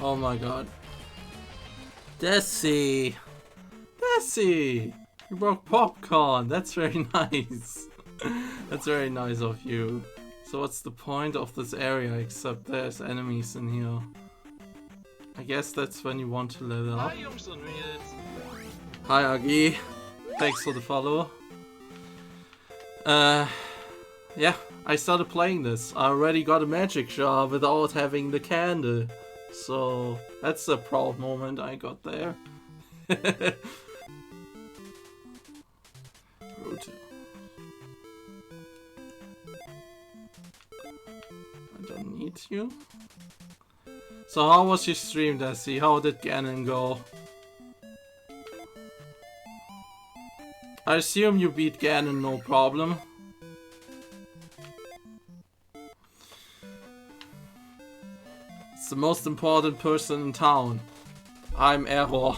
Oh my god. Desi! Desi! You broke popcorn! That's very nice. That's very nice of you. So what's the point of this area except there's enemies in here? I guess that's when you want to level up. Hi Jungs und Mädels. Hi Agi, thanks for the follow. Yeah, I started playing this. I already got a magic jar without having the candle. So that's a proud moment I got there. I don't need you. So how was your stream, Desi? How did Ganon go? I assume you beat Ganon no problem. It's the most important person in town. I'm Error.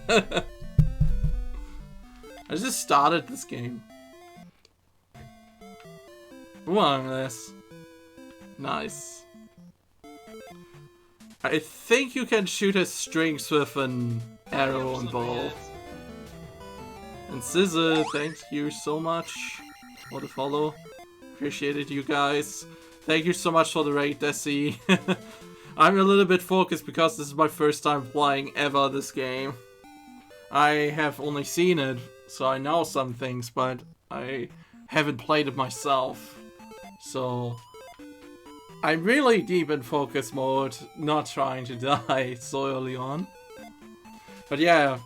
I just started this game. Unless. Nice. I think you can shoot his strings with an arrow and bow. And Sizzle, thank you so much for the follow. Appreciate it, you guys. Thank you so much for the raid, Desi. I'm a little bit focused because this is my first time playing ever this game. I have only seen it, so I know some things, but I haven't played it myself. So I'm really deep in focus mode, not trying to die so early on. But yeah,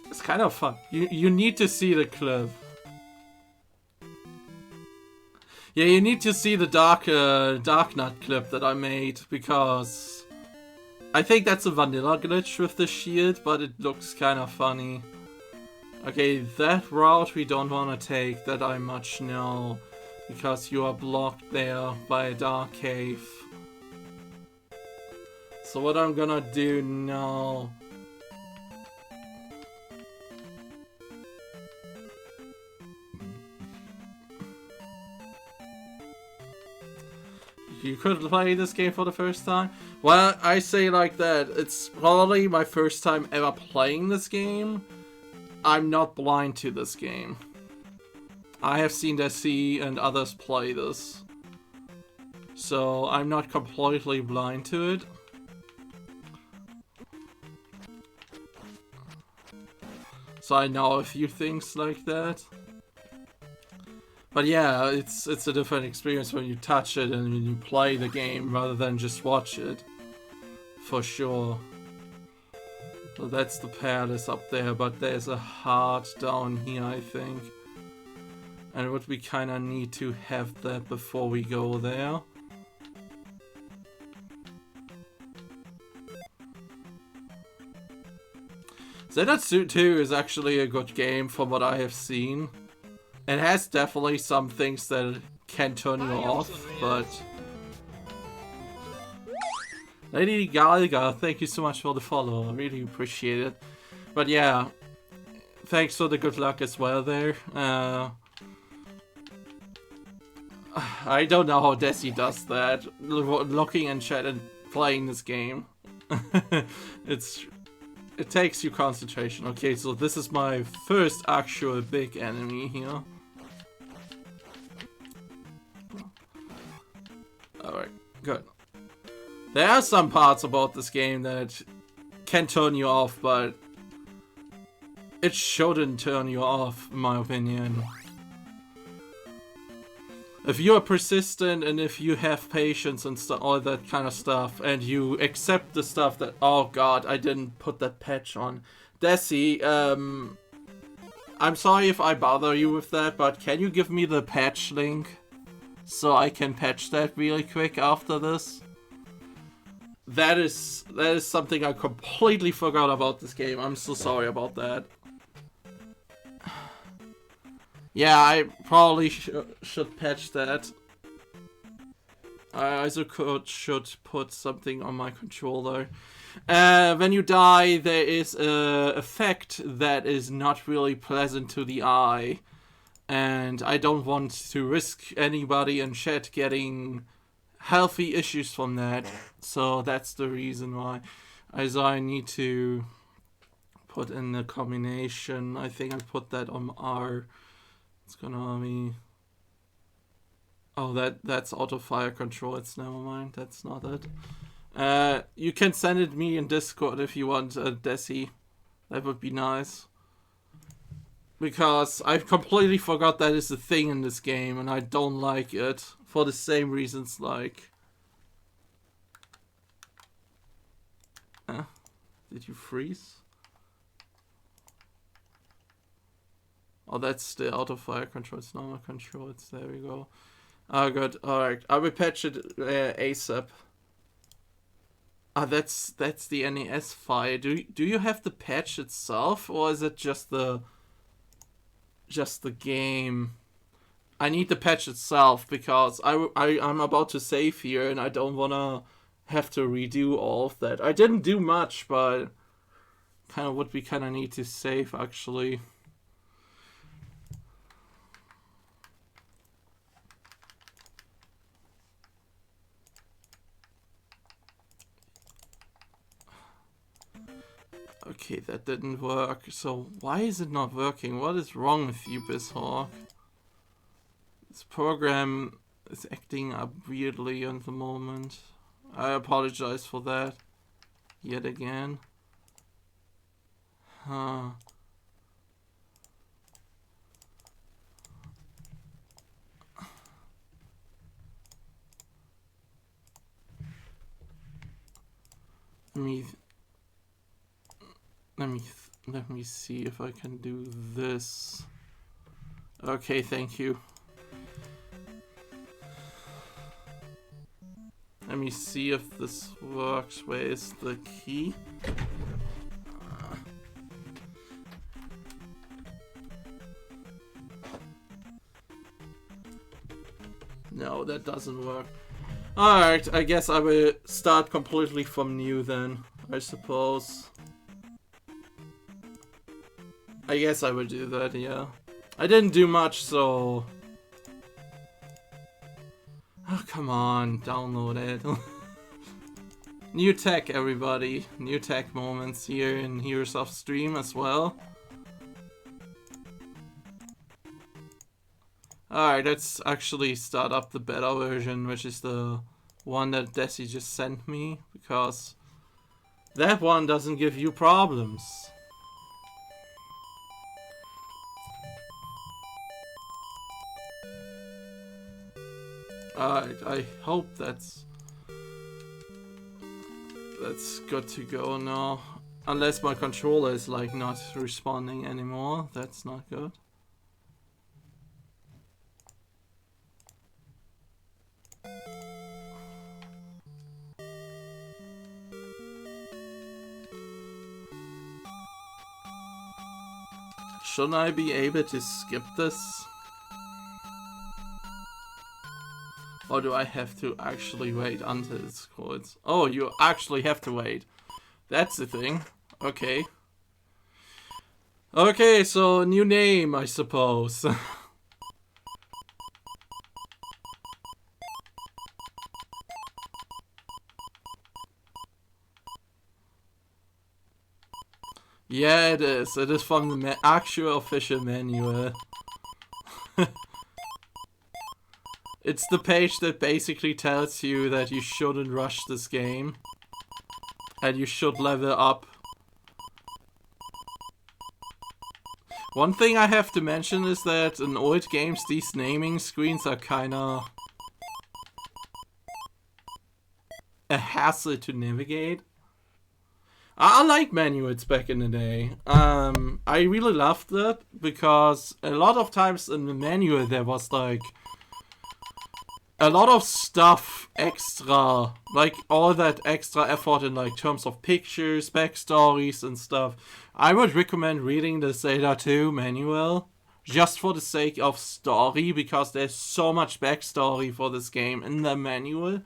it's kind of fun. You need to see the clip. Yeah, you need to see the Dark Nut clip that I made, because I think that's a vanilla glitch with the shield, but it looks kind of funny. Okay, that route we don't want to take, that I much know, because you are blocked there by a dark cave. So what I'm gonna do now... You could play this game for the first time? Well, I say like that. It's probably my first time ever playing this game. I'm not blind to this game. I have seen Desi and others play this. So I'm not completely blind to it. So I know a few things like that. But yeah, it's a different experience when you touch it and when you play the game rather than just watch it. For sure. So that's the palace up there, but there's a heart down here, I think. And would we kinda need to have that before we go there? Zelda 2 is actually a good game from what I have seen. It has definitely some things that can turn you off, but... Lady Galga, thank you so much for the follow, I really appreciate it. But yeah, thanks for the good luck as well there. I don't know how Desi does that, looking in chat and playing this game. It takes you concentration. Okay, so this is my first actual big enemy here. Alright, good. There are some parts about this game that can turn you off, but it shouldn't turn you off, in my opinion. If you are persistent and if you have patience and all that kind of stuff, and you accept the stuff that, oh god, I didn't put that patch on. Desi, I'm sorry if I bother you with that, but can you give me the patch link? So I can patch that really quick after this? That is something I completely forgot about this game. I'm so sorry about that. Yeah, I probably should patch that. I also should put something on my controller. When you die, there is a effect that is not really pleasant to the eye. And I don't want to risk anybody in chat getting healthy issues from that. So that's the reason why. I need to put in the combination. I think I put that on R. It's gonna be... Oh, that's auto fire control. It's never mind. That's not it. You can send it me in Discord if you want, Desi. That would be nice. Because I completely forgot that is a thing in this game, and I don't like it. For the same reasons, like... Did you freeze? Oh, that's the auto fire controls, normal controls. There we go. Oh, good. Alright, I will patch it ASAP. Ah, that's the NES file. Do you have the patch itself, or is it just the game? I need the patch itself because I'm about to save here and I don't wanna have to redo all of that. I didn't do much, but kind of what we kind of need to save actually. Okay, that didn't work. So why is it not working? What is wrong with you, BizHawk? This program is acting up weirdly at the moment. I apologize for that. Yet again. Huh. Let me see if I can do this. Okay, thank you. Let me see if this works. Where is the key? No, that doesn't work. Alright, I guess I will start completely from new then, I suppose. I guess I will do that, yeah. I didn't do much, so... Oh, come on, download it. New tech, everybody. New tech moments here in Hiro-sofT stream as well. Alright, let's actually start up the beta version, which is the one that Desi just sent me, because that one doesn't give you problems. Alright, I hope that's good to go now. Unless my controller is like not responding anymore, that's not good. Shouldn't I be able to skip this? Or do I have to actually wait until it's called? Oh, you actually have to wait. That's the thing. Okay. Okay, so new name, I suppose. Yeah, it is. It is from the actual official manual. It's the page that basically tells you that you shouldn't rush this game. And you should level up. One thing I have to mention is that in old games these naming screens are kinda a hassle to navigate. I like manuals back in the day. I really loved it because a lot of times in the manual there was like a lot of stuff extra, like all that extra effort in like terms of pictures, backstories and stuff. I would recommend reading the Zelda 2 manual just for the sake of story, because there's so much backstory for this game in the manual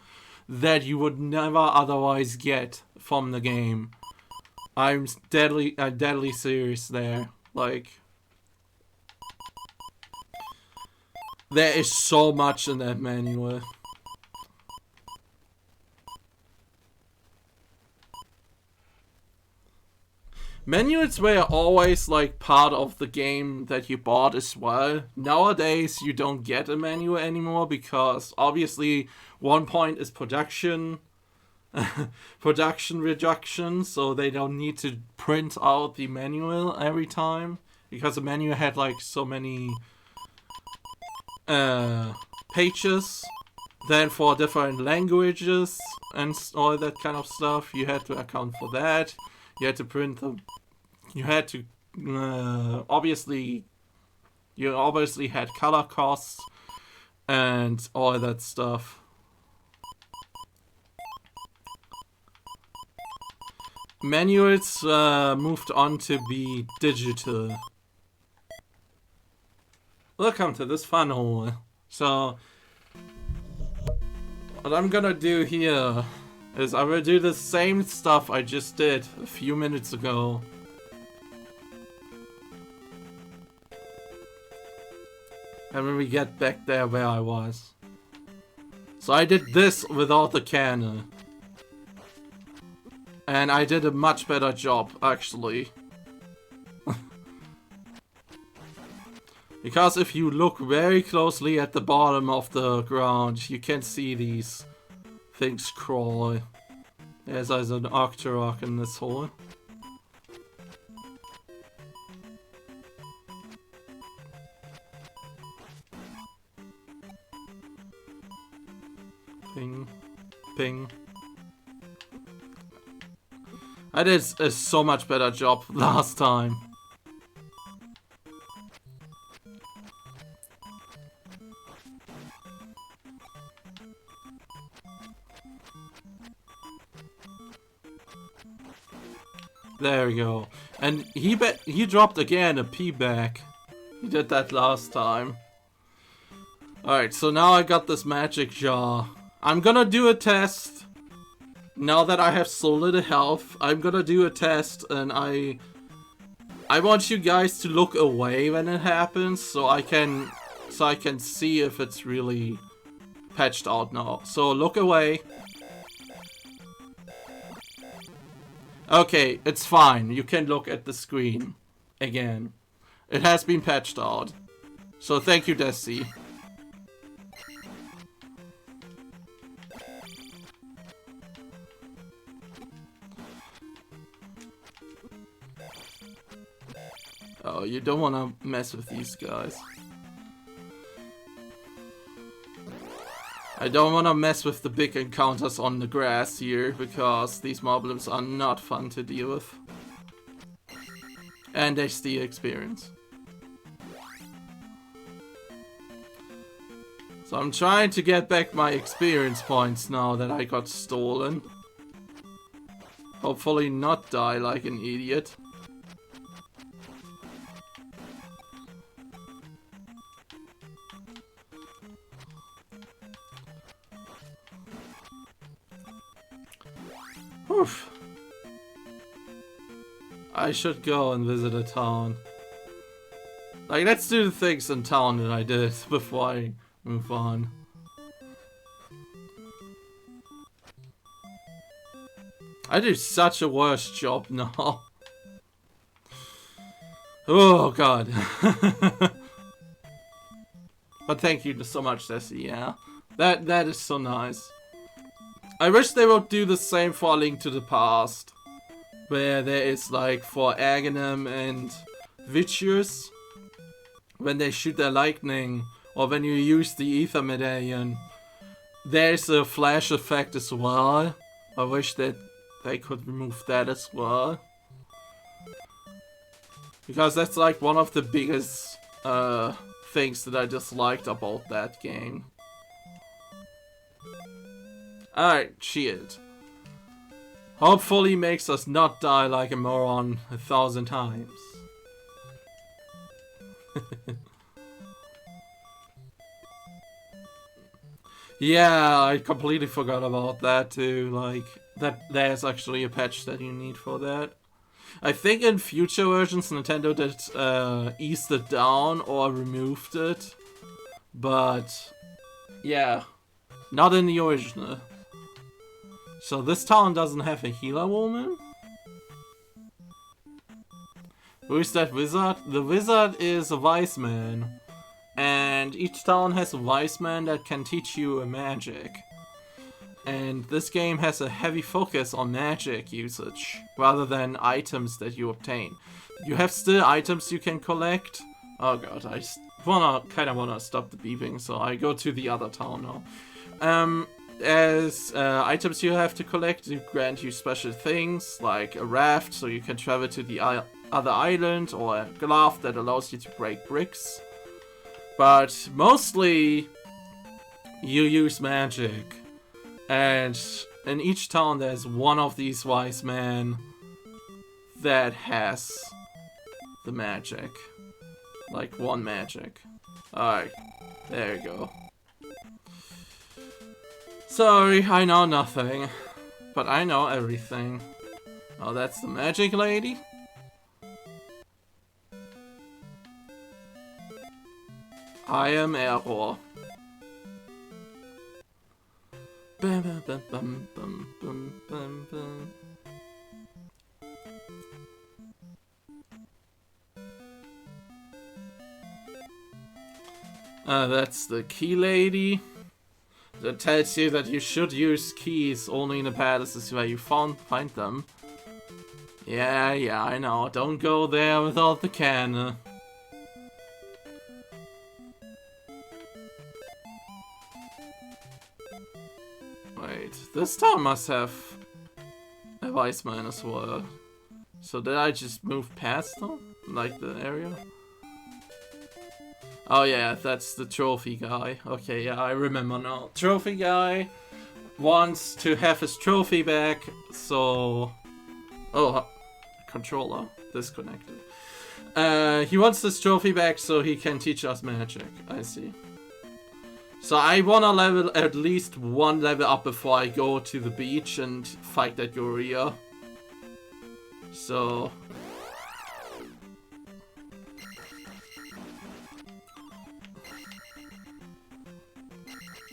that you would never otherwise get from the game. I'm deadly serious there. Like, there is so much in that manual. Manuals were always like part of the game that you bought as well. Nowadays you don't get a manual anymore because obviously one point is production. production reduction, so they don't need to print out the manual every time, because the manual had like so many pages. Then for different languages and all that kind of stuff, you had to account for that. You had to print them. You had to obviously had color costs and all that stuff. Manuals moved on to be digital. Welcome to this fun hole. So, what I'm gonna do here is I will do the same stuff I just did a few minutes ago. And when we get back there where I was. So I did this without the cannon. And I did a much better job, actually. Because if you look very closely at the bottom of the ground, you can see these things crawl. There's an Octorok in this hole. Ping. Ping. I did a so much better job last time. There we go. And he dropped again a P back. He did that last time. Alright, so now I got this magic jar. I'm gonna do a test. Now that I have so little health, I'm gonna do a test, and I want you guys to look away when it happens, so I can see if it's really patched out now. So look away. Okay, it's fine. You can look at the screen again. It has been patched out. So thank you, Desi. Oh, you don't want to mess with these guys. I don't want to mess with the big encounters on the grass here, because these moblins are not fun to deal with. And they steal experience. So I'm trying to get back my experience points now that I got stolen. Hopefully not die like an idiot. Oof. I should go and visit a town. Like, let's do the things in town that I did before I move on. I do such a worse job now. Oh god. But thank you so much, Desi, yeah. That is so nice. I wish they would do the same for A Link to the Past. Where there is like for Aghanim and Vicious, when they shoot their lightning, or when you use the Ether Medallion, there's a flash effect as well. I wish that they could remove that as well. Because that's like one of the biggest things that I disliked about that game. Alright, shield. Hopefully makes us not die like a moron 1,000 times. Yeah, I completely forgot about that too. Like, that there's actually a patch that you need for that. I think in future versions Nintendo did eased it down or removed it. But, yeah, not in the original. So this town doesn't have a healer woman? Who is that wizard? The wizard is a wise man. And each town has a wise man that can teach you a magic. and this game has a heavy focus on magic usage rather than items that you obtain. You have still items you can collect. Oh god, I kinda wanna stop the beeping, so I go to the other town now. As items you have to collect to grant you special things, like a raft so you can travel to the other island, or a glove that allows you to break bricks. But mostly you use magic, and in each town there's one of these wise men that has the magic. Like one magic. Alright, there you go. Sorry, I know nothing, but I know everything. Oh, that's the magic lady? I am Error. Bum, bum, bum, bum, bum, bum, bum, bum. That's the key lady. That tells you that you should use keys only in the palaces where you find them. Yeah, I know. Don't go there without the can. Wait, this town must have a wise man as well. So did I just move past them? Like the area? Oh yeah, that's the trophy guy. Okay, yeah, I remember now. Trophy guy wants to have his trophy back, so... Oh, controller disconnected. He wants this trophy back so he can teach us magic. I see. So I wanna level at least one level up before I go to the beach and fight that gorilla. So...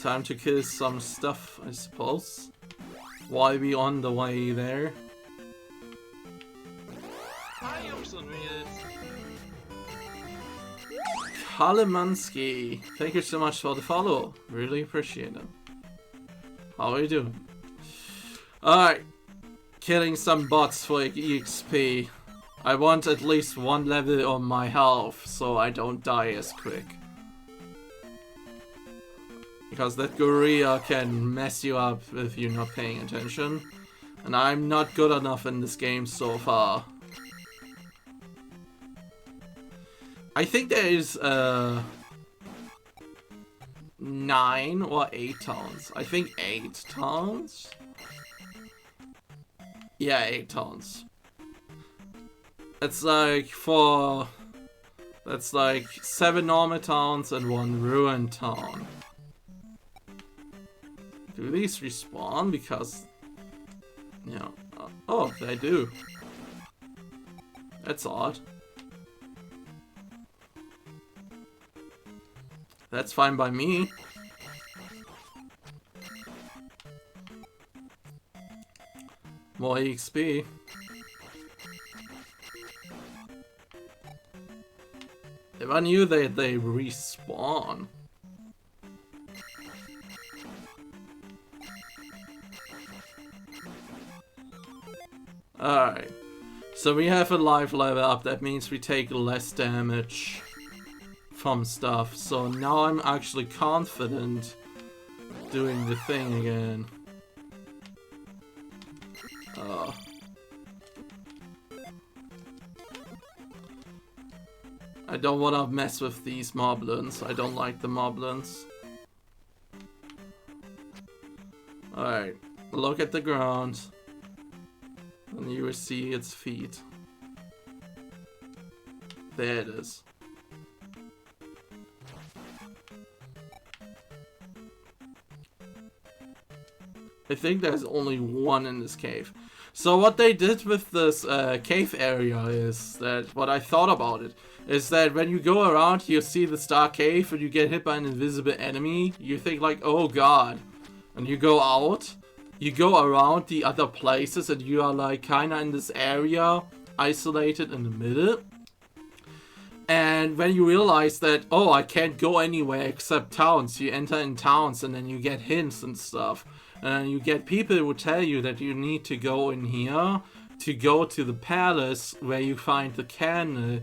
time to kill some stuff, I suppose. While we on the way there. Kalemansky, thank you so much for the follow. Really appreciate it. How are you doing? Alright. Killing some bots for EXP. I want at least one level on my health so I don't die as quick. Because that gorilla can mess you up if you're not paying attention. And I'm not good enough in this game so far. I think there is 9 or 8 towns. I think 8 towns? Yeah, 8 towns. It's like that's like 7 normal towns and 1 ruined town. Do these respawn? Because, you know, oh, they do. That's odd. That's fine by me. More EXP. If I knew that they respawn. Alright, so we have a life level up, that means we take less damage from stuff, so now I'm actually confident doing the thing again. I don't want to mess with these moblins, I don't like the moblins. Alright, look at the ground. And you will see its feet. There it is. I think there's only one in this cave. So what they did with this cave area is that, what I thought about it, is that when you go around, you see the star cave and you get hit by an invisible enemy, you think like, oh god. And you go out. You go around the other places and you are like kinda in this area, isolated in the middle. And when you realize that, oh, I can't go anywhere except towns, you enter in towns and then you get hints and stuff. And you get people who tell you that you need to go in here to go to the palace where you find the candle.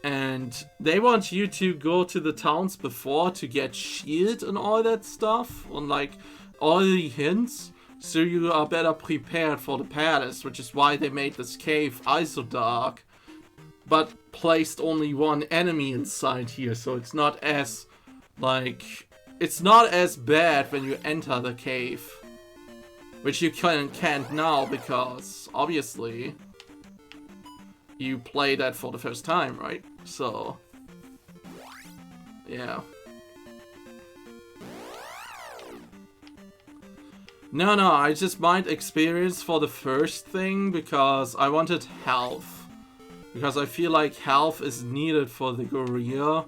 And they want you to go to the towns before to get shield and all that stuff. And like all the hints. So you are better prepared for the palace. Which is why they made this cave ISO dark. But placed only one enemy inside here. So it's not as like... It's not as bad when you enter the cave. Which you can't now because, obviously, you play that for the first time, right? So, yeah. No, I just mined experience for the first thing because I wanted health. Because I feel like health is needed for the gorilla.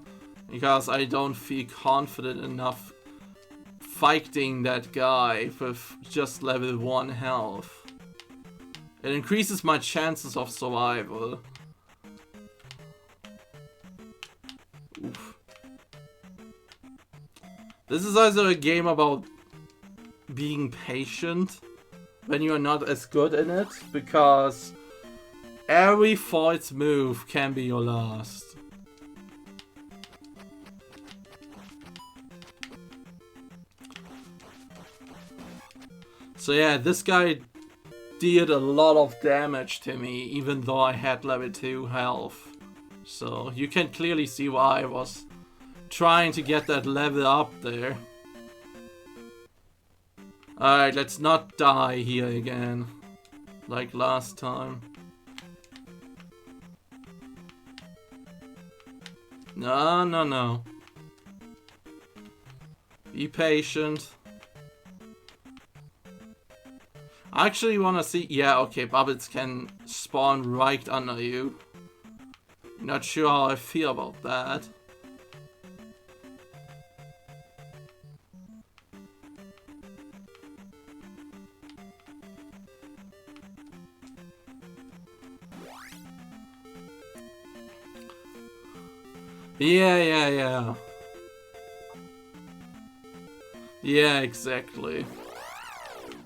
Because I don't feel confident enough fighting that guy with just level 1 health. It increases my chances of survival. Oof. This is also a game about being patient when you are not as good in it, because every false move can be your last. So yeah, this guy did a lot of damage to me, even though I had level 2 health. So you can clearly see why I was trying to get that level up there. Alright, let's not die here again, like last time. No. Be patient. I actually want to see... Yeah, okay, bubbles can spawn right under you. Not sure how I feel about that. Yeah. Yeah, exactly.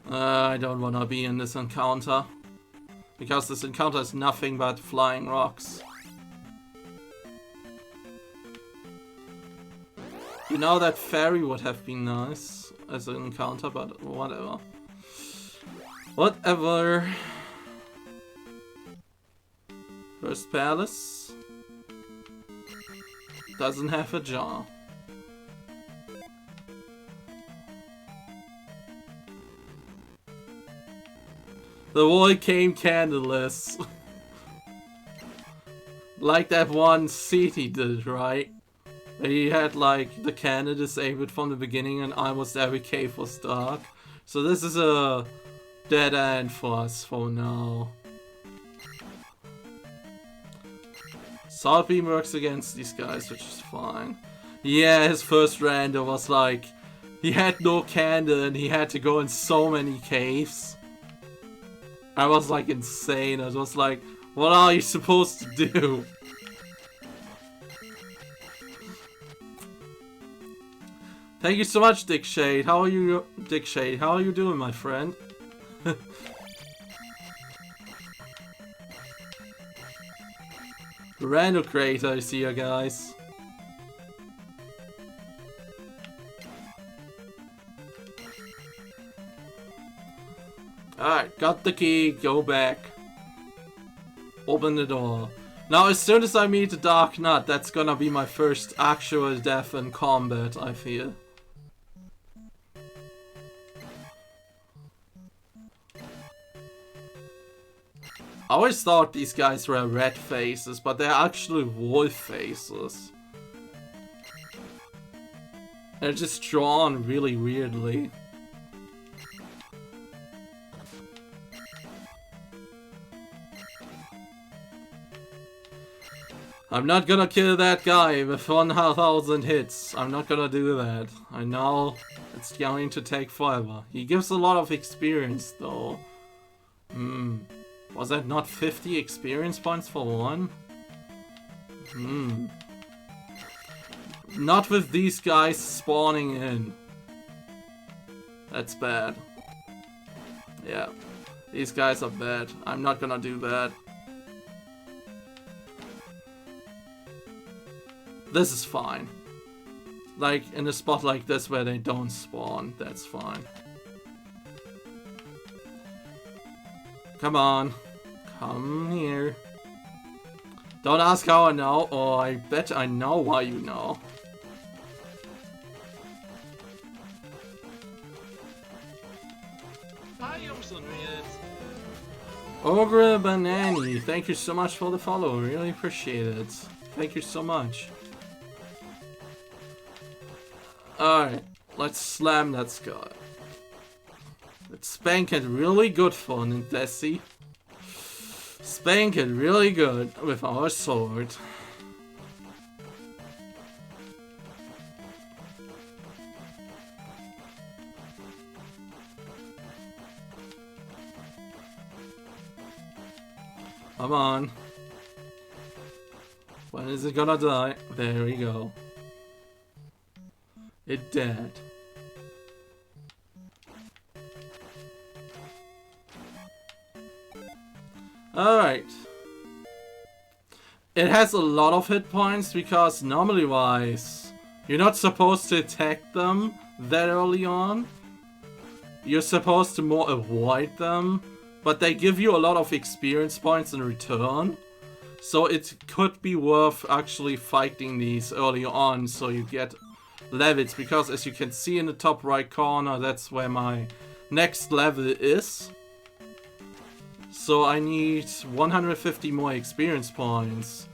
I don't wanna be in this encounter. Because this encounter is nothing but flying rocks. You know, that fairy would have been nice as an encounter, but whatever. Whatever. First palace. Doesn't have a jar. The boy came candleless. Like that one city did, right? He had like the candle disabled from the beginning and almost every cave was dark. So this is a dead end for us for now. Salt beam works against these guys, which is fine. Yeah, his first random was like, he had no candle and he had to go in so many caves. I was like insane. I was like, what are you supposed to do? Thank you so much, Dick Shade. How are you, Dick Shade? How are you doing, my friend? Random creator is here, guys. Alright, got the key, go back. Open the door. Now, as soon as I meet the Dark Nut, that's gonna be my first actual death in combat, I feel. I always thought these guys were red faces, but they're actually wolf faces. They're just drawn really weirdly. I'm not gonna kill that guy with 1,000 hits. I'm not gonna do that. I know it's going to take forever. He gives a lot of experience though. Was that not 50 experience points for one? Not with these guys spawning in. That's bad. Yeah. These guys are bad. I'm not gonna do that. This is fine. Like, in a spot like this where they don't spawn, that's fine. Come on. Come here. Don't ask how I know, or I bet I know why you know. Ogre Banani, thank you so much for the follow, really appreciate it. Thank you so much. Alright, let's slam that skull. Let's spank it really good for Desi. Spank it really good with our sword. Come on. When is it gonna die? There we go. It dead. Alright. It has a lot of hit points because normally wise, you're not supposed to attack them that early on. You're supposed to more avoid them, but they give you a lot of experience points in return. So it could be worth actually fighting these early on so you get levels, because as you can see in the top right corner, that's where my next level is. So I need 150 more experience points.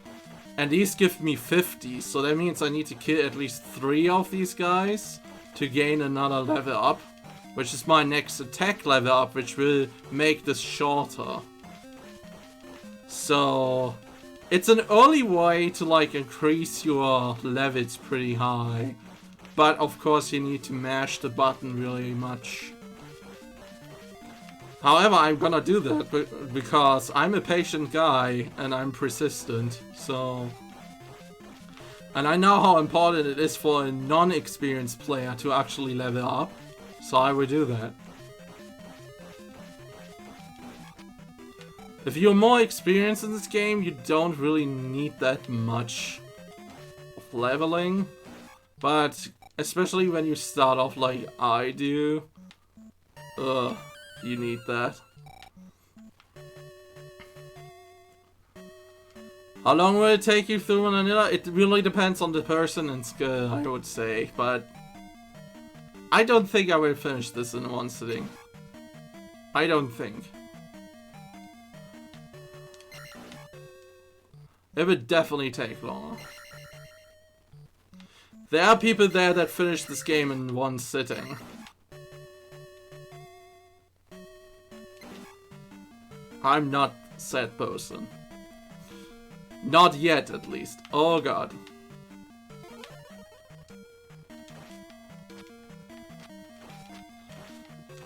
And these give me 50, so that means I need to kill at least 3 of these guys to gain another level up. Which is my next attack level up, which will make this shorter. So it's an early way to like increase your levels pretty high. But of course you need to mash the button really much. However, I'm gonna do that because I'm a patient guy and I'm persistent, so... And I know how important it is for a non-experienced player to actually level up, so I will do that. If you're more experienced in this game, you don't really need that much of leveling, but especially when you start off like I do, you need that. How long will it take you through vanilla? It really depends on the person and skill, I would say, but I don't think I will finish this in one sitting. I don't think. It would definitely take longer. There are people there that finish this game in one sitting. I'm not said person. Not yet, at least. Oh god.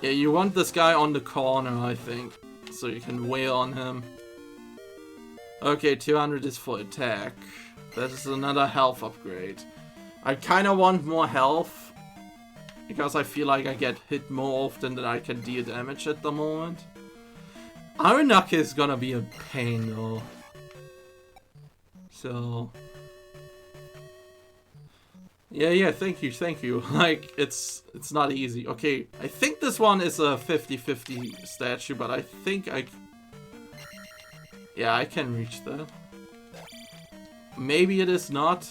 Yeah, you want this guy on the corner, I think, so you can wail on him. Okay, 200 is for attack. That is another health upgrade. I kinda want more health, because I feel like I get hit more often than I can deal damage at the moment. Aranaka is gonna be a pain though. So... Yeah, thank you. Like, it's not easy. Okay, I think this one is a 50-50 statue, but I think yeah, I can reach that. Maybe it is not,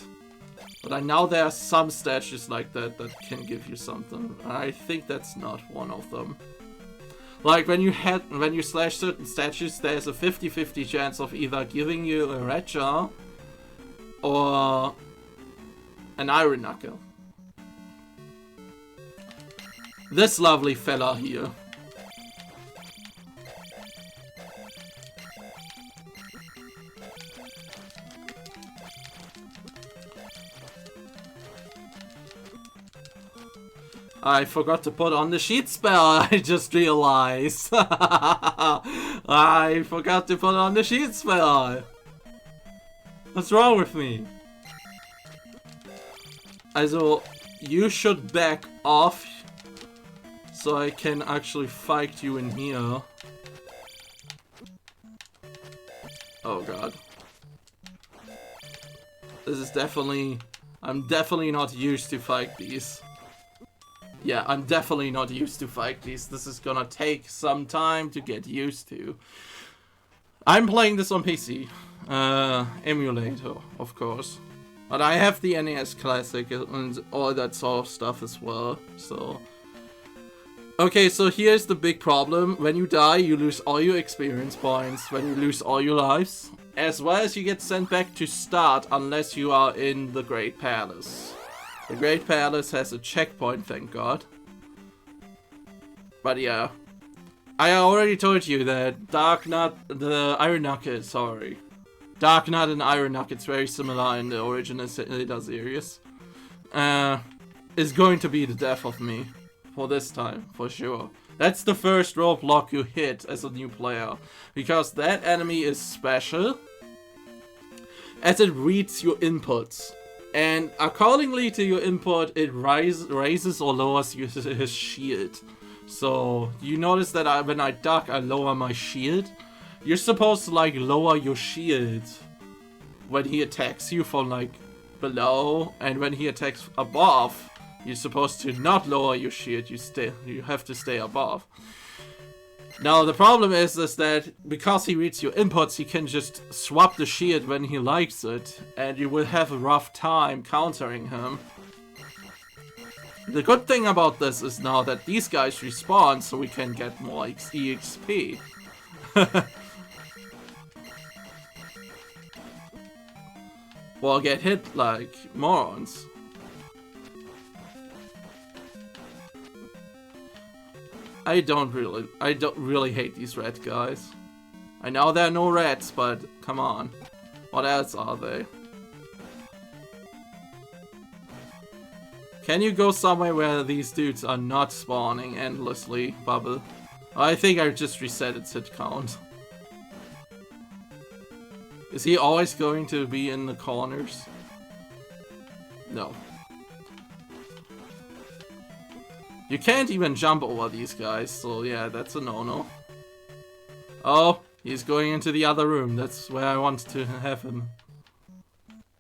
but I know there are some statues like that that can give you something. I think that's not one of them. Like, when you slash certain statues, there's a 50-50 chance of either giving you a red jar or an iron knuckle. This lovely fella here. I forgot to put on the sheet spell, I just realized. I forgot to put on the sheet spell. What's wrong with me? Also, you should back off so I can actually fight you in here. Oh god. This is definitely... I'm definitely not used to fight these. Yeah, I'm definitely not used to fight these. This is gonna take some time to get used to. I'm playing this on PC. Emulator, of course. But I have the NES Classic and all that sort of stuff as well, so... Okay, so here's the big problem. When you die, you lose all your experience points, when you lose all your lives, as well as you get sent back to start unless you are in the Great Palace. The Great Palace has a checkpoint, thank god. But yeah. I already told you that Iron Knuckle, sorry. Dark Knight and Iron Knuckle, it's very similar in the original Zelda series. Is going to be the death of me. For this time, for sure. That's the first roadblock you hit as a new player. Because that enemy is special. As it reads your inputs. And accordingly to your input, it raises or lowers his shield. So, you notice that when I duck, I lower my shield. You're supposed to like lower your shield when he attacks you from like below. And when he attacks above, you're supposed to not lower your shield, you have to stay above. Now the problem is that because he reads your inputs, he can just swap the shield when he likes it, and you will have a rough time countering him. The good thing about this is now that these guys respawn, so we can get more EXP. Or get hit like morons. I don't really hate these red guys. I know there are no reds, but come on. What else are they? Can you go somewhere where these dudes are not spawning endlessly, Bubble? I think I just reset its hit count. Is he always going to be in the corners? No. You can't even jump over these guys, so yeah, that's a no-no. Oh, he's going into the other room. That's where I want to have him.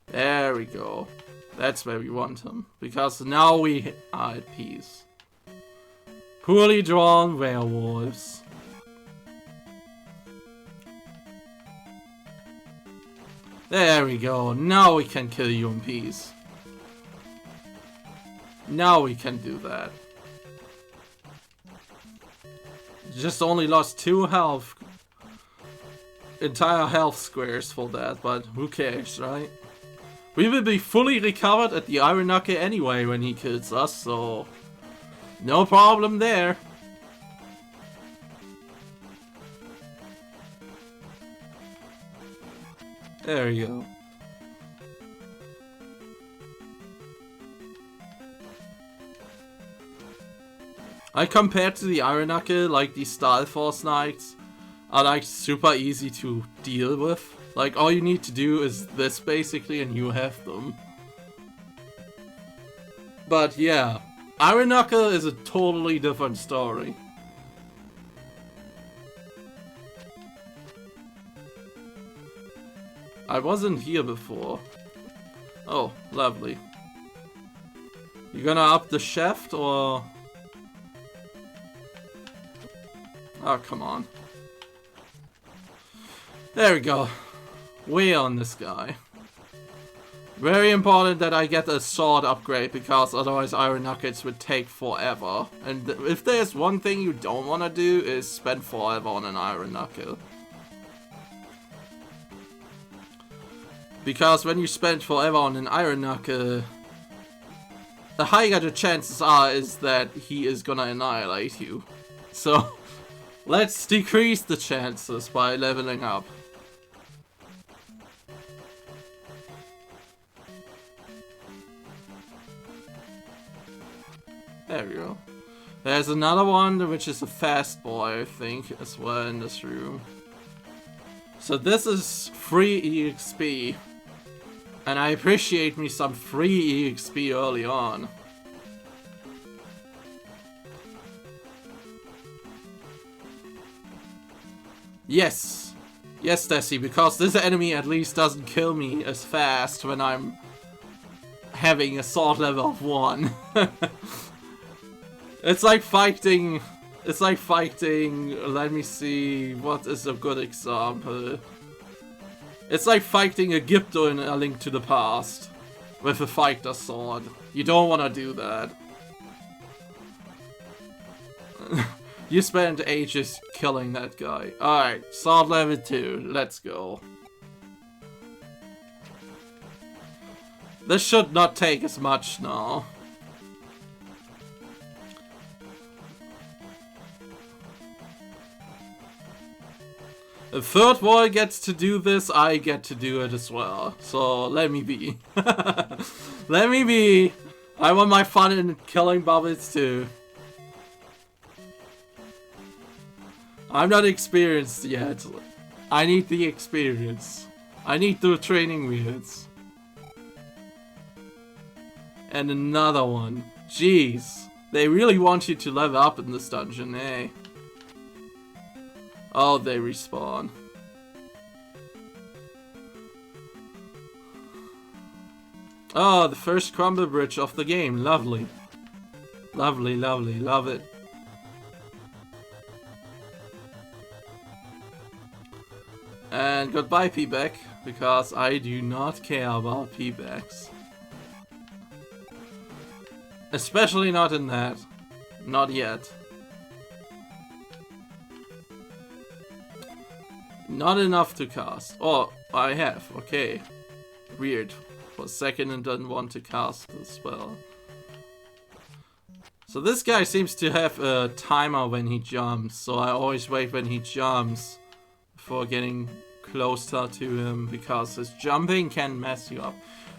There we go. That's where we want him. Because now we are at peace. Poorly drawn werewolves. There we go. Now we can kill you in peace. Now we can do that. Just only lost 2 health. Entire health squares for that, but who cares, right? We will be fully recovered at the Iron Knuckle anyway when he kills us, so... no problem there. There you go. I compared to the Iron Knuckle, like these Style Force Knights are like super easy to deal with. Like all you need to do is this basically and you have them. But yeah, Iron Knuckle is a totally different story. I wasn't here before. Oh, lovely. You gonna up the shaft or... oh, come on. There we go. Way on this guy. Very important that I get a sword upgrade, because otherwise Iron Knuckles would take forever. And if there's one thing you don't want to do is spend forever on an Iron Knuckle. Because when you spend forever on an Iron Knuckle, the higher the chances are is that he is gonna annihilate you. So... let's decrease the chances by leveling up. There we go. There's another one which is a fast boy, I think, as well in this room. So this is free EXP. And I appreciate me some free EXP early on. Yes! Yes, Desi, because this enemy at least doesn't kill me as fast when I'm having a sword level of 1. It's like fighting... It's like fighting... Let me see... What is a good example? It's like fighting a Gypto in A Link to the Past. With a fighter sword. You don't want to do that. You spent ages killing that guy. Alright, sword level 2. Let's go. This should not take as much now. The third boy gets to do this, I get to do it as well. So let me be. Let me be. I want my fun in killing bubbles too. I'm not experienced yet. I need the experience. I need the training wheels. And another one. Jeez. They really want you to level up in this dungeon, eh? Oh, they respawn. Oh, the first crumble bridge of the game. Lovely. Lovely, lovely. Love it. And goodbye, P-back, because I do not care about P-backs. Especially not in that. Not yet. Not enough to cast. Oh, I have. Okay. Weird. For a second and didn't want to cast the spell. So this guy seems to have a timer when he jumps. So I always wait when he jumps before getting closer to him, because his jumping can mess you up.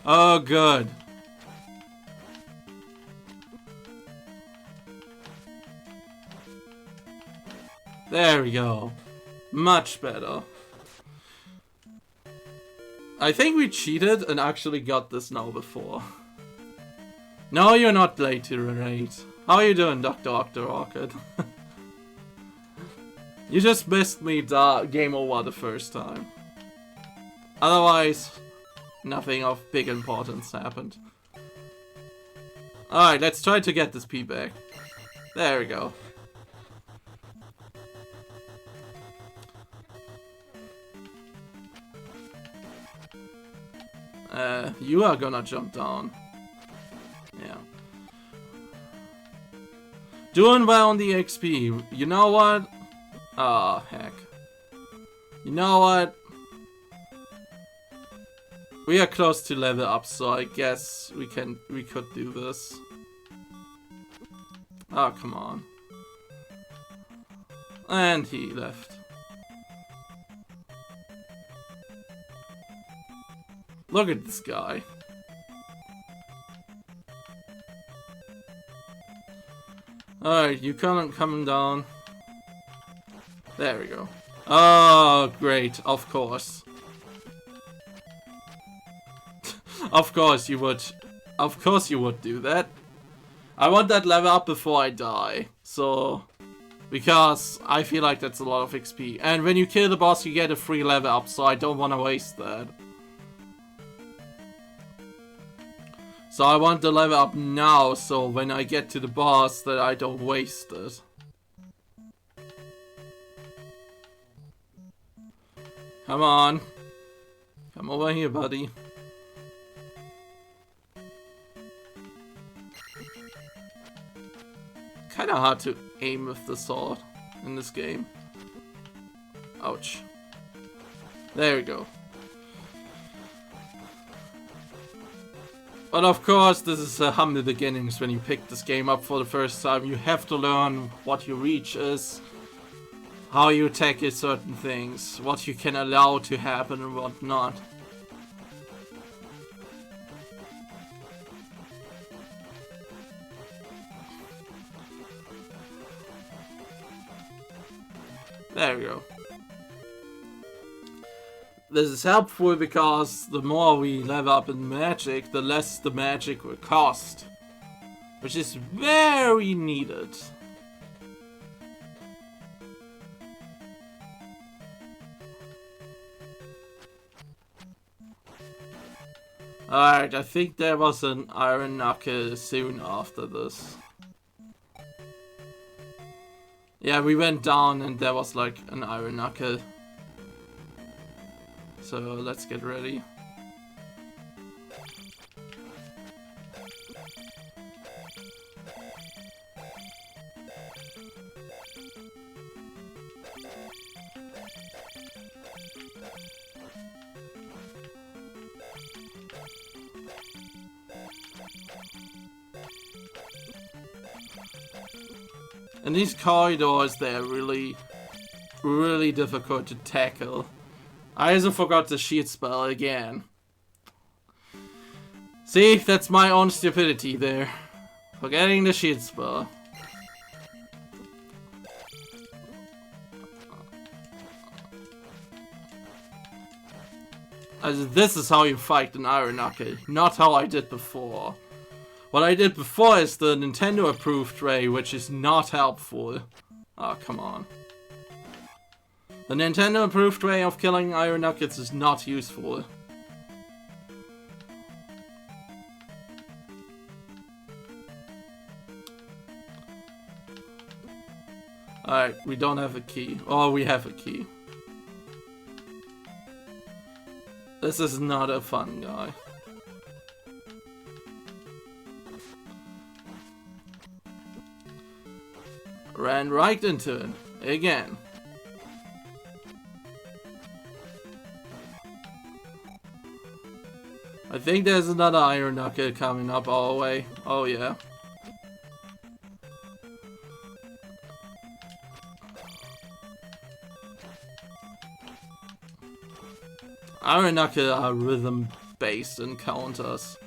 Oh, good. There we go. Much better. I think we cheated and actually got this now before. No, you're not late to raid. How are you doing, Dr. Rocket? You just missed me game over the first time. Otherwise, nothing of big importance happened. Alright, let's try to get this P back. There we go. You are gonna jump down. Yeah. Doing well on the XP. You know what? Ah, heck. You know what? We are close to level up, so I guess we could do this. Oh, come on. And he left. Look at this guy. Alright, you coming down. There we go. Oh, great. Of course. Of course you would. Of course you would do that. I want that level up before I die. So, because I feel like that's a lot of XP. And when you kill the boss, you get a free level up, so I don't want to waste that. So I want the level up now, so when I get to the boss, that I don't waste it. Come on. Come over here, buddy. Kinda hard to aim with the sword in this game. Ouch. There we go. But of course, this is humble beginnings when you pick this game up for the first time. You have to learn what your reach is, how you tackle certain things, what you can allow to happen and what not. There we go. This is helpful because the more we level up in magic, the less the magic will cost. Which is very needed. Alright, I think there was an iron knuckle soon after this. Yeah, we went down and there was like an iron knuckle. So let's get ready. And these corridors, they're really difficult to tackle. I also forgot the shield spell again. See, that's my own stupidity there. Forgetting the shield spell. As this is how you fight an iron knuckle, not how I did before. What I did before is the Nintendo approved way, which is not helpful. Oh, come on. The Nintendo approved way of killing iron knuckles is not useful. Alright, we don't have a key. Oh, we have a key. This is not a fun guy. Ran right into it. Again. I think there's another iron knuckle coming up our way. Oh yeah. Iron knuckle are rhythm-based encounters.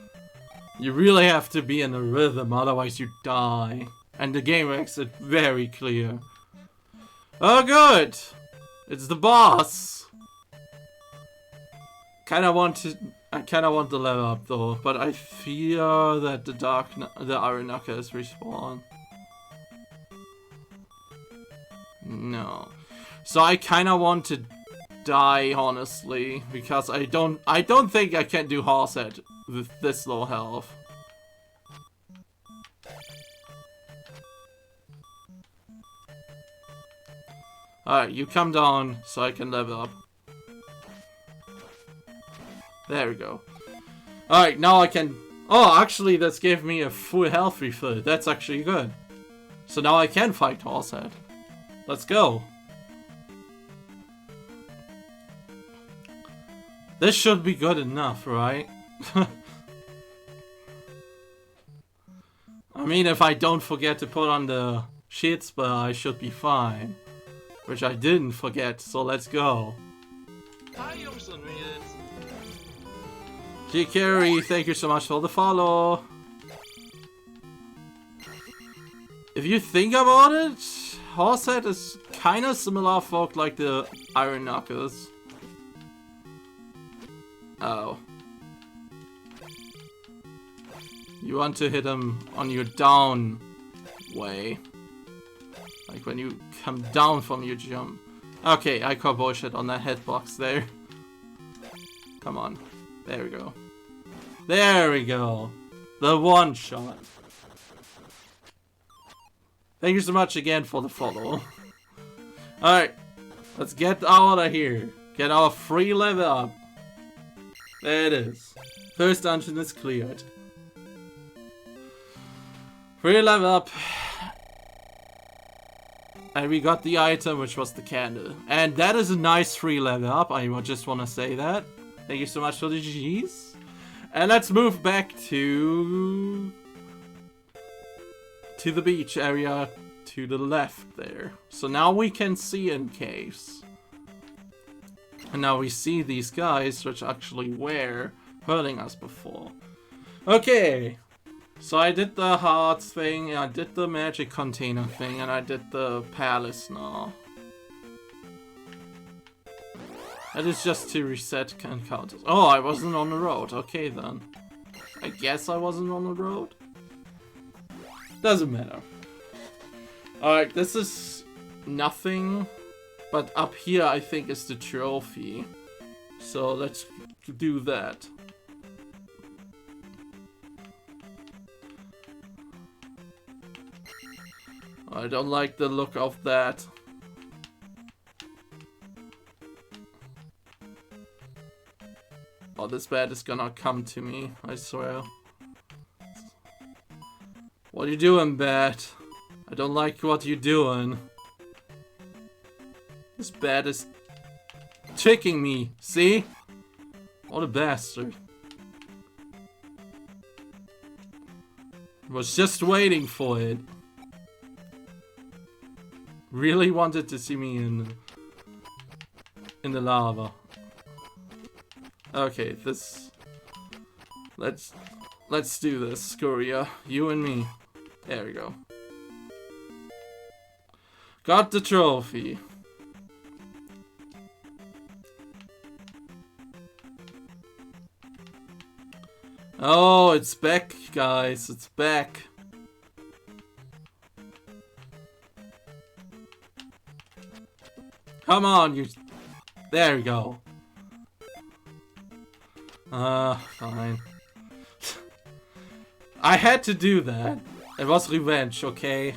You really have to be in a rhythm, otherwise you die. And the game makes it very clear. Oh good! It's the boss! I kinda want the level up though, but I fear that the iron knuckle is respawn. No. So I kinda want to die, honestly, because I don't think I can do horse head with this low health. Alright, you come down so I can level up. There we go. Alright, now I can... Oh, actually, this gave me a full health refill. That's actually good. So now I can fight Horsehead. Let's go. This should be good enough, right? I mean, if I don't forget to put on the shield spell, I should be fine. Which I didn't forget, so let's go. G Carey, thank you so much for the follow. If you think about it, Horsehead is kind of similar folk like the Iron Knuckles. Oh. You want to hit him on your down way. Like when you come down from your jump. Okay, I call bullshit on that hitbox there. Come on. There we go. There we go. The one shot. Thank you so much again for the follow. Alright. Let's get out of here. Get our free level up. There it is. First dungeon is cleared. Free level up. And we got the item, which was the candle. And that is a nice free level up. I just want to say that. Thank you so much for the GGs. And let's move back to the beach area to the left there. So now we can see in caves. And now we see these guys, which actually were hurting us before. Okay. So I did the hearts thing, I did the magic container thing, and I did the palace now. That is just to reset encounters. Oh, I wasn't on the road. Okay then. I guess I wasn't on the road. Doesn't matter. Alright, this is nothing. But up here I think is the trophy. So let's do that. I don't like the look of that. Oh, this bat is gonna come to me, I swear. What are you doing, bat? I don't like what you're doing. This bat is tricking me, see? What a bastard. Was just waiting for it. Really wanted to see me in the lava. Okay, this. Let's do this, Scoria. You and me. There we go. Got the trophy. Oh, it's back, guys. It's back. Come on, you. There we go. Fine. I had to do that. It was revenge, okay?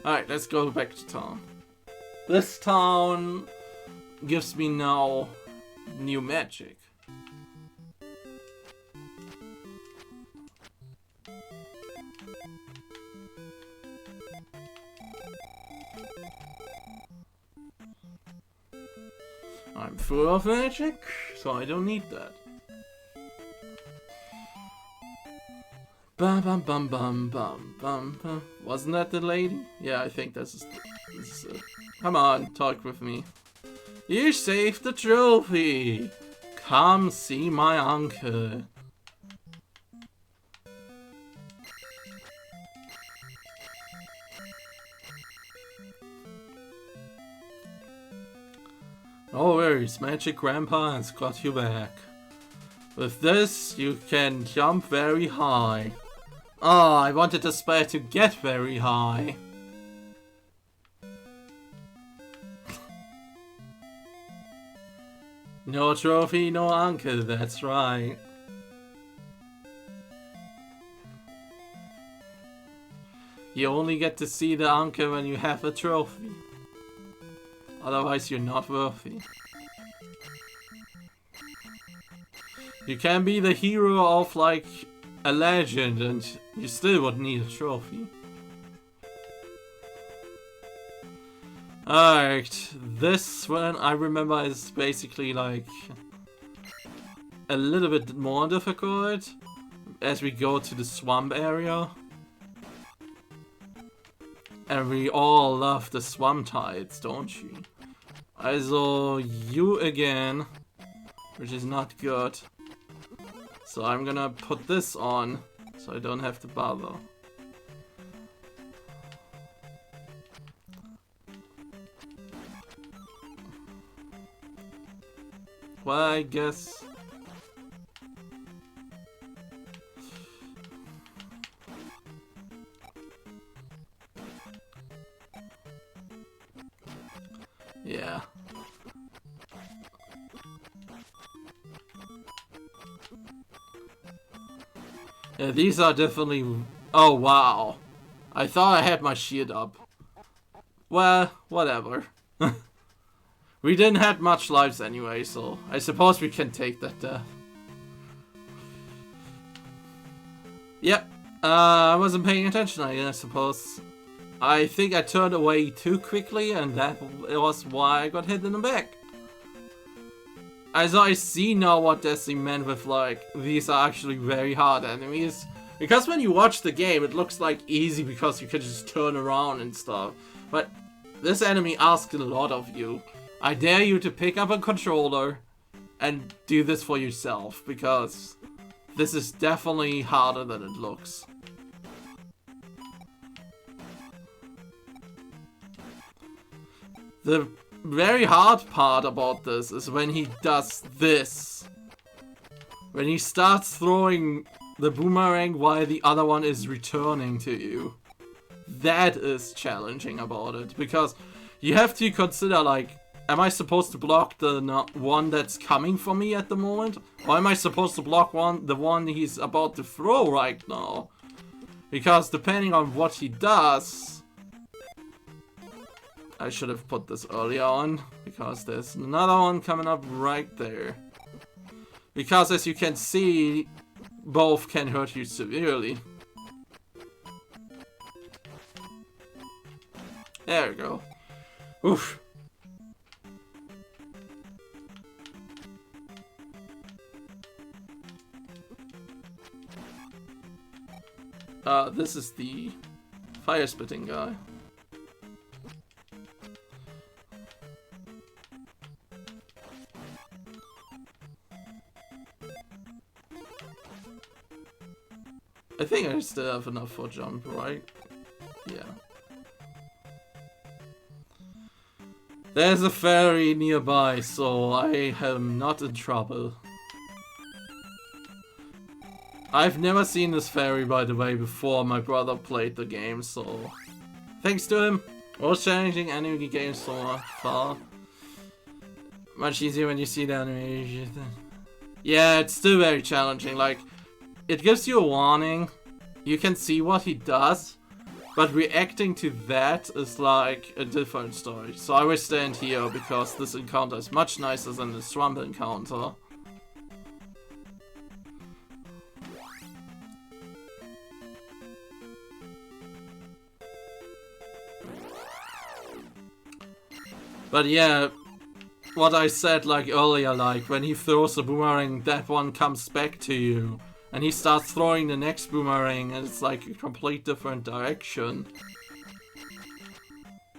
Alright, let's go back to town. This town gives me now new magic. I'm full of magic, so I don't need that. Bum bum bum bum bum bum bum. Wasn't that the lady? Yeah, I think this is it. Come on, talk with me. You saved the trophy! Come see my uncle. No worries, Magic Grandpa has got you back. With this, you can jump very high. Oh, I wanted the spare to get very high. No trophy, no uncle, that's right. You only get to see the uncle when you have a trophy. Otherwise, you're not worthy. You can be the hero of, like, a legend, and you still would need a trophy. Alright, this one I remember is basically, like, a little bit more difficult as we go to the swamp area. And we all love the swamp tides, don't you? Also, you again, which is not good. So I'm gonna put this on, so I don't have to bother. Well, I guess... yeah. Yeah, these are definitely... oh, wow. I thought I had my shield up. Well, whatever. We didn't have much lives anyway, so I suppose we can take that death. Yep. I wasn't paying attention, I suppose. I think I turned away too quickly, and that was why I got hit in the back. As I see now what Destiny meant with, like, these are actually very hard enemies. Because when you watch the game, it looks like easy because you can just turn around and stuff. But this enemy asks a lot of you. I dare you to pick up a controller and do this for yourself, because this is definitely harder than it looks. The very hard part about this is when he does this. When he starts throwing the boomerang while the other one is returning to you. That is challenging about it, because you have to consider, like, am I supposed to block the one that's coming for me at the moment? Or am I supposed to block the one he's about to throw right now? Because depending on what he does... I should have put this earlier on, because there's another one coming up right there. Because as you can see, both can hurt you severely. There we go. Oof. This is the fire spitting guy. I think I still have enough for jump, right? Yeah. There's a fairy nearby, so I am not in trouble. I've never seen this fairy, by the way, before my brother played the game, so... Thanks to him, most challenging anime games so far. Much easier when you see the animation. Yeah, it's still very challenging, like... It gives you a warning, you can see what he does, but reacting to that is like a different story. So I will stand here because this encounter is much nicer than the swamp encounter. But yeah, what I said like earlier, like when he throws a boomerang, that one comes back to you. And he starts throwing the next boomerang and it's like a complete different direction.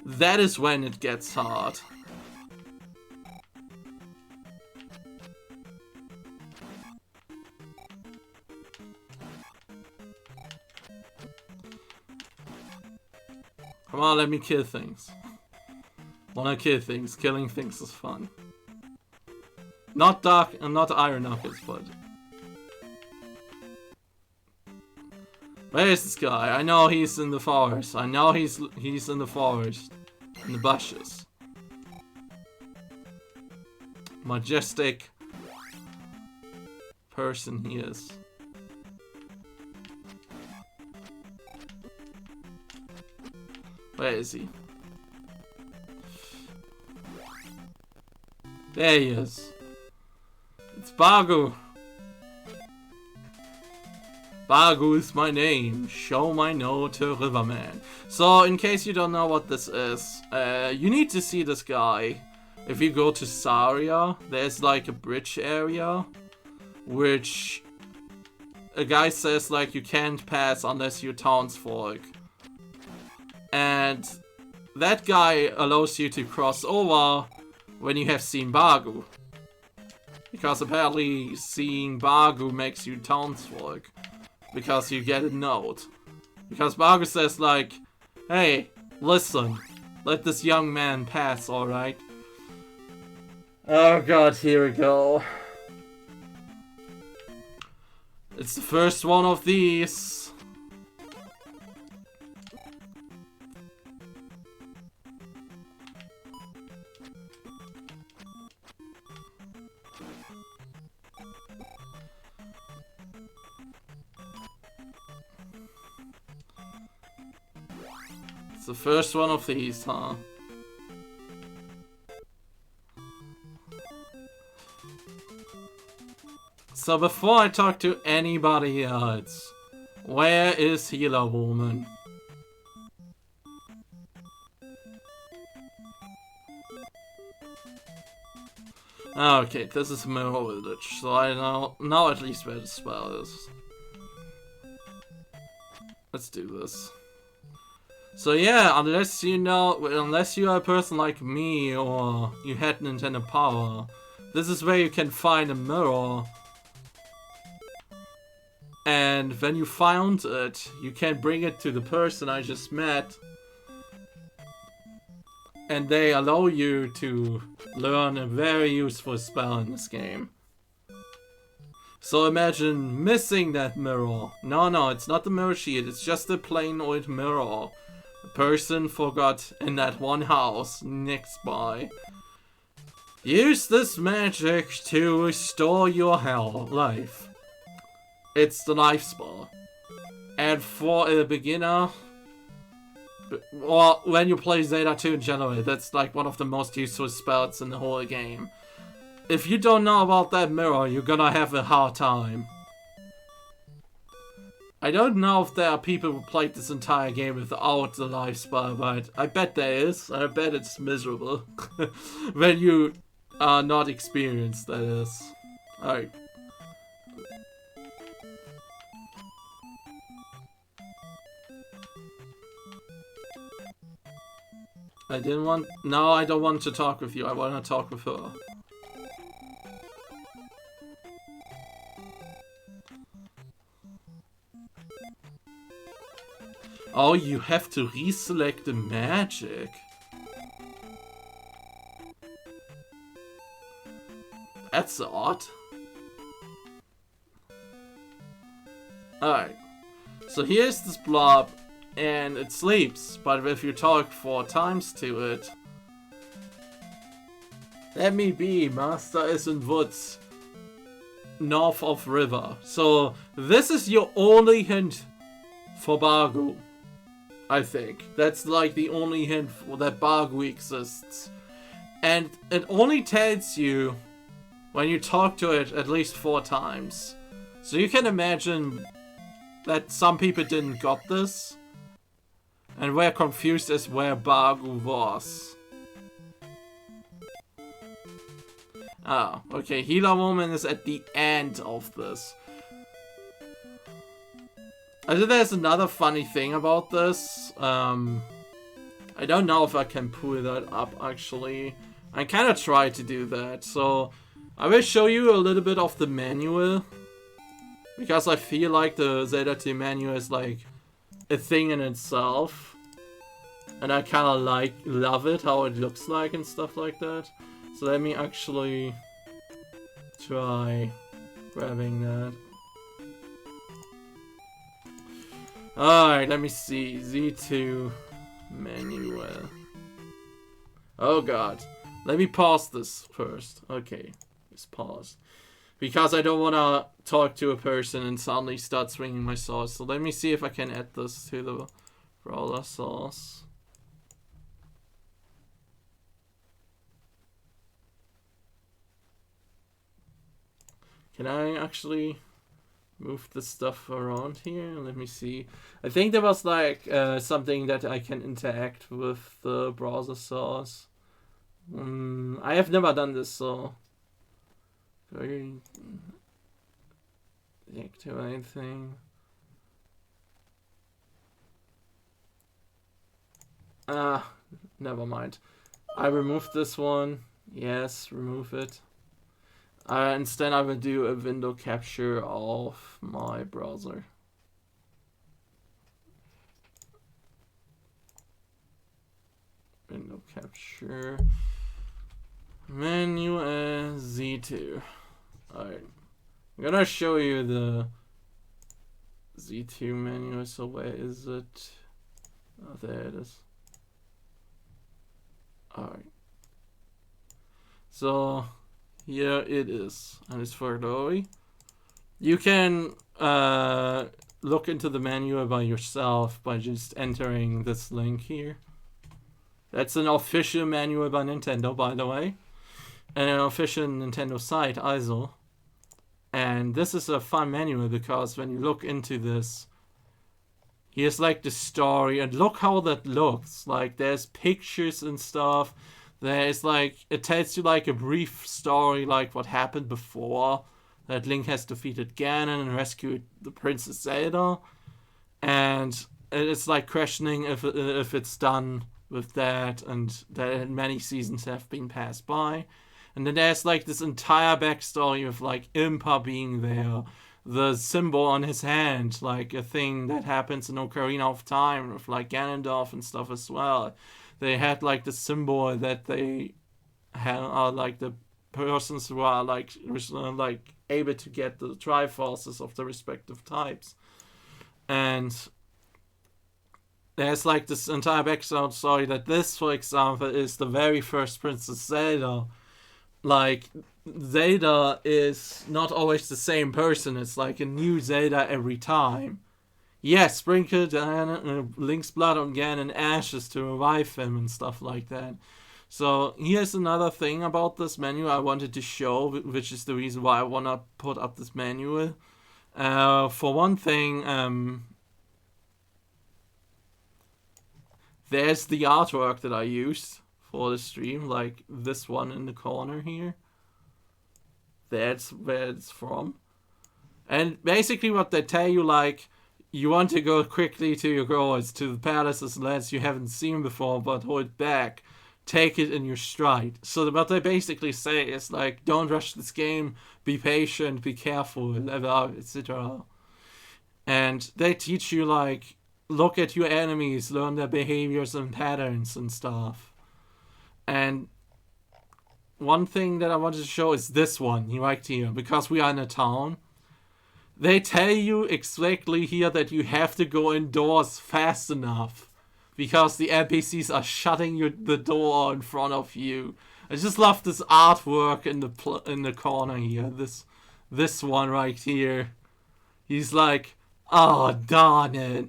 That is when it gets hard. Come on, let me kill things. Wanna kill things. Killing things is fun. Not dark and not iron knuckles, but... Where is this guy? I know he's in the forest. I know he's in the forest. In the bushes. Majestic person he is. Where is he? There he is. It's Bagu. Bagu is my name. Show my note to Riverman. So, in case you don't know what this is, you need to see this guy. If you go to Saria, there's like a bridge area, which a guy says like you can't pass unless you're townsfolk. And that guy allows you to cross over when you have seen Bagu. Because apparently seeing Bagu makes you townsfolk. Because you get a note. Because Bagu says like, hey, listen, let this young man pass, alright? Oh god, here we go. It's the first one of these. It's the first one of these, huh? So before I talk to anybody else, where is Healer Woman? Okay, this is Mirror Village, so I know at least where the spell is. Let's do this. So yeah, unless you are a person like me or you had Nintendo Power, this is where you can find a mirror. And when you found it, you can bring it to the person I just met. And they allow you to learn a very useful spell in this game. So imagine missing that mirror. No, it's not the mirror shield, it's just a plain old mirror. The person forgot in that one house next by. Use this magic to restore your life. It's the life spell. And for a beginner, or when you play Zelda 2 in general, that's like one of the most useful spells in the whole game. If you don't know about that mirror, you're gonna have a hard time. I don't know if there are people who played this entire game without the life spell, but I bet there is. I bet it's miserable. When you are not experienced, that is. Alright. No, I don't want to talk with you. I want to talk with her. Oh, you have to reselect the magic. That's odd. Alright. So here's this blob, and it sleeps, but if you talk 4 times to it... Let me be, Master is in woods. North of river. So, this is your only hint for Bargu. I think. That's like the only hint that Bargu exists. And it only tells you when you talk to it at least 4 times. So you can imagine that some people didn't got this. And were confused as where Bargu was. Ah, okay. Healer Woman is at the end of this. I think there's another funny thing about this. I don't know if I can pull that up, actually. I kind of tried to do that, so I will show you a little bit of the manual. Because I feel like the Zelda 2 manual is like a thing in itself. And I kind of love it, how it looks like and stuff like that. So let me actually try grabbing that. Alright, let me see. Z2 manual. Oh god. Let me pause this first. Okay, just pause. Because I don't want to talk to a person and suddenly start swinging my sword. So let me see if I can add this to the brawler source. Can I actually move the stuff around here? Let me see. I think there was like something that I can interact with the browser source. I have never done this, so very activate anything. Never mind. I removed this one. Yes, remove it. Instead, I will do a window capture of my browser. Window capture. Menu as Z2. Alright. I'm gonna show you the Z2 menu. So where is it? Oh, there it is. Alright. So here it is, and it's for Adobe. You can look into the menu by yourself by just entering this link here. That's an official manual by Nintendo, by the way, and an official Nintendo site also. And this is a fun manual because when you look into this, here's like the story, and look how that looks. Like there's pictures and stuff. There's like, it tells you like a brief story, like what happened before. That Link has defeated Ganon and rescued the Princess Zelda. And it's like questioning if it's done with that, and that many seasons have been passed by. And then there's like this entire backstory of like Impa being there. The symbol on his hand, like a thing that happens in Ocarina of Time with like Ganondorf and stuff as well. They had like the symbol that they are like the persons who are like able to get the Triforces of the respective types. And there's like this entire background story that this, for example, is the very first Princess Zelda. like, Zelda is not always the same person. It's like a new Zelda every time. Yes, sprinkle Link's blood on Ganon ashes to revive him and stuff like that. So here's another thing about this menu I wanted to show, which is the reason why I want to put up this manual. For one thing, there's the artwork that I used for the stream, like this one in the corner here. That's where it's from. And basically what they tell you, like, you want to go quickly to your goals, to the palaces and lands you haven't seen before, but hold back. Take it in your stride. So what they basically say is, like, don't rush this game, be patient, be careful, etc. And they teach you, like, look at your enemies, learn their behaviors and patterns and stuff. And one thing that I wanted to show is this one, right here, because we are in a town. They tell you exactly here that you have to go indoors fast enough because the NPCs are shutting the door in front of you. I just love this artwork in the corner here. This one right here. He's like, oh darn it.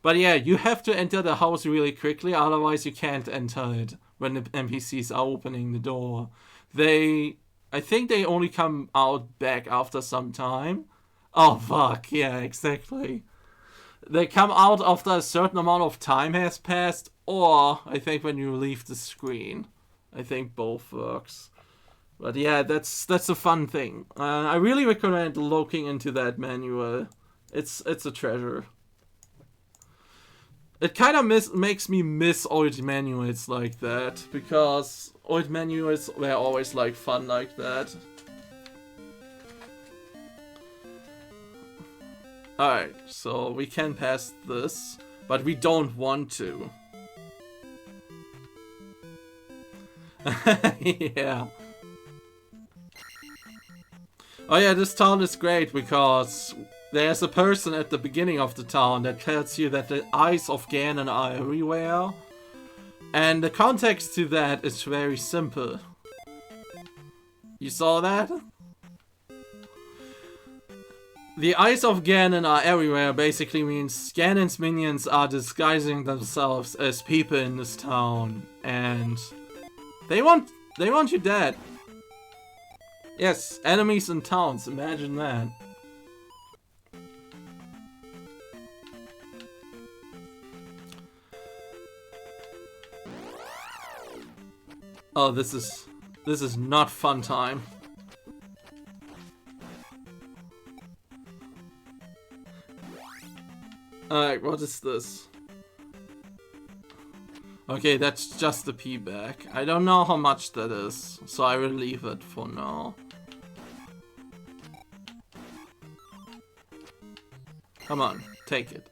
But yeah, you have to enter the house really quickly, otherwise you can't enter it when the NPCs are opening the door. I think they only come out back after some time. Oh fuck, yeah, exactly. They come out after a certain amount of time has passed, or I think when you leave the screen. I think both works. But yeah, that's a fun thing. I really recommend looking into that manual. It's a treasure. It kind of makes me miss old manuals like that, because old manuals were always like fun like that. Alright, so we can pass this, but we don't want to. Yeah. Oh yeah, this town is great because there's a person at the beginning of the town that tells you that the eyes of Ganon are everywhere. And the context to that is very simple. You saw that? The eyes of Ganon are everywhere basically means Ganon's minions are disguising themselves as people in this town. And they want you dead. Yes, enemies in towns, imagine that. Oh, this is not fun time. Alright, what is this? Okay, that's just the P-back. I don't know how much that is, so I will leave it for now. Come on, take it.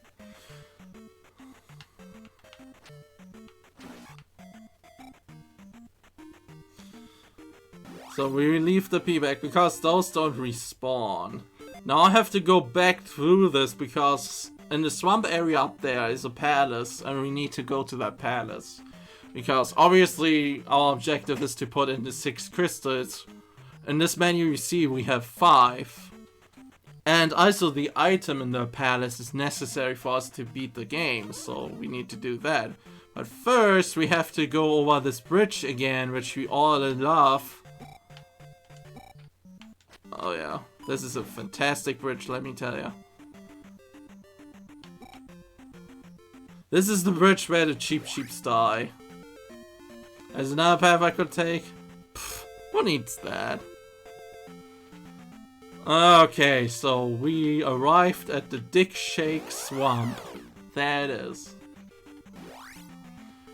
So we leave the P-back because those don't respawn. Now I have to go back through this because in the swamp area up there is a palace and we need to go to that palace. Because obviously our objective is to put in the 6 crystals. In this menu you see we have 5. And also the item in the palace is necessary for us to beat the game, so we need to do that. But first we have to go over this bridge again, which we all love. Oh yeah, this is a fantastic bridge, let me tell ya. This is the bridge where the cheap sheeps die. There's another path I could take. Pfft, who needs that? Okay, so we arrived at the Dick Shake Swamp. There it is.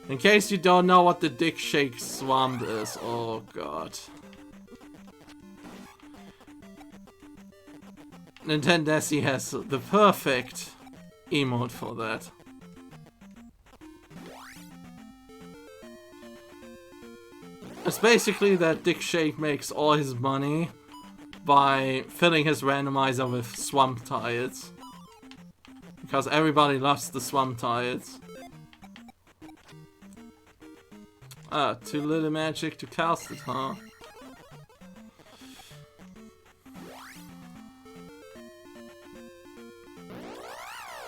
In case you don't know what the Dick Shake Swamp is, oh god. Nintendo has the perfect emote for that. It's basically that Dick Shake makes all his money by filling his randomizer with swamp tiles. Because everybody loves the swamp tiles. Ah, too little magic to cast it, huh?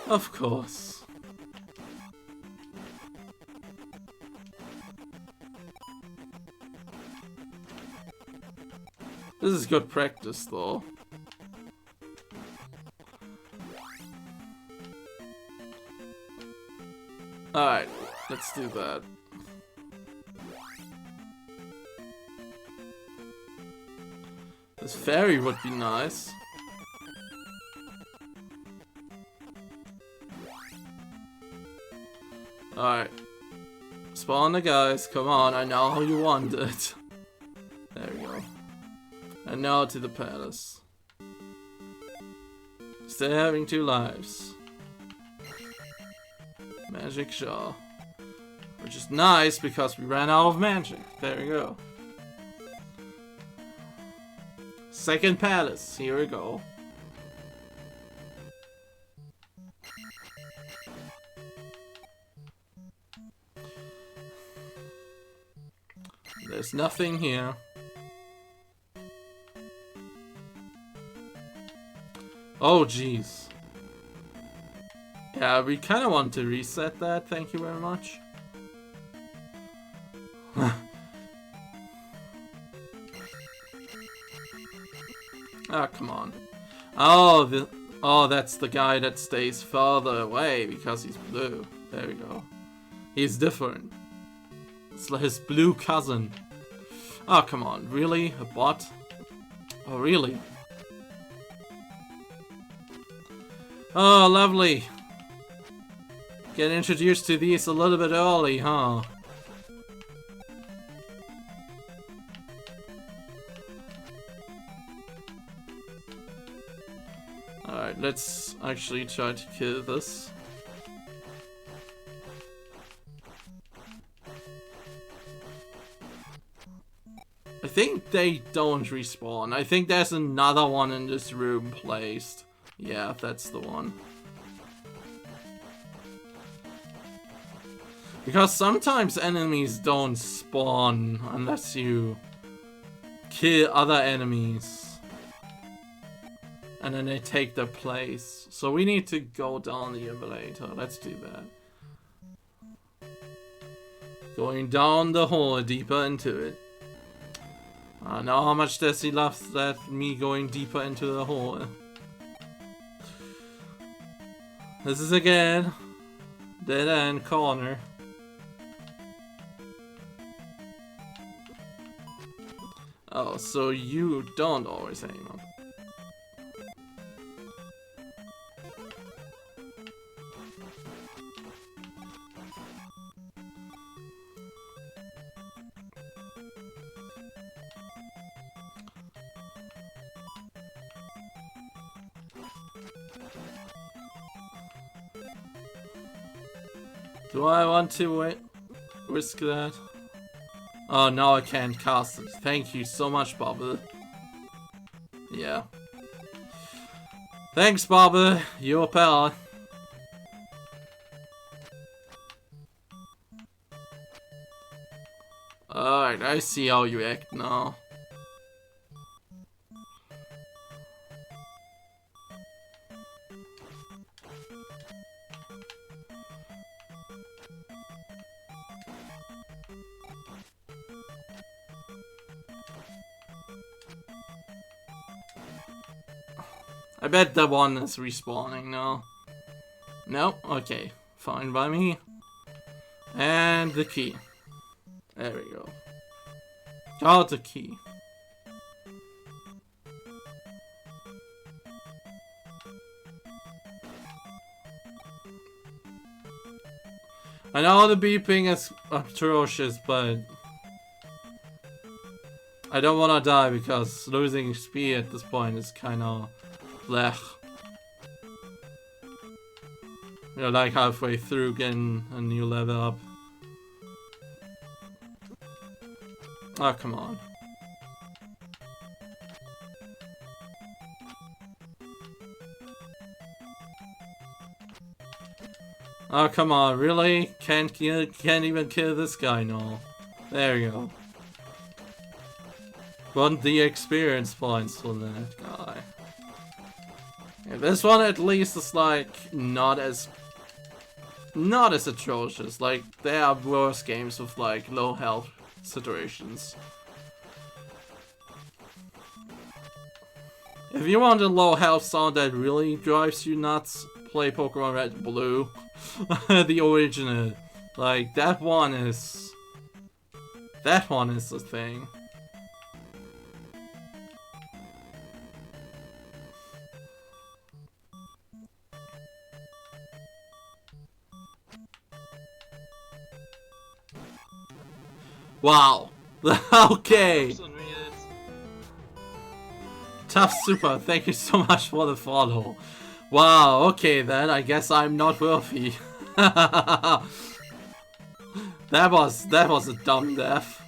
Of course. This is good practice, though. Alright, let's do that. This fairy would be nice. Alright. Spawn the guys, come on, I know how you want it. There we go. And now to the palace. Still having 2 lives. Magic Shaw. Which is nice because we ran out of magic. There we go. Second palace, here we go. There's nothing here. Oh jeez. Yeah, we kind of want to reset that, thank you very much. Ah, come on. Oh, that's the guy that stays farther away because he's blue. There we go. He's different. It's like his blue cousin. Oh, come on. Really? A bot? Oh, really? Oh, lovely. Get introduced to these a little bit early, huh? Alright, let's actually try to kill this. I think they don't respawn. I think there's another one in this room placed. Yeah, that's the one. Because sometimes enemies don't spawn unless you kill other enemies. And then they take their place. So we need to go down the elevator. Let's do that. Going down the hole, deeper into it. I know how much does he love that me going deeper into the hole. This is again dead end corner. Oh, so you don't always aim up. Do I want to risk that? Oh, now I can't cast it. Thank you so much, Bobble. Yeah. Thanks, Bobble. You're a pal. Alright, I see how you act now. I bet that one is respawning now. Nope, okay. Fine by me. And the key. There we go. Got the key. I know the beeping is atrocious, but I don't want to die because losing speed at this point is kind of blech. You're like halfway through getting a new level up. Oh, come on. Oh, come on, really? Can't even kill this guy, no. There you go. Want the experience points for that guy. Yeah, this one at least is like not as atrocious. Like there are worse games with like low health situations. If you want a low health sound that really drives you nuts, play Pokemon Red and Blue. The original. Like that one is the thing. Wow. Okay. Tough Super, thank you so much for the follow. Wow, okay then, I guess I'm not worthy. That was a dumb death.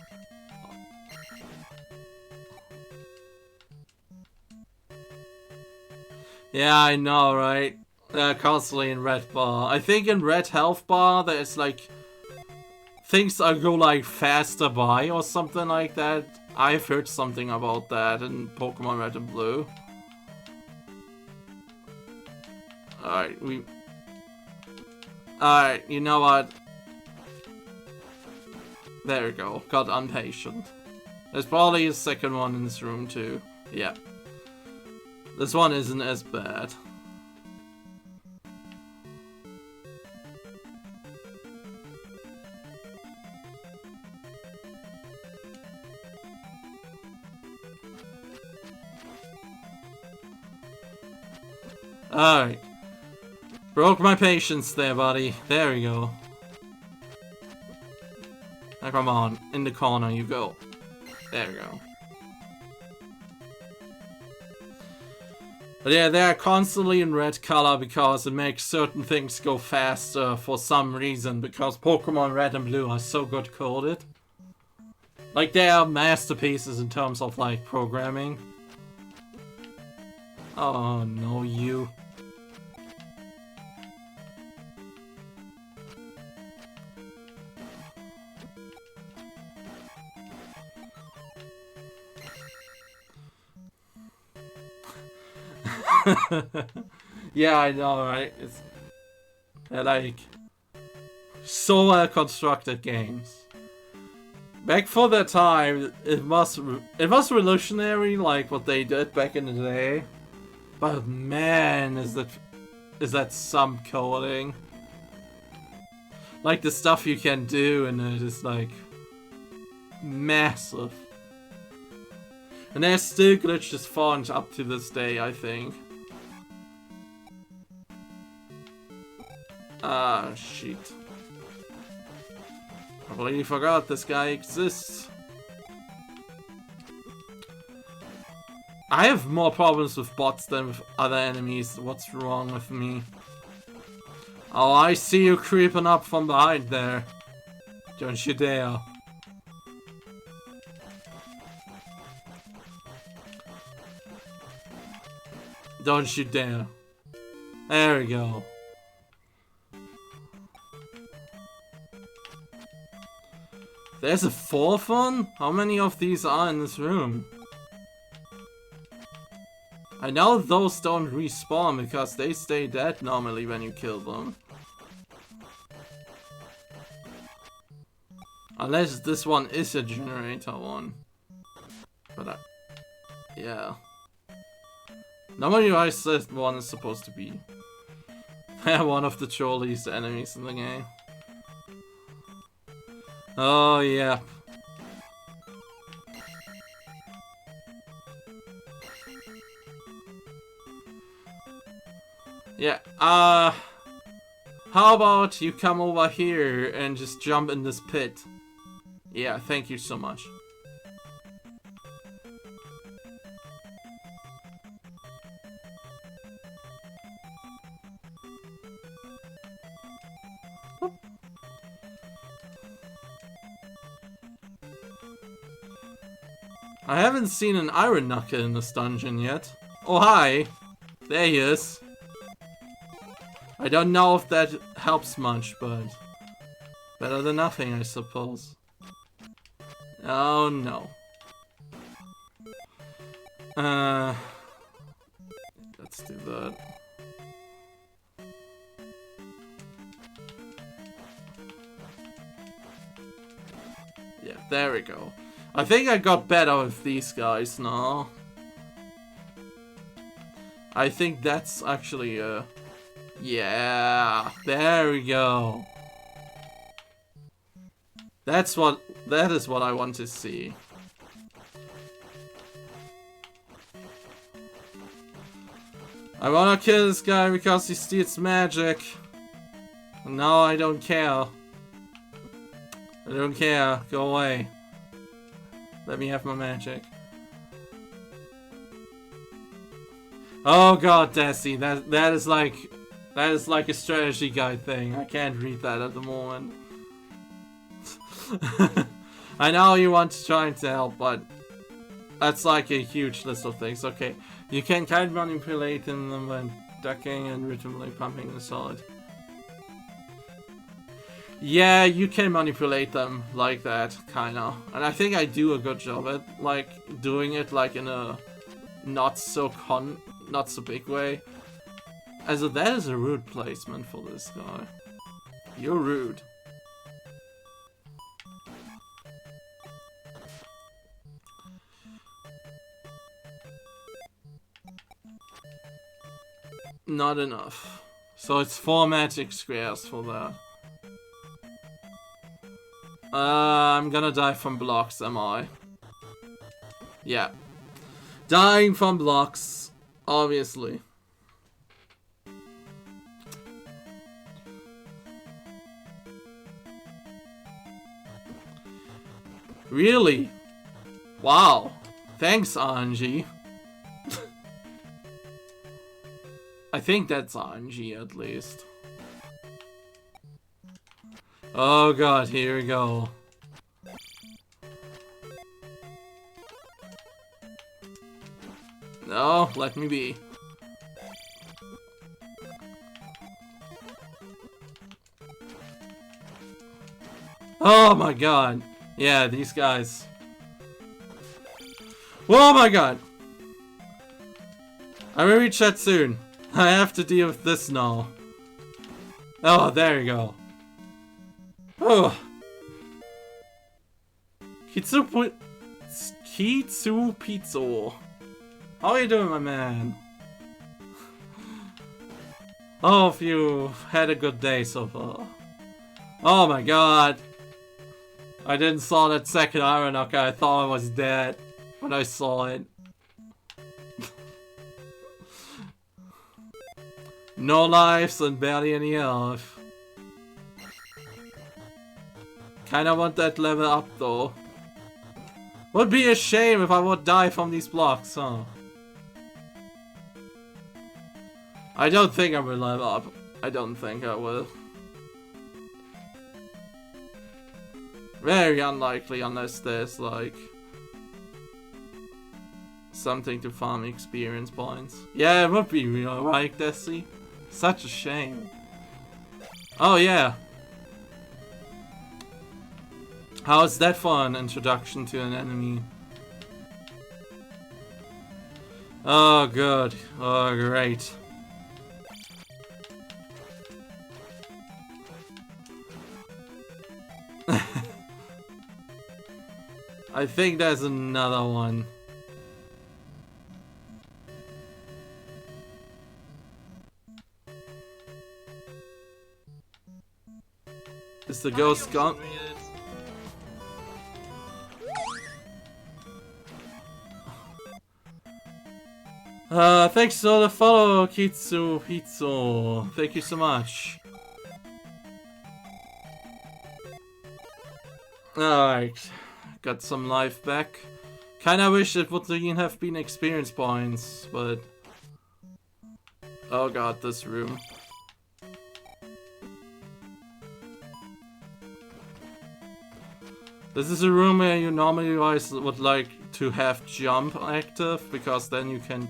Yeah, I know, right? Constantly in Red Bar. I think in Red Health Bar there's like things go like faster by or something like that. I've heard something about that in Pokemon Red and Blue. Alright, Alright, you know what? There we go. Got impatient. There's probably a second one in this room too. Yeah. This one isn't as bad. Alright. Broke my patience there, buddy. There we go. Now come on. In the corner you go. There we go. But yeah, they are constantly in red color because it makes certain things go faster for some reason. Because Pokemon Red and Blue are so good coded. Like, they are masterpieces in terms of, like, programming. Oh, no, you. Yeah, I know, right? They're like so well constructed games. Back for that time, it was revolutionary, like what they did back in the day. But man, is that some coding? Like the stuff you can do, and it is like massive. And there's still glitches found up to this day, I think. Ah, shit. I completely forgot this guy exists. I have more problems with bots than with other enemies. What's wrong with me? Oh, I see you creeping up from behind there. Don't you dare. Don't you dare. There we go. There's a fourth one? How many of these are in this room? I know those don't respawn because they stay dead normally when you kill them. Unless this one is a generator one. But yeah. Normally I said one is supposed to be one of the trolliest enemies in the game. Oh yeah. Yeah, how about you come over here and just jump in this pit? Yeah, thank you so much. I haven't seen an Iron Knuckle in this dungeon yet. Oh, hi! There he is. I don't know if that helps much, but better than nothing, I suppose. Oh no. Let's do that. Yeah, there we go. I think I got better with these guys now. I think that's actually yeah, there we go. That is what I want to see. I wanna kill this guy because he steals magic. No, I don't care. I don't care. Go away. Let me have my magic. Oh god, Desi, that is like a strategy guide thing. I can't read that at the moment. I know you want to try to help, but that's like a huge list of things. Okay, you can kind of manipulate them when ducking and rhythmically pumping the solid. Yeah, you can manipulate them like that, kinda. And I think I do a good job at like doing it like in a not so big way. Also, that is a rude placement for this guy. You're rude. Not enough. So it's 4 magic squares for that. I'm gonna die from blocks, am I? Yeah. Dying from blocks, obviously. Really? Wow. Thanks, Anji. I think that's Anji at least. Oh god, here we go. No, let me be. Oh my god. Yeah, these guys. Oh my god. I will reach that soon. I have to deal with this now. Oh, there you go. Oh. Kitsu Pizzo. How are you doing, my man? Hope you had a good day so far. Oh my god. I didn't saw that second iron knocker. I thought I was dead when I saw it. No lives and barely any health. Kinda want that level up though. Would be a shame if I would die from these blocks, huh? I don't think I will level up. I don't think I will. Very unlikely unless there's like something to farm experience points. Yeah, it would be real, right, Desi? Such a shame. Oh yeah. How is that for an introduction to an enemy? Oh good. Oh great. I think there's another one. Is the ghost gone? Thanks for the follow, Kitsu Pizzo. Thank you so much. Alright. Got some life back. Kinda wish it would even have been experience points, but... Oh god, this room. This is a room where you normally guys would like to have jump active, because then you can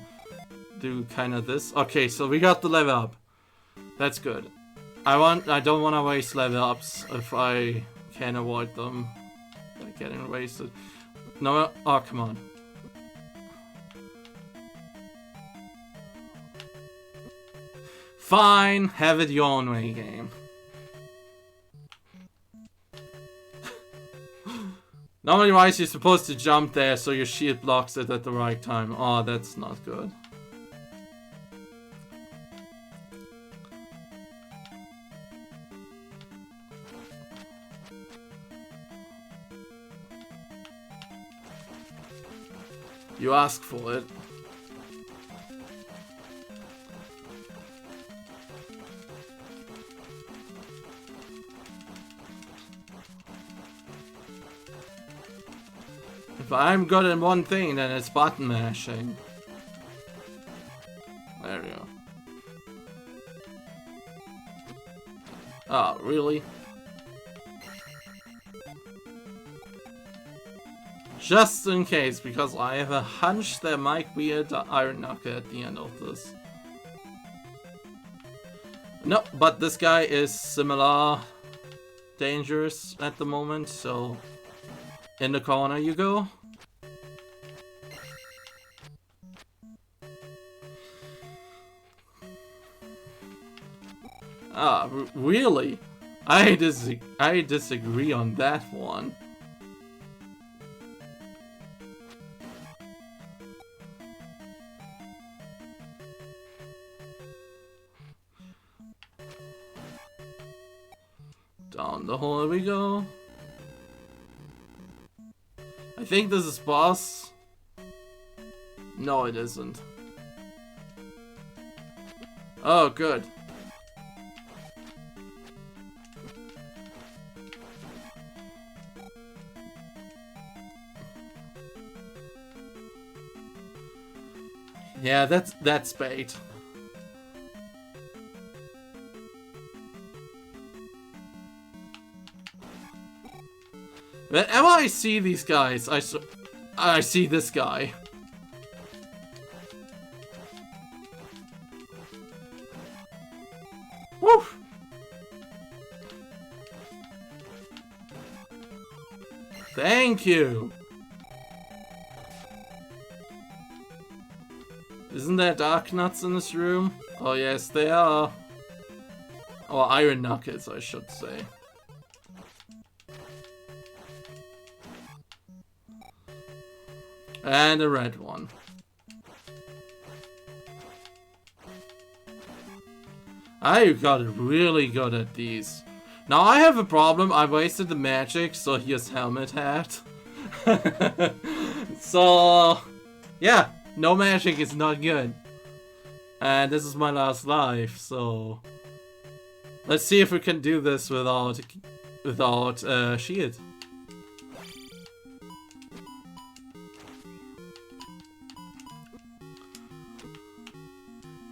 do kinda this. Okay, so we got the level up. That's good. I don't wanna waste level ups if I can avoid them. Like getting wasted. No, oh, come on. Fine, have it your own way, game. Normally, wise, you're supposed to jump there so your shield blocks it at the right time. Oh, that's not good. You asked for it. If I'm good at one thing, then it's button mashing. There we go. Oh, really? Just in case, because I have a hunch there might be an iron knuckle at the end of this. No, but this guy is similar dangerous at the moment, so in the corner you go. Ah, really? I disagree on that one. Down the hole we go. I think this is boss. No, it isn't. Oh, good. Yeah, that's bait. Whenever I see these guys, I see this guy. Woo! Thank you. Isn't there dark nuts in this room? Oh yes, they are. Or iron nuggets, I should say. And a red one. I got really good at these. Now I have a problem. I wasted the magic, so here's helmet hat. So yeah, no magic is not good. And this is my last life, so let's see if we can do this without shield.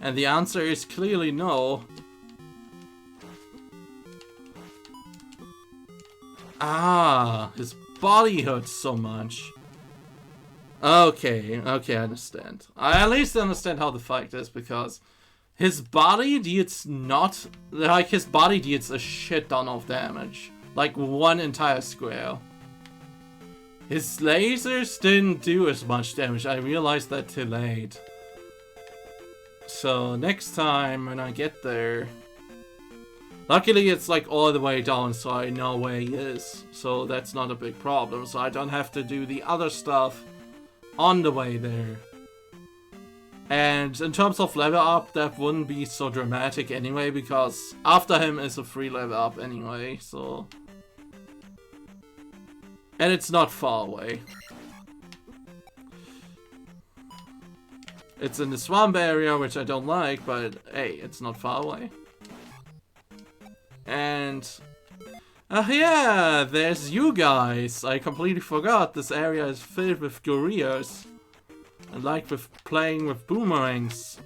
And the answer is clearly no. Ah, his body hurts so much. Okay, I understand. I at least understand how the fight is, because his body deals not... Like, his body deals a shit ton of damage. Like, one entire square. His lasers didn't do as much damage. I realized that too late. So next time when I get there, luckily it's like all the way down, so I know where he is, so that's not a big problem, so I don't have to do the other stuff on the way there. And in terms of level up, that wouldn't be so dramatic anyway, because after him is a free level up anyway, so... And it's not far away. It's in the swamp area, which I don't like, but hey, it's not far away. And... yeah, there's you guys! I completely forgot this area is filled with gorillas. And like with playing with boomerangs.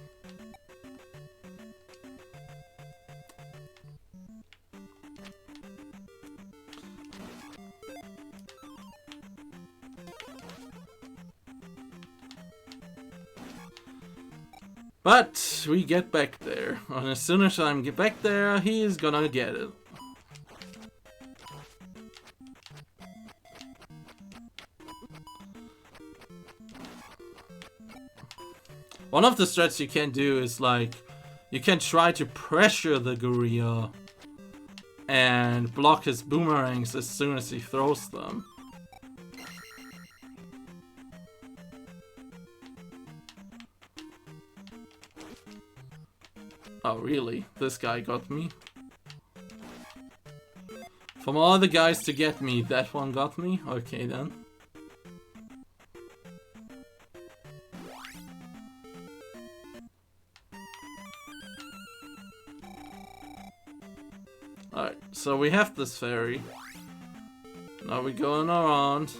But we get back there, and as soon as I get back there, he's gonna get it. One of the strats you can do is like, you can try to pressure the gorilla and block his boomerangs as soon as he throws them. Oh really? This guy got me? From all the guys to get me, that one got me? Okay then. Alright, so we have this fairy. Now we're going around.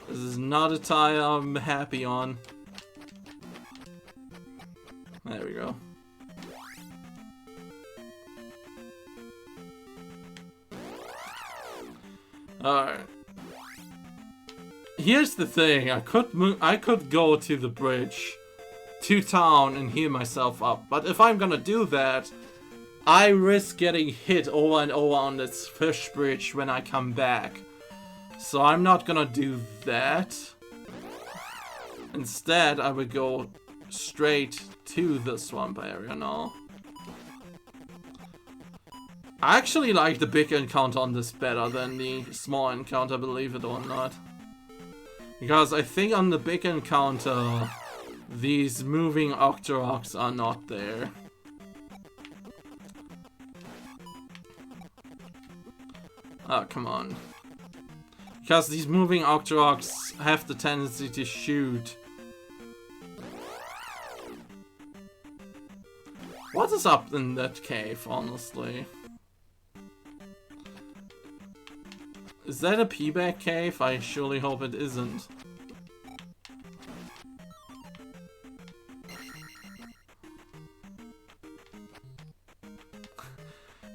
This is not a tie I'm happy on. There we go. Alright. Here's the thing, I could go to the bridge, to town, and heal myself up. But if I'm gonna do that, I risk getting hit over and over on this fish bridge when I come back. So I'm not gonna do that. Instead, I would go straight to the swamp area now. I actually like the big encounter on this better than the small encounter, believe it or not. Because I think on the big encounter, these moving Octoroks are not there. Oh, come on. Because these moving Octoroks have the tendency to shoot. What is up in that cave, honestly? Is that a P-back cave? I surely hope it isn't.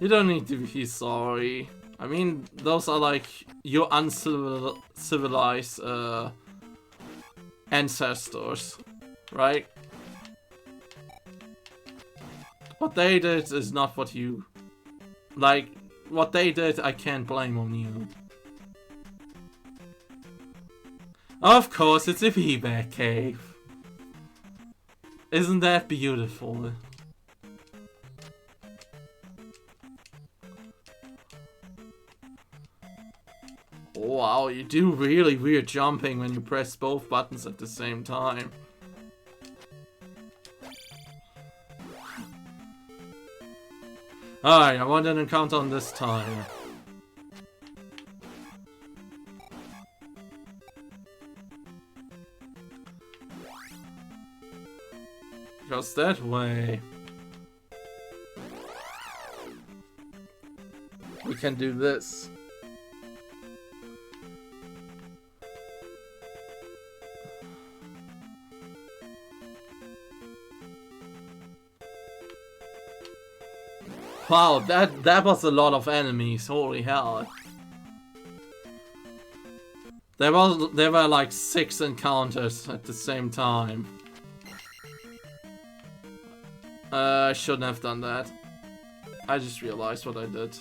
You don't need to be sorry. I mean, those are like your uncivilized ancestors, right? What they did is not what you... Like, what they did, I can't blame on you. Of course, it's a P-back cave. Isn't that beautiful? Wow, you do really weird jumping when you press both buttons at the same time. Alright, I want an encounter on this time. Because that way we can do this. Wow, that was a lot of enemies, holy hell. There were like 6 encounters at the same time. I shouldn't have done that. I just realized what I did.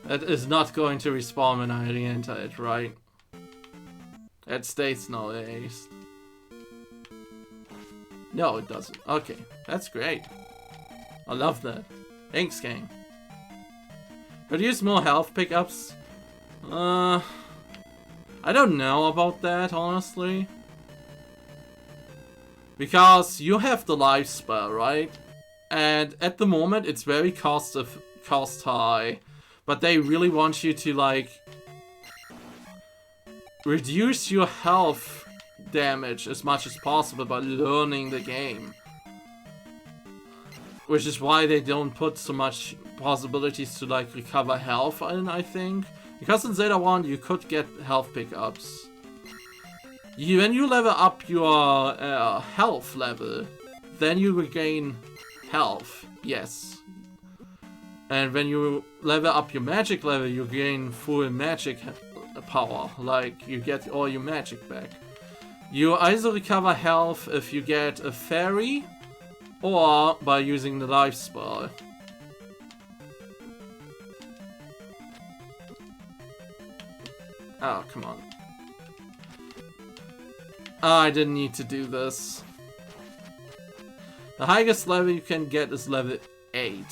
It is not going to respawn when I re-enter it, right? It stays nowadays. No, it doesn't. Okay, that's great. I love that. Thanks, gang. Produce more health pickups? I don't know about that, honestly. Because you have the life spell, right? And at the moment, it's very cost high. But they really want you to, like, reduce your health damage as much as possible by learning the game. Which is why they don't put so much possibilities to, like, recover health in, I think. Because in Zelda 1, you could get health pickups. When you level up your health level, then you regain health, yes. And when you level up your magic level, you gain full magic power. Like, you get all your magic back. You either recover health if you get a fairy, or by using the life spell. Oh, come on. Oh, I didn't need to do this. The highest level you can get is level 8.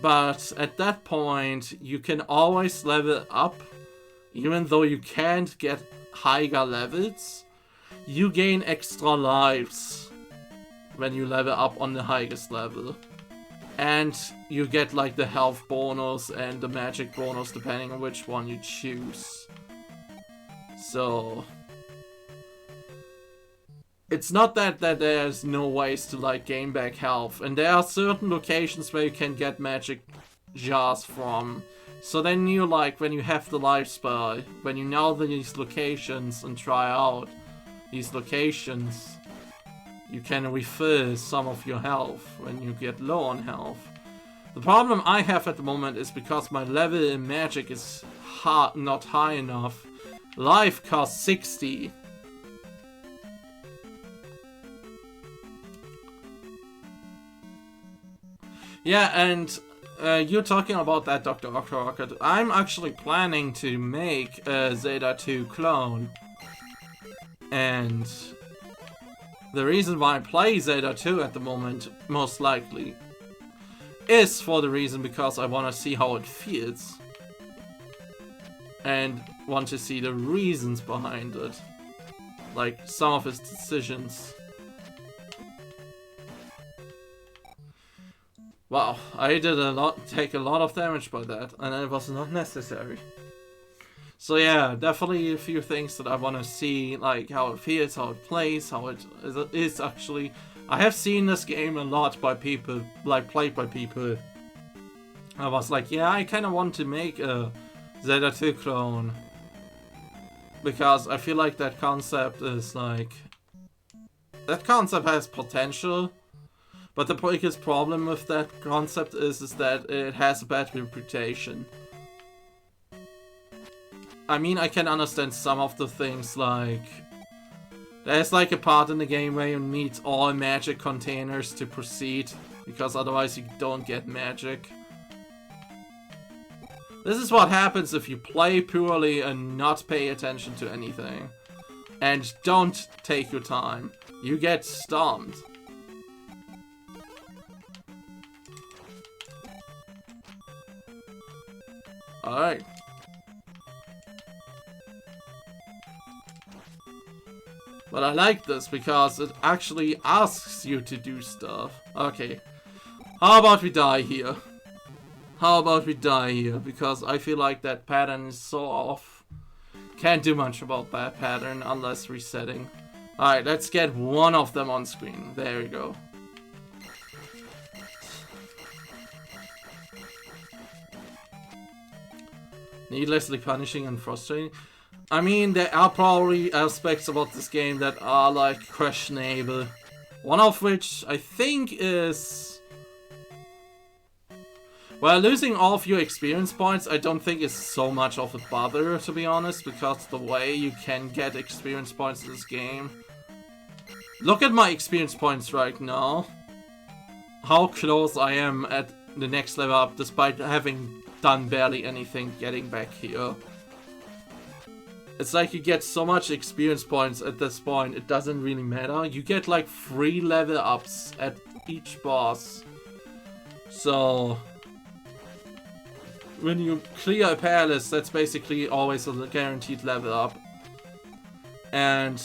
But at that point, you can always level up. Even though you can't get higher levels, you gain extra lives when you level up on the highest level. And you get like the health bonus and the magic bonus depending on which one you choose. So it's not that there's no ways to like gain back health, and there are certain locations where you can get magic jars from. So then you like, when you have the life spell, when you know these locations and try out these locations, you can refill some of your health when you get low on health. The problem I have at the moment is because my level in magic is not high enough. Life costs 60. Yeah, and you're talking about that, Dr. Rocket. I'm actually planning to make a Zelda 2 clone. And the reason why I play Zelda 2 at the moment, most likely, is for the reason because I want to see how it feels. And want to see the reasons behind it. Like, some of its decisions. Wow, I did take a lot of damage by that, and it was not necessary. So yeah, definitely a few things that I want to see, like how it feels, how it plays, how it is actually. I have seen this game a lot by people, like played by people. I was like, yeah, I kind of want to make a Zelda 2 clone. Because I feel like that concept is like... that concept has potential. But the biggest problem with that concept is that it has a bad reputation. I mean, I can understand some of the things, like... there's like a part in the game where you need all magic containers to proceed, because otherwise you don't get magic. This is what happens if you play poorly and not pay attention to anything. And don't take your time. You get stomped. Alright. But I like this because it actually asks you to do stuff. Okay. How about we die here? How about we die here? Because I feel like that pattern is so off. Can't do much about that pattern unless resetting. Alright, let's get one of them on screen. There we go. Needlessly punishing and frustrating. I mean, there are probably aspects about this game that are like questionable. One of which I think is... well, losing all of your experience points I don't think is so much of a bother, to be honest, because the way you can get experience points in this game. Look at my experience points right now. How close I am at the next level up despite having done barely anything getting back here. It's like you get so much experience points at this point, it doesn't really matter. You get like 3 level ups at each boss. So when you clear a palace, that's basically always a guaranteed level up. And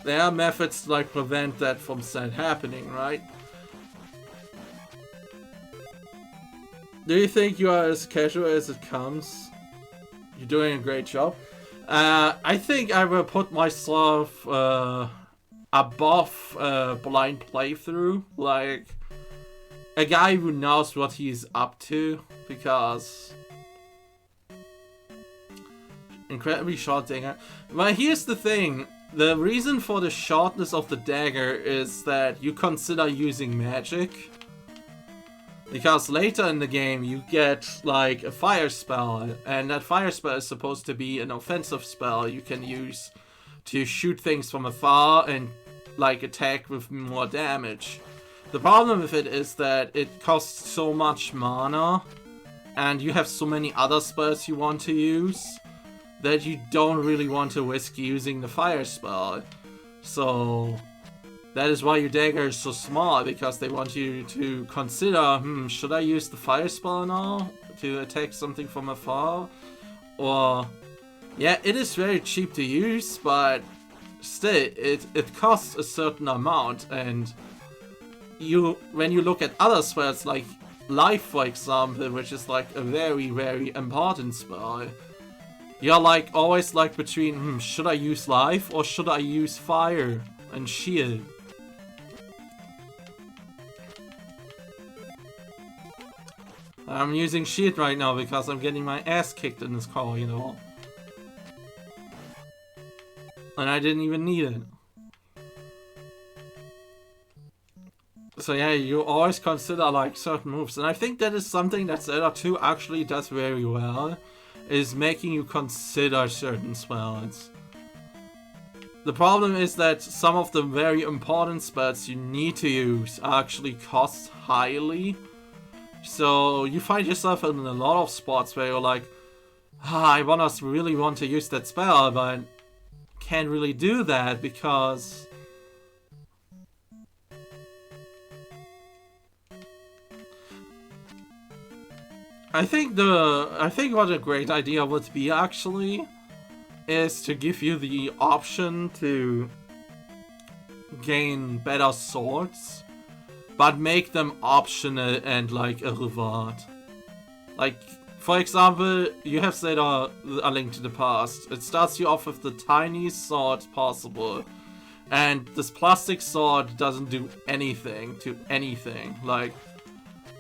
there are methods to like prevent that from happening, right? Do you think you are as casual as it comes? You're doing a great job. I think I will put myself above blind playthrough, like a guy who knows what he's up to, because incredibly short dagger. But here's the thing: the reason for the shortness of the dagger is that you consider using magic. Because later in the game you get like a fire spell, and that fire spell is supposed to be an offensive spell you can use to shoot things from afar and like attack with more damage. The problem with it is that it costs so much mana, and you have so many other spells you want to use, that you don't really want to risk using the fire spell. So that is why your dagger is so small, because they want you to consider, should I use the fire spell now to attack something from afar? Or, yeah, it is very cheap to use, but still, it costs a certain amount, and when you look at other spells like Life, for example, which is like a very, very important spell, you're like always like between, should I use Life or should I use Fire and Shield? I'm using Shield right now because I'm getting my ass kicked in this call, you know. And I didn't even need it. So yeah, you always consider like certain moves, and I think that is something that Zelda 2 actually does very well, is making you consider certain spells. The problem is that some of the very important spells you need to use actually cost highly. So you find yourself in a lot of spots where you're like, I really want to use that spell, but can't really do that because I think what a great idea would be actually is to give you the option to gain better swords, but make them optional and like a reward. Like, for example, you have Zelda A Link to the Past. It starts you off with the tiniest sword possible, and this plastic sword doesn't do anything to anything. Like,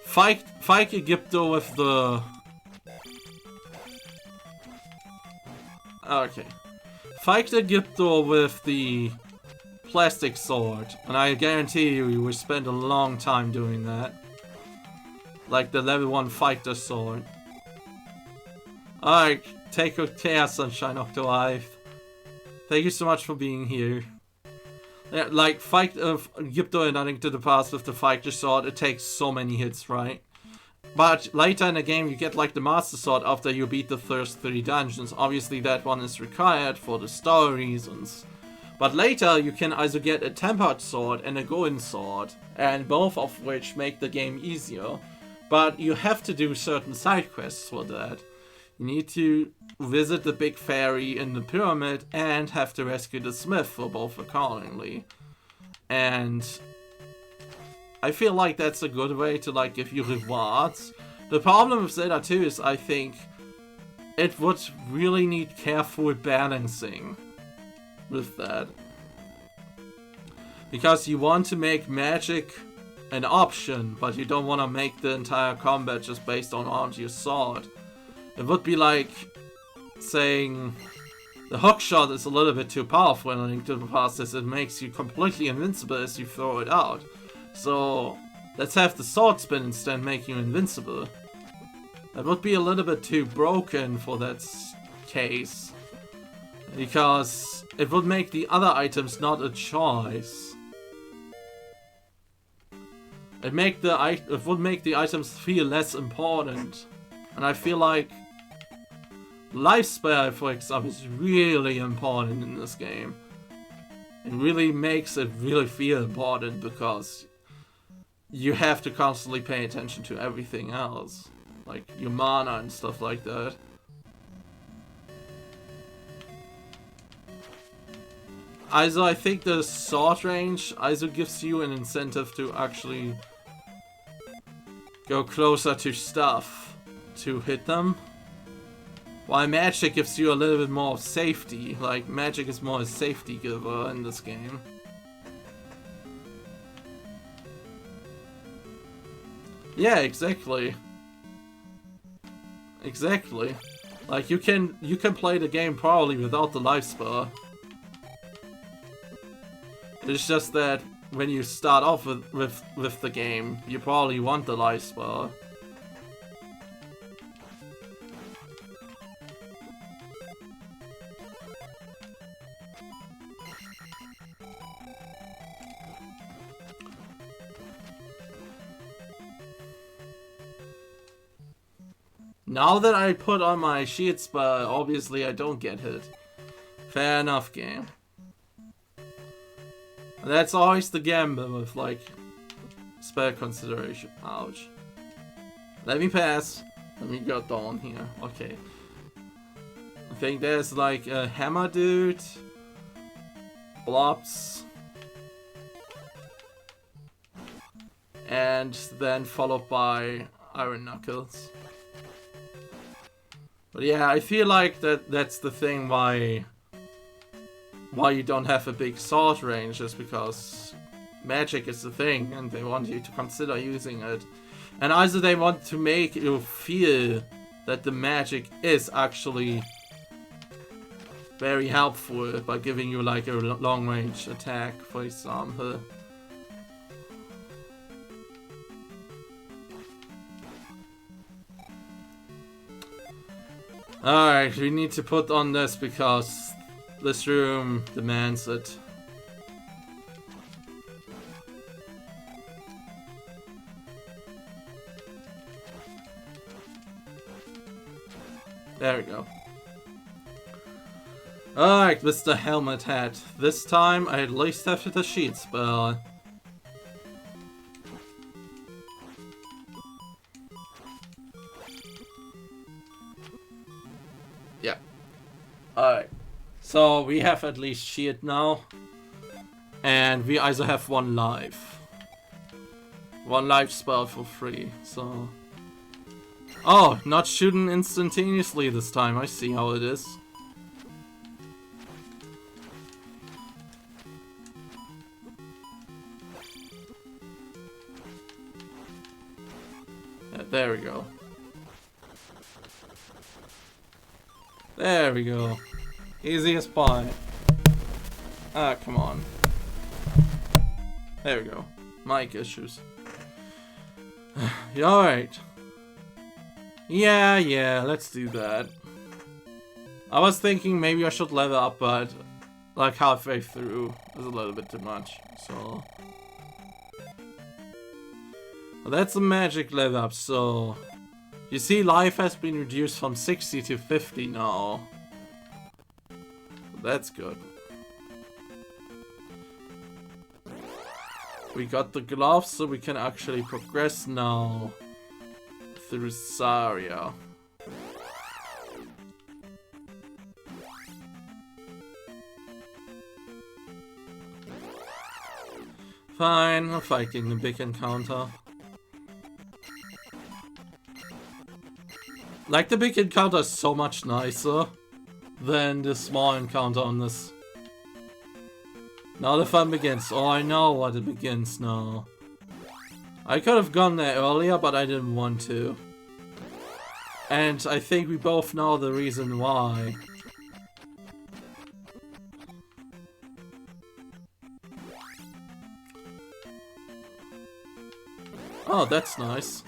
fight Egypto with the... Okay. Fight Egypto with the plastic sword, and I guarantee you will spend a long time doing that. Like the level 1 fighter sword. Alright, take good care, Sunshine Octolife. Thank you so much for being here. Yeah, like, fight Egypto in A Link to the Past with the fighter sword, it takes so many hits, right? But later in the game you get like the Master Sword after you beat the first 3 dungeons. Obviously that one is required for the story reasons. But later you can also get a Tempered Sword and a Golden Sword, and both of which make the game easier. But you have to do certain side quests for that. You need to visit the big fairy in the pyramid and have to rescue the smith for both accordingly. And I feel like that's a good way to like give you rewards. The problem with Zelda 2 is I think it would really need careful balancing with that. Because you want to make magic an option, but you don't want to make the entire combat just based on your sword. It would be like saying the hookshot is a little bit too powerful in A Link to the Past, as it makes you completely invincible as you throw it out. So let's have the sword spin instead, make you invincible. That would be a little bit too broken for that case, because it would make the other items not a choice. It would make the items feel less important. And I feel like Life Spell, for example, is really important in this game. It really makes it really feel important because you have to constantly pay attention to everything else. Like your mana and stuff like that. Also, I think the sword range also gives you an incentive to actually go closer to stuff to hit them. While magic gives you a little bit more safety. Like, magic is more a safety giver in this game. Yeah, exactly. Exactly. Like, you can play the game probably without the life spell. It's just that when you start off with the game, you probably want the life spell. Now that I put on my shield spell, obviously I don't get hit. Fair enough, game. That's always the gamble with, like, spell consideration. Ouch. Let me pass. Let me go down here. Okay. I think there's, like, a hammer dude. Blobs. And then followed by Iron Knuckles. But yeah, I feel like that's the thing why you don't have a big sword range, is because magic is the thing and they want you to consider using it. And also they want to make you feel that the magic is actually very helpful by giving you like a long range attack, for example. Alright, we need to put on this because this room demands it. There we go. Alright, Mr. Helmet Head. This time I at least have the sheet spell. Yeah. Alright. So we have at least shield now. And we also have one life. One life spell for free, so... Oh, not shooting instantaneously this time. I see how it is. Yeah, there we go. There we go. Easy as pie. Ah, come on. There we go. Mic issues. Alright. Yeah, let's do that. I was thinking maybe I should level up, but like halfway through is a little bit too much, so... Well, that's a magic level up, so... You see, life has been reduced from 60 to 50 now. That's good. We got the gloves, so we can actually progress now through Saria. Fine, we're fighting the big encounter. Like, the big encounter is so much nicer than the small encounter on this. Now the fun begins. Oh, I know what it begins now. I could have gone there earlier, but I didn't want to. And I think we both know the reason why. Oh, that's nice.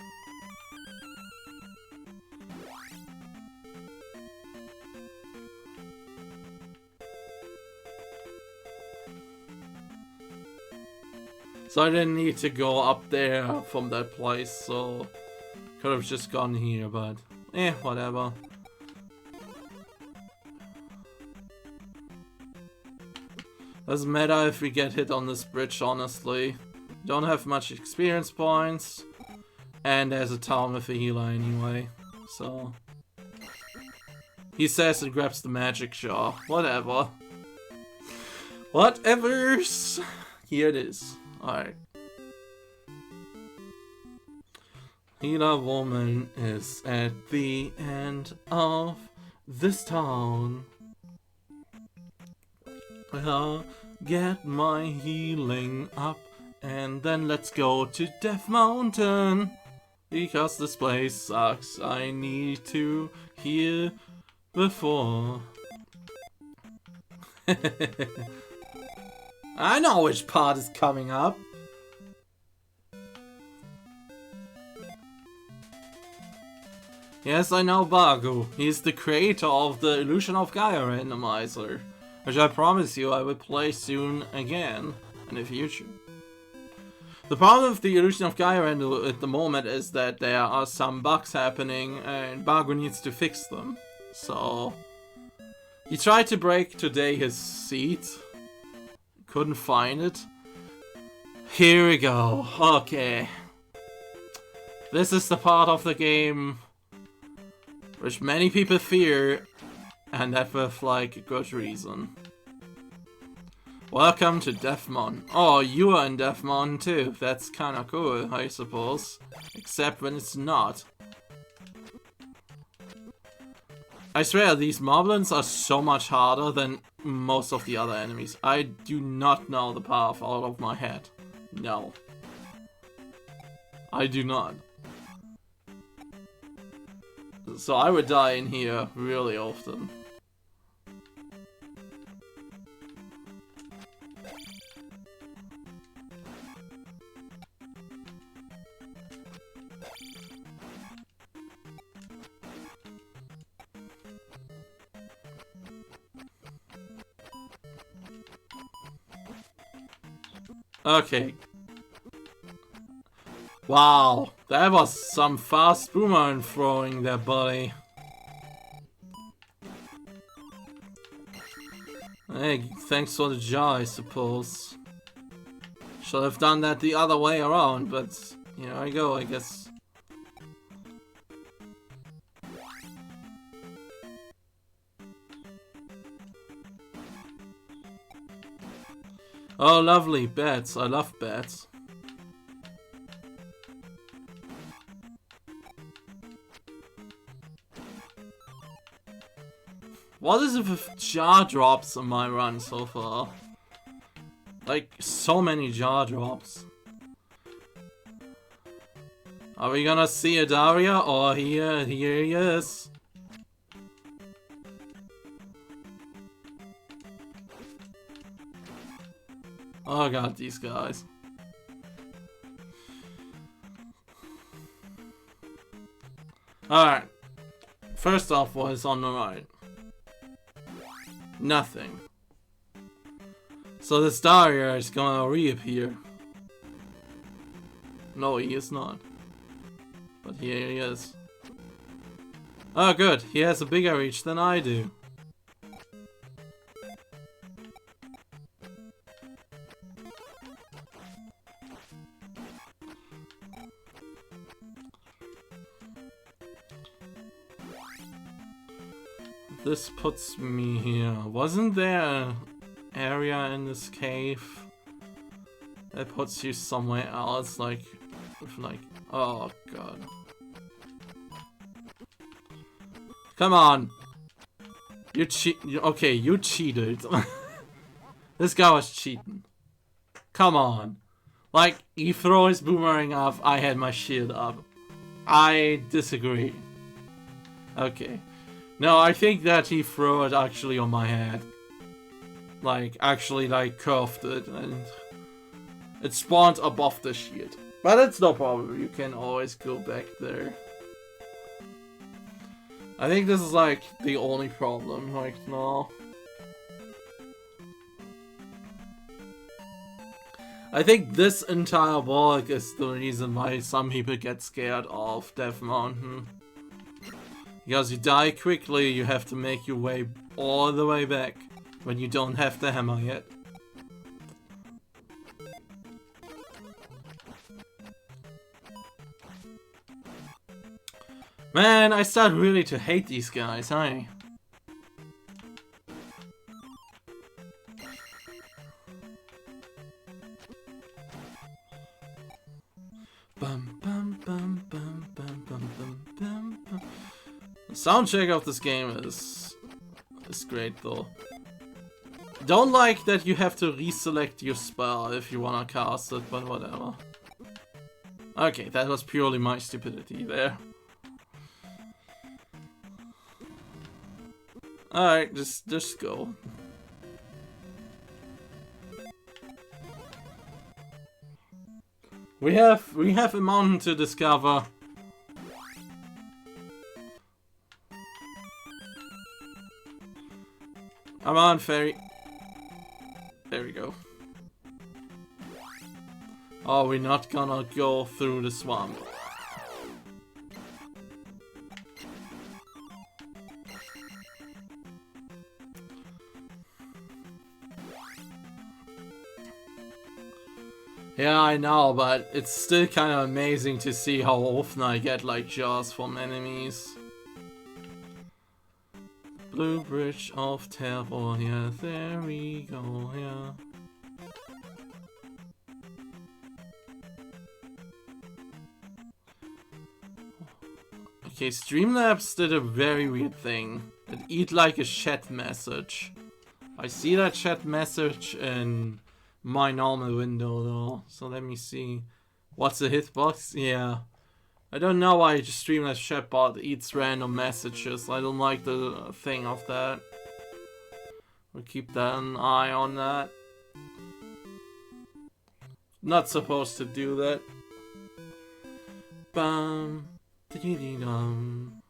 So I didn't need to go up there from that place, so could have just gone here, but whatever. Doesn't matter if we get hit on this bridge, honestly. Don't have much experience points, and there's a town with a healer anyway, so... He says and grabs the magic jar. Whatever. Whatevers! Here it is. Alright. Healer woman is at the end of this town. I'll get my healing up and then let's go to Death Mountain. Because this place sucks. I need to heal before. I know which part is coming up. Yes, I know Bagu. He's the creator of the Illusion of Gaia randomizer, which I promise you I will play soon again in the future. The problem with the illusion of Gaia at the moment is that there are some bugs happening and Bago needs to fix them. So he tried to break today his seat. Couldn't find it. Here we go. Okay. This is the part of the game which many people fear, and that with like good reason. Welcome to Deathmon. Oh, you are in Deathmon too. That's kinda cool, I suppose. Except when it's not. I swear, these moblins are so much harder than most of the other enemies. I do not know the path out of my head. No. I do not. So I would die in here really often. Okay. Wow, that was some fast boomerang throwing there, buddy. Hey, thanks for the jar, I suppose. Should have done that the other way around, but here I go, I guess. Oh, lovely, bats. I love bats. What is it with jar drops on my run so far? Like, so many jar drops. Are we gonna see a Daria? Oh, here he is. Oh god, these guys. Alright. First off, what is on the right? Nothing. So this Daria is gonna reappear. No, he is not. But here he is. Oh good, he has a bigger reach than I do. This puts me here. Wasn't there an area in this cave that puts you somewhere else? Like, with like, oh god. Come on! You okay, you cheated. This guy was cheating. Come on. Like, he threw his boomerang up, I had my shield up. I disagree. Okay. No, I think that he threw it actually on my head. Like, actually, like, curved it, and it spawned above the shield. But it's no problem, you can always go back there. I think this is, like, the only problem right now. I think this entire block is the reason why some people get scared of Death Mountain. Because you die quickly, you have to make your way all the way back when you don't have the hammer yet. Man, I start really to hate these guys, hey? Bum bum bum bum bum bum bum bum bum. The soundtrack of this game is great though. Don't like that you have to reselect your spell if you wanna cast it, but whatever. Okay, that was purely my stupidity there. Alright, just go. We have a mountain to discover. Come on, fairy. There we go. Oh, we're not gonna go through the swamp. Yeah, I know, but it's still kind of amazing to see how often I get like jaws from enemies. Blue Bridge of Terror, yeah, there we go, yeah. Okay, Streamlabs did a very weird thing. It eat like a chat message. I see that chat message in my normal window though, so let me see. What's the hitbox? Yeah. I don't know why Streamlabs chatbot eats random messages. I don't like the thing of that. We'll keep an eye on that. Not supposed to do that. Bum. Dee-dee-dum.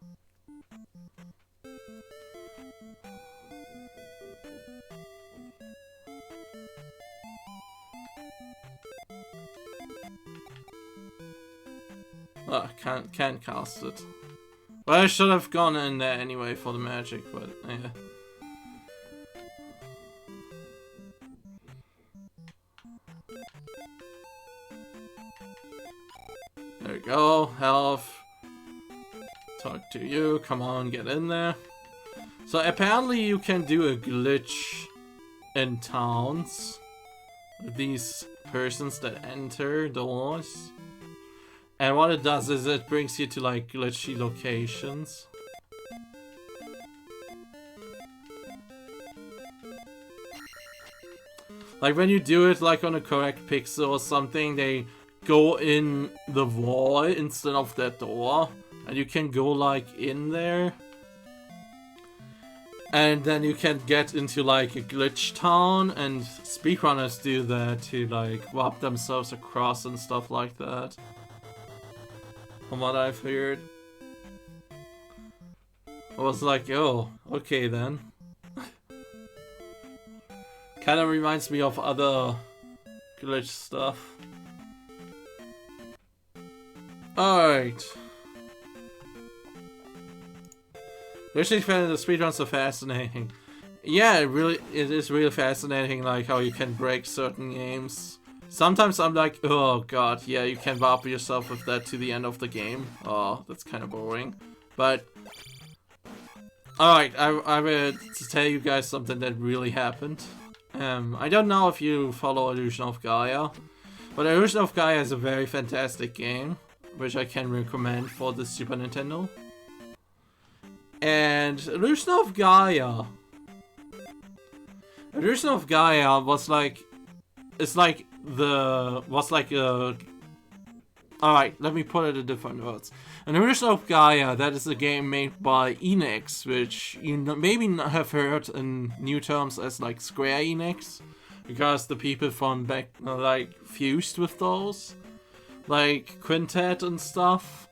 Oh, can't cast it. Well, I should have gone in there anyway for the magic, but yeah. There we go, health. Talk to you, come on, get in there. So apparently you can do a glitch in towns. These persons that enter doors. And what it does is it brings you to like glitchy locations. Like when you do it like on a correct pixel or something, they go in the wall instead of that door. And you can go like in there. And then you can get into like a glitch town, and speedrunners do that to like warp themselves across and stuff like that. From what I've heard. I was like, oh, okay then. Kinda reminds me of other glitch stuff. Alright. Actually found the speedruns so fascinating. Yeah, it is really fascinating like how you can break certain games. Sometimes I'm like, oh god, yeah, you can warp yourself with that to the end of the game. Oh, that's kind of boring. But alright, I will tell you guys something that really happened. I don't know if you follow Illusion of Gaia, but Illusion of Gaia is a very fantastic game, which I can recommend for the Super Nintendo. And Illusion of Gaia was like, alright, let me put it in different words. An Illusion of Gaia, that is a game made by Enix, which you maybe have heard in new terms as like Square Enix, because the people from back like fused with those, like Quintet and stuff.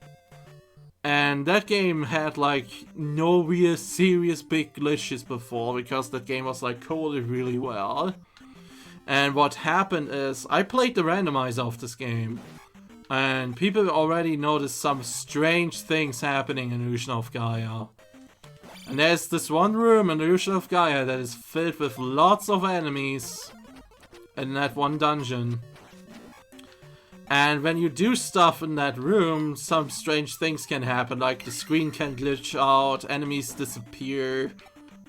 And that game had like no real serious big glitches before, because that game was like coded really well. And what happened is, I played the randomizer of this game, and people already noticed some strange things happening in Illusion of Gaia. And there's this one room in Illusion of Gaia that is filled with lots of enemies in that one dungeon. And when you do stuff in that room, some strange things can happen, like the screen can glitch out, enemies disappear,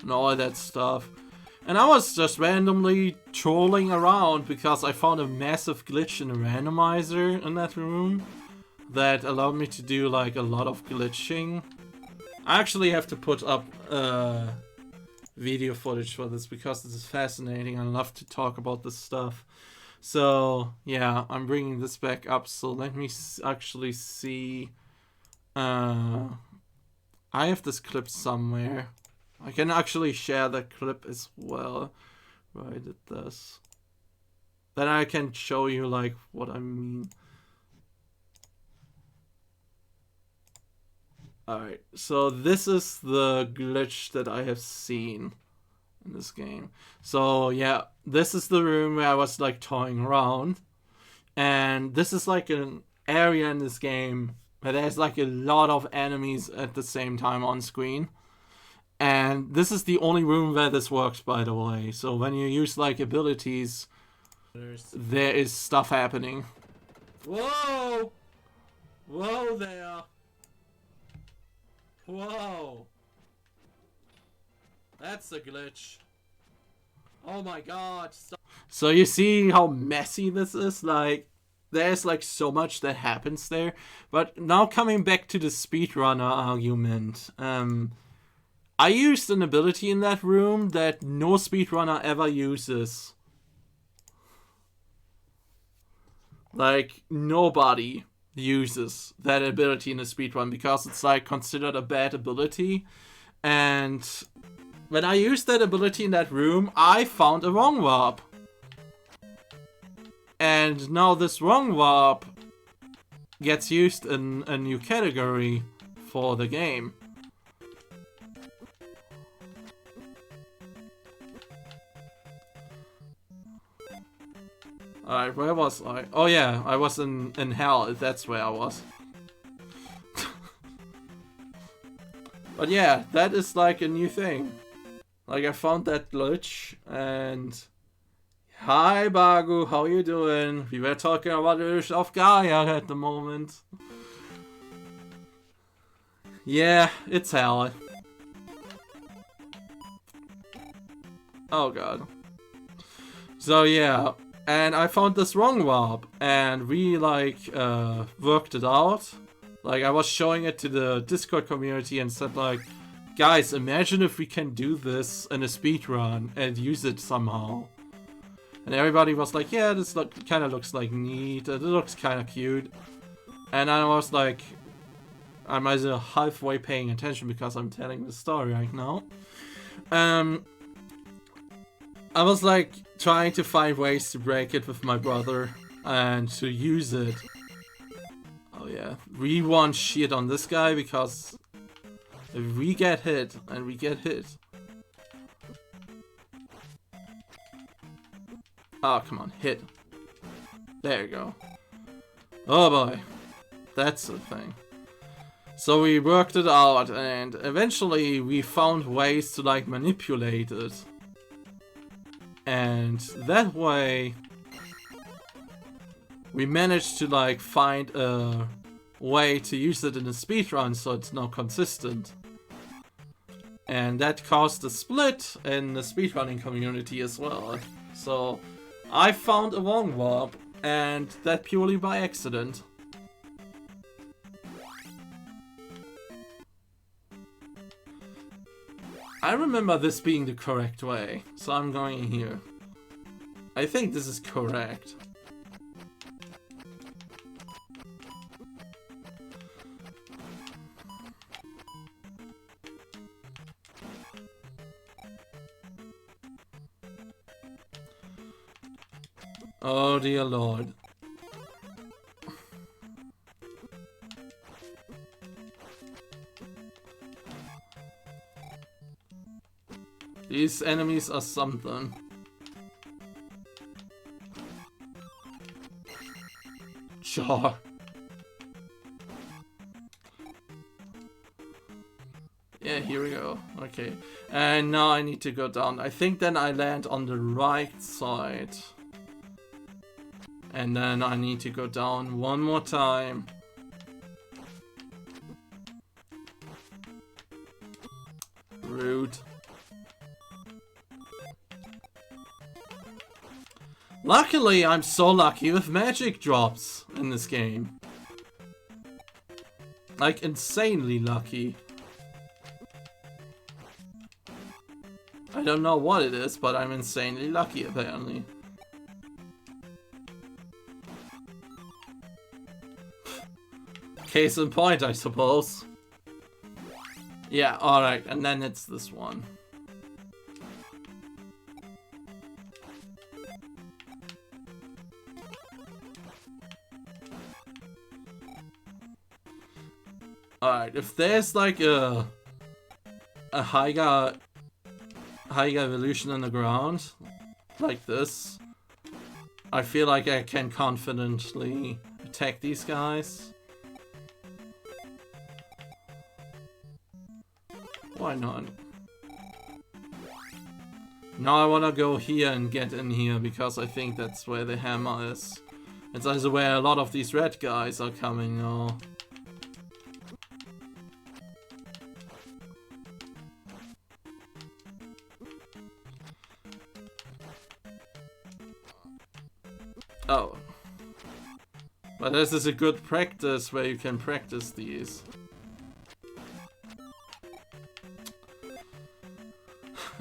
and all that stuff. And I was just randomly trolling around because I found a massive glitch in the randomizer in that room that allowed me to do like a lot of glitching. I actually have to put up video footage for this because this is fascinating. I love to talk about this stuff. So yeah, I'm bringing this back up. So let me actually see. I have this clip somewhere. I can actually share that clip as well. Where I did this. Then I can show you like what I mean. Alright, so this is the glitch that I have seen in this game. So yeah, this is the room where I was like toying around. And this is like an area in this game where there's like a lot of enemies at the same time on screen. And this is the only room where this works, by the way. So when you use like abilities, there is stuff happening. Whoa! Whoa there! Whoa! That's a glitch. Oh my god. Stop. So you see how messy this is? Like, there's like so much that happens there. But now coming back to the speedrunner argument. I used an ability in that room that no speedrunner ever uses. Like, nobody uses that ability in a speedrun because it's like considered a bad ability. And when I used that ability in that room, I found a wrong warp. And now this wrong warp gets used in a new category for the game. Alright, where was I? Oh yeah, I was in hell, that's where I was. But yeah, that is like a new thing. Like, I found that glitch, and... Hi Bagu, how you doing? We were talking about Hiro-sofT Gaia at the moment. Yeah, it's hell. Oh god. So yeah, and I found this wrong warp, and we like worked it out. Like, I was showing it to the Discord community and said like, guys, imagine if we can do this in a speedrun and use it somehow. And everybody was like, yeah, this kind of looks like neat, it looks kind of cute. And I was like, I'm either halfway paying attention because I'm telling the story right now. I was like trying to find ways to break it with my brother and to use it. Oh yeah, we want shit on this guy because if we get hit and we get hit. Oh, come on, hit. There you go. Oh boy, that's the thing. So we worked it out and eventually we found ways to like manipulate it. And that way we managed to like find a way to use it in a speedrun so it's now consistent. And that caused a split in the speedrunning community as well. So I found a wrong warp, and that purely by accident. I remember this being the correct way, so I'm going here. I think this is correct. Oh dear lord. These enemies are something. Sure. Yeah, here we go. Okay. And now I need to go down. I think then I land on the right side. And then I need to go down one more time. Rude. Luckily, I'm so lucky with magic drops in this game. Like, insanely lucky. I don't know what it is, but I'm insanely lucky apparently. Case in point, I suppose. Yeah, alright, and then it's this one. Alright, if there's like a Haiga evolution on the ground, like this, I feel like I can confidently attack these guys. Why not? Now I wanna go here and get in here because I think that's where the hammer is. It's also where a lot of these red guys are coming now. Oh. But this is a good practice where you can practice these.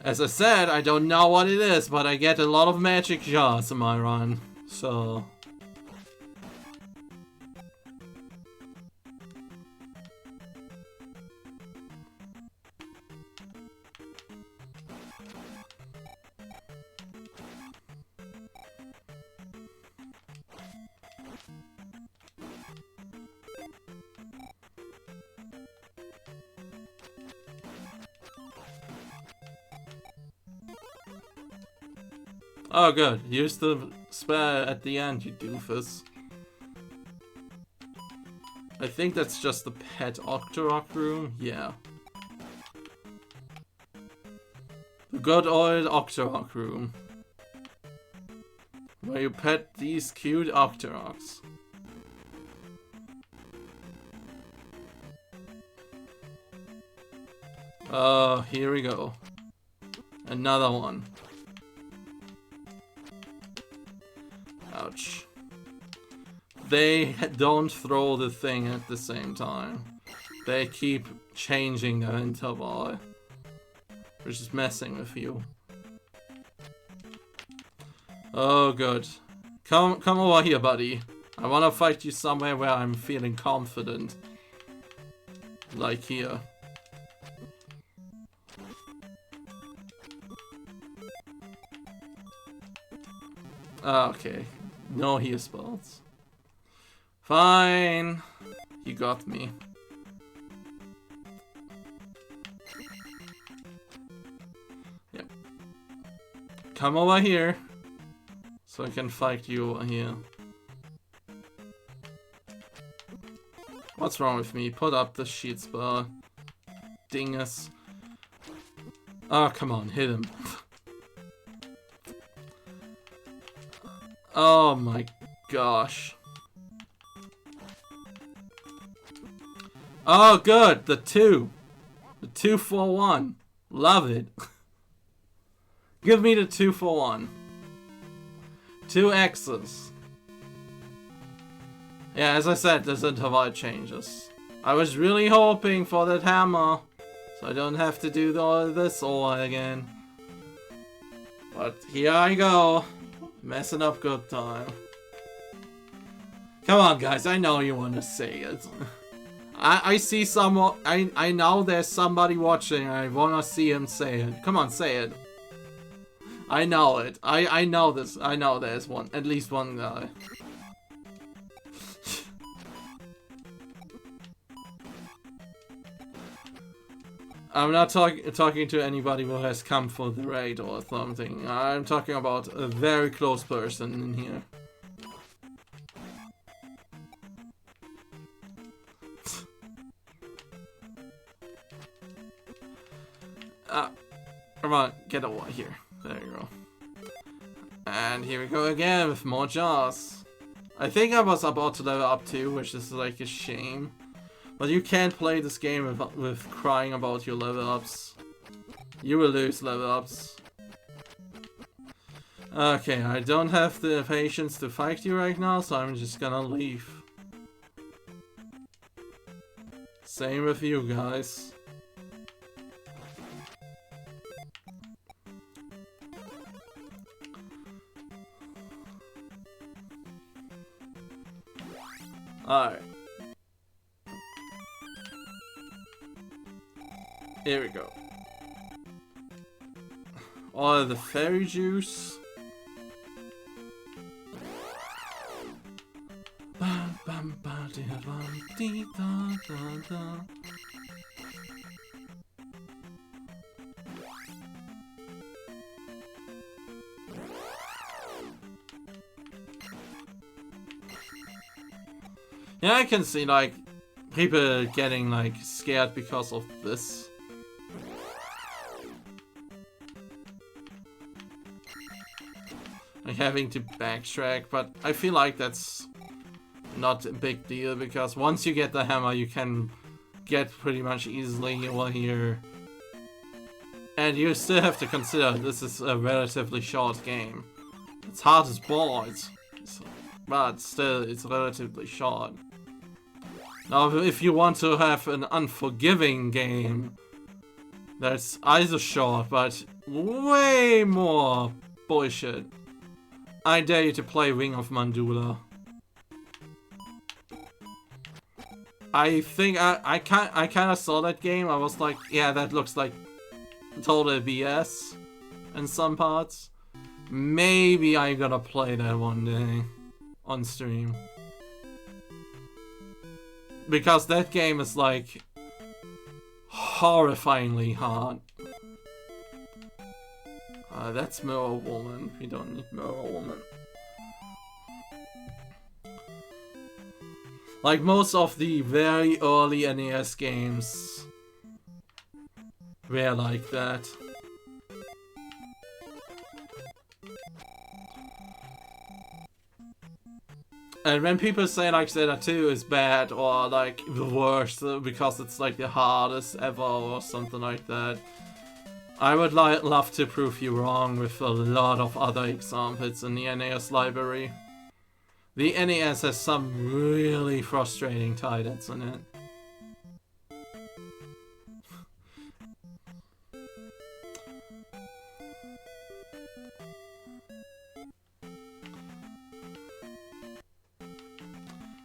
As I said, I don't know what it is, but I get a lot of magic jars in my run, so... Oh good, use the spare at the end, you doofus. I think that's just the pet Octorok room, yeah. The good old Octorok room. Where you pet these cute Octoroks. Oh, here we go. Another one. Ouch. They don't throw the thing at the same time. They keep changing their interval. Which is messing with you. Oh good. Come over here, buddy. I wanna fight you somewhere where I'm feeling confident. Like here. Okay. No heal spells. Fine. You got me. Yep. Come over here. So I can fight you over here. What's wrong with me? Put up the sheet spell. Dingus. Oh, come on. Hit him. Oh my gosh. Oh good, the 2 for 1. Love it. Give me the 2 for 1. 2 X's. Yeah, as I said, this interval changes. I was really hoping for that hammer, so I don't have to do all this all again. But here I go. Messing up good time. Come on, guys. I know you want to say it. I see someone. I know there's somebody watching. I want to see him say it. Come on, say it. I know it. I know this. I know there's one. At least one guy. I'm not talking to anybody who has come for the raid or something. I'm talking about a very close person in here. Come on, get over here. There you go. And here we go again with more jars. I think I was about to level up too, which is like a shame. But you can't play this game with crying about your level ups. You will lose level ups. Okay, I don't have the patience to fight you right now, so I'm just gonna leave. Same with you guys. Alright. Here we go. All the fairy juice. Bam, bam, ba, dee, bam, dee, da, da, da. Yeah, I can see like people getting like scared because of this. Like having to backtrack, but I feel like that's not a big deal because once you get the hammer you can get pretty much easily over here. And you still have to consider this is a relatively short game. It's hard as balls, but still it's relatively short. Now if you want to have an unforgiving game that's either short but way more bullshit, I dare you to play Ring of Mandula. I think I kind of saw that game. I was like, yeah, that looks like total BS in some parts. Maybe I'm gonna play that one day on stream. Because that game is like horrifyingly hard. That's Mirror Woman. We don't need Mirror Woman. Like most of the very early NES games were like that. And when people say like Zelda 2 is bad or like the worst because it's like the hardest ever or something like that, I would love to prove you wrong with a lot of other examples in the NES library. The NES has some really frustrating titles in it.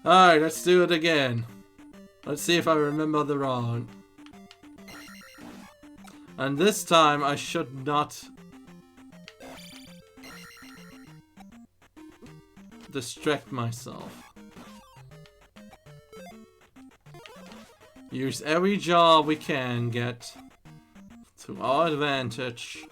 Alright, let's do it again. Let's see if I remember the round. And this time I should not distract myself. Use every job we can get to our advantage.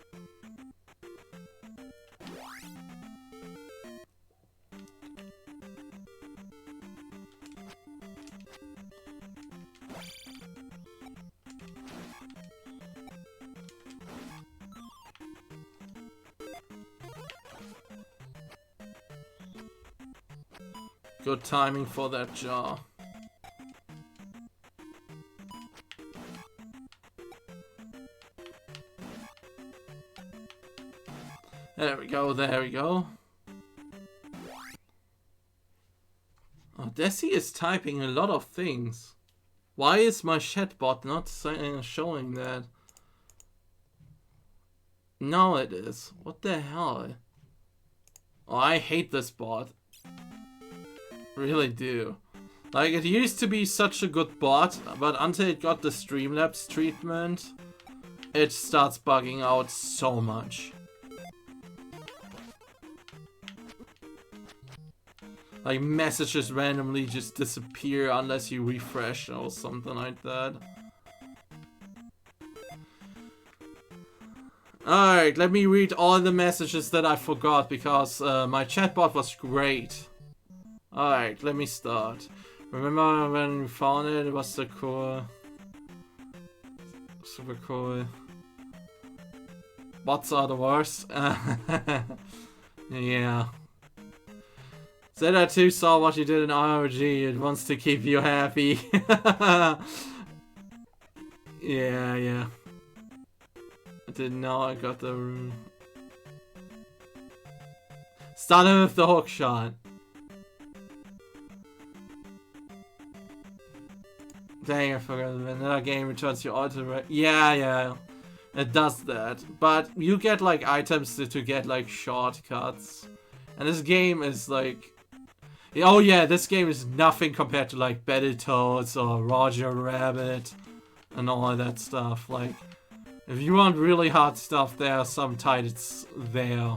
Good timing for that jar. There we go, there we go. Oh, Desi is typing a lot of things. Why is my chatbot not showing that? No, it is. What the hell? Oh, I hate this bot. Really do. Like, it used to be such a good bot, but until it got the Streamlabs treatment, it starts bugging out so much. Like, messages randomly just disappear unless you refresh or something like that. Alright, let me read all the messages that I forgot because my chatbot was great. Alright, let me start. Remember when we found it? It was so cool. Super cool. Bots are the worst. Yeah. Zelda 2 saw what you did in ROG. It wants to keep you happy. Yeah. I didn't know I got the room. Starting with the hook shot. Dang, I forgot. Another game returns your ultimate. Yeah. It does that. But you get like items to get like shortcuts. And this game is like... Oh yeah, this game is nothing compared to like Battletoads or Roger Rabbit and all that stuff. Like, if you want really hard stuff, there are some titles there.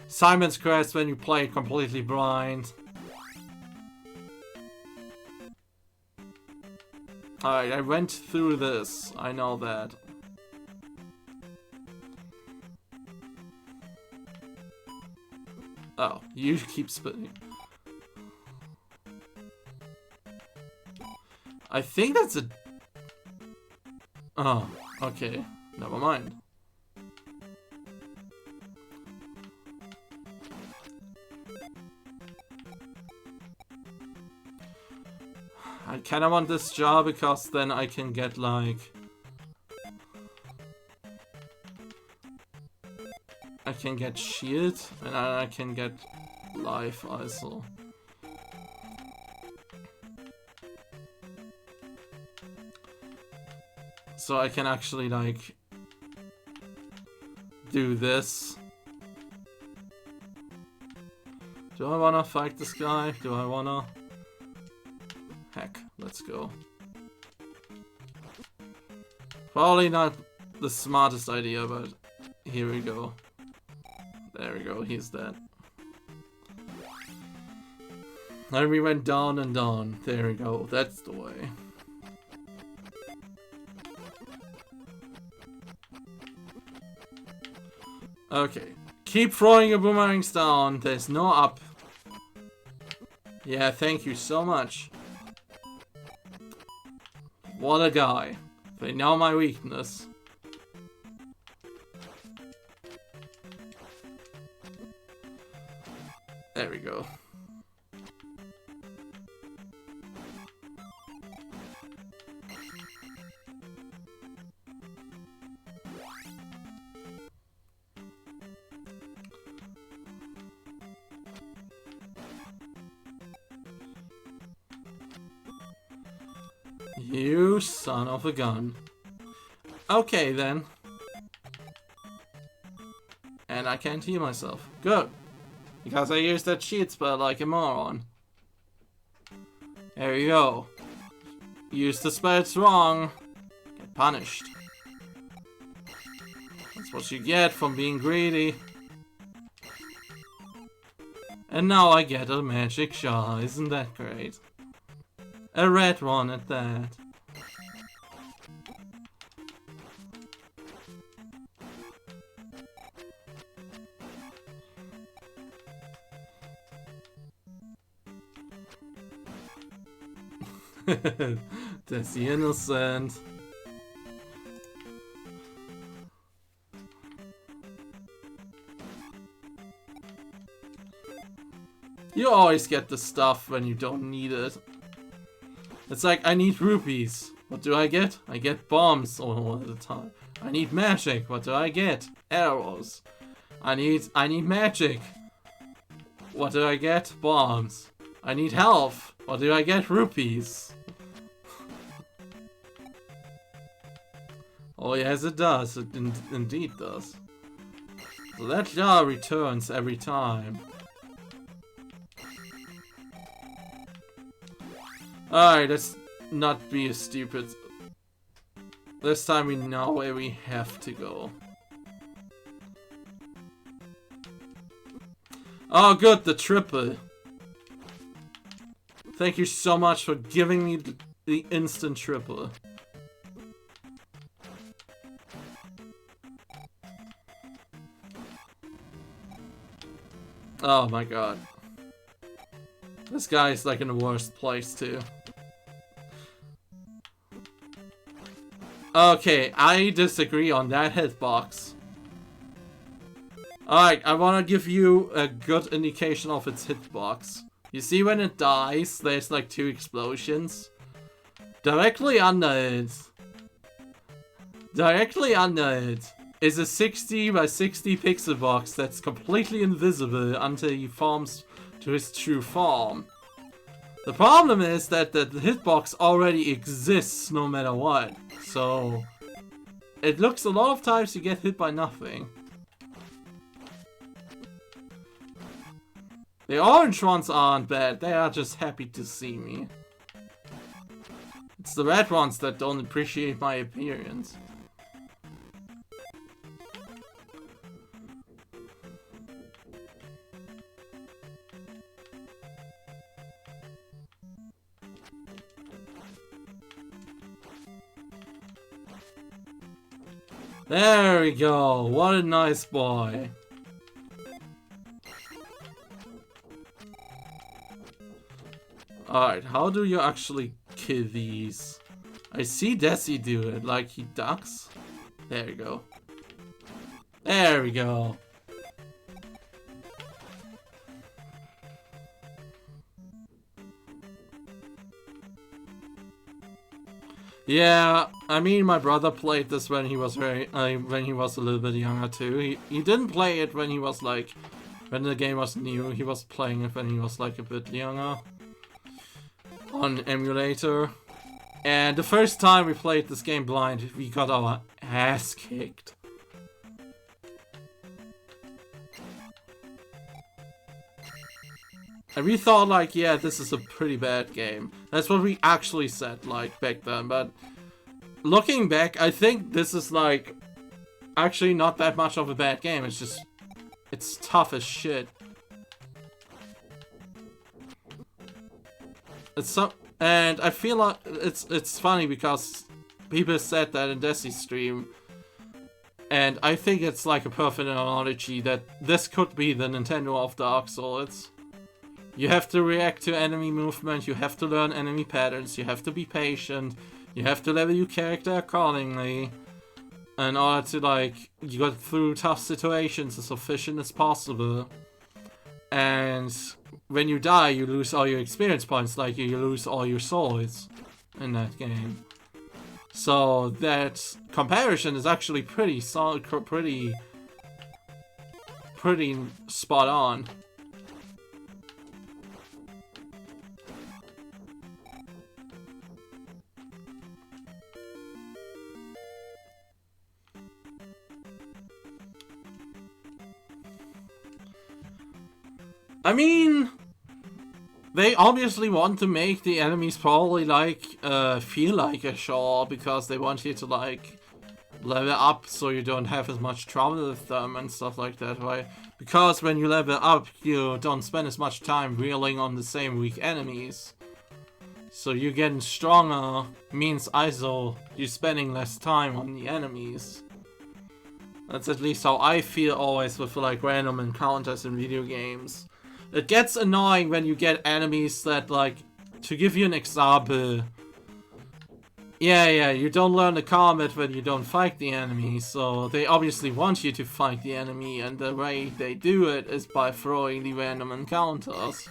Simon's Quest when you play completely blind. Alright, I went through this. I know that. Oh, you keep spinning. I think that's a... Oh, okay. Never mind. I kinda want this jar because then I can get like... I can get shield and I can get life also. So I can actually like do this. Do I wanna fight this guy? Do I wanna? Heck, let's go. Probably not the smartest idea, but here we go. There we go, he's dead. And we went down and down. There we go, that's the way. Okay, keep throwing your boomerangs down. There's no up. Yeah, thank you so much. What a guy. They know my weakness. There we go. You son of a gun. Okay then. And I can't heal myself. Good. Because I used that cheat spell like a moron. There you go. Use the spell, it's wrong. Get punished. That's what you get from being greedy. And now I get a magic jar, isn't that great? A red one at that. That's the innocent. You always get the stuff when you don't need it. It's like, I need rupees. What do I get? I get bombs all the time. I need magic. What do I get? Arrows. I need magic. What do I get? Bombs. I need health. What do I get? Rupees. Oh yes, it does. It indeed does. So that jar returns every time. Alright, let's not be stupid. This time we know where we have to go. Oh good, the triple. Thank you so much for giving me the instant triple. Oh my god. This guy's like in the worst place too. Okay, I disagree on that hitbox. Alright, I want to give you a good indication of its hitbox. You see when it dies, there's like 2 explosions. Directly under it is a 60 by 60 pixel box that's completely invisible until he forms to his true form. The problem is that the hitbox already exists no matter what, so it looks a lot of times you get hit by nothing. The orange ones aren't bad, they are just happy to see me. It's the red ones that don't appreciate my appearance. There we go, what a nice boy. Alright, how do you actually kill these. I see Desi do it, like he ducks. There you go. There we go. Yeah, I mean, my brother played this when he was when he was a little bit younger too. He didn't play it when he was like, when the game was new. He was playing it when he was like a bit younger on emulator. And the first time we played this game blind, we got our ass kicked. And we thought like, yeah, this is a pretty bad game. That's what we actually said like back then. But looking back, I think this is like actually not that much of a bad game. It's just, it's tough as shit. And I feel like it's funny because people said that in Desi's stream. And I think it's like a perfect analogy that this could be the Nintendo of Dark Souls. You have to react to enemy movement, you have to learn enemy patterns, you have to be patient, you have to level your character accordingly in order to like, you get through tough situations as efficient as possible. And when you die, you lose all your experience points, like you lose all your souls in that game. So that comparison is actually pretty solid, pretty spot on. I mean, they obviously want to make the enemies probably like feel like a chore because they want you to like level up so you don't have as much trouble with them and stuff like that, right? Because when you level up, you don't spend as much time wheeling on the same weak enemies. So you getting stronger means also you're spending less time on the enemies. That's at least how I feel always with like random encounters in video games. It gets annoying when you get enemies that, like, to give you an example, yeah, you don't learn the combat when you don't fight the enemy, so they obviously want you to fight the enemy, and the way they do it is by throwing the random encounters.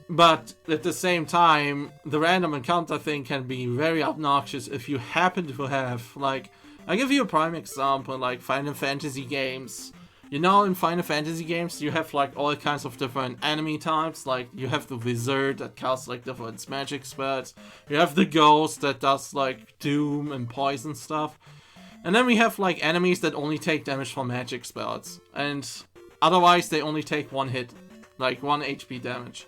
But at the same time, the random encounter thing can be very obnoxious if you happen to have, like, I'll give you a prime example, like Final Fantasy games. You know, in Final Fantasy games, you have like all kinds of different enemy types. Like, you have the wizard that casts like different magic spells. You have the ghost that does like doom and poison stuff. And then we have like enemies that only take damage from magic spells. And otherwise, they only take one hit, like 1 HP damage.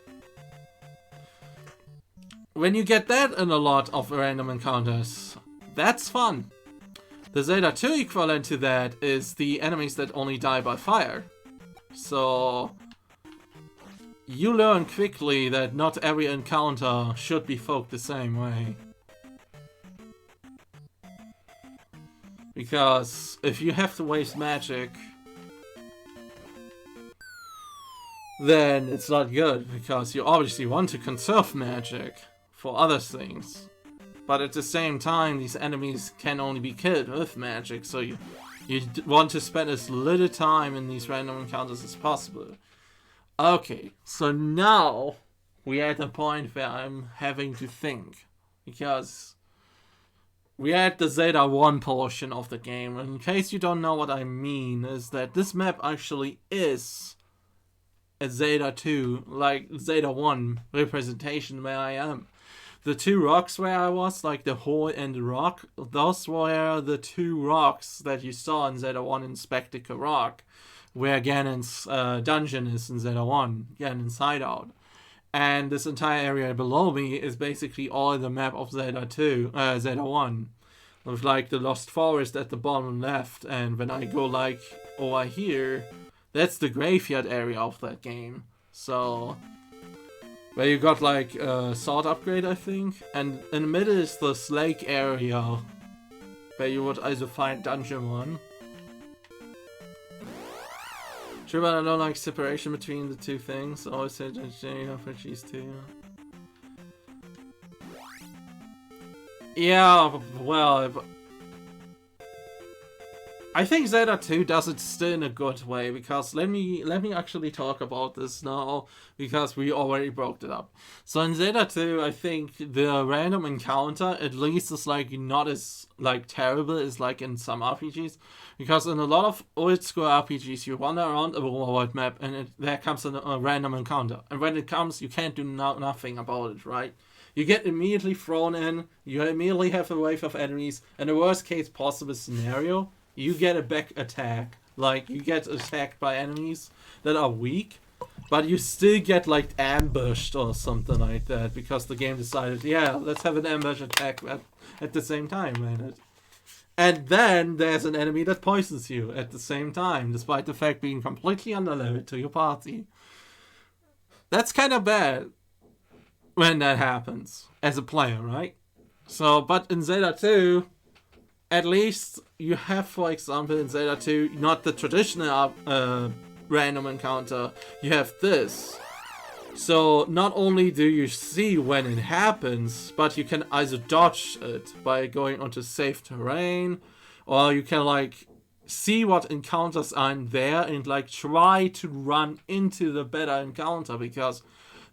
When you get that in a lot of random encounters, that's fun. The Zelda 2 equivalent to that is the enemies that only die by fire. So you learn quickly that not every encounter should be fought the same way. Because if you have to waste magic, then it's not good, because you obviously want to conserve magic for other things. But at the same time, these enemies can only be killed with magic, so you want to spend as little time in these random encounters as possible. Okay, so now we're at a point where I'm having to think. Because we're at the Zelda 1 portion of the game. In case you don't know what I mean, is that this map actually is a Zelda 2, like Zelda 1 representation where I am. The two rocks where I was, like the hole and the rock, those were the two rocks that you saw in Zelda 1 in Spectacle Rock, where Ganon's dungeon is in Zelda 1, Ganon's hideout. And this entire area below me is basically all the map of Zelda 1, with like the Lost Forest at the bottom left, and when I go like over here, that's the graveyard area of that game. So where you got like a sword upgrade, I think. And in the middle is this lake area where you would also find Dungeon 1. Sure, but I don't like separation between the two things. Always say for these two. Yeah, well, I think Zelda 2 does it still in a good way, because let me actually talk about this now, because we already broke it up. So in Zelda 2, I think the random encounter at least is like not as like terrible as like in some RPGs, because in a lot of old school RPGs you wander around a world map and there comes a random encounter, and when it comes you can't do nothing about it, right? You get immediately thrown in, you immediately have a wave of enemies, and the worst case possible scenario, you get a back attack. Like, you get attacked by enemies that are weak, but you still get, like, ambushed or something like that, because the game decided, yeah, let's have an ambush attack at the same time, man. And then there's an enemy that poisons you at the same time, despite the fact being completely underleveled to your party. That's kind of bad when that happens, as a player, right? So, but in Zelda 2... at least you have, for example, in Zelda 2, not the traditional random encounter, you have this. So not only do you see when it happens, but you can either dodge it by going onto safe terrain, or you can like see what encounters are in there and like try to run into the better encounter, because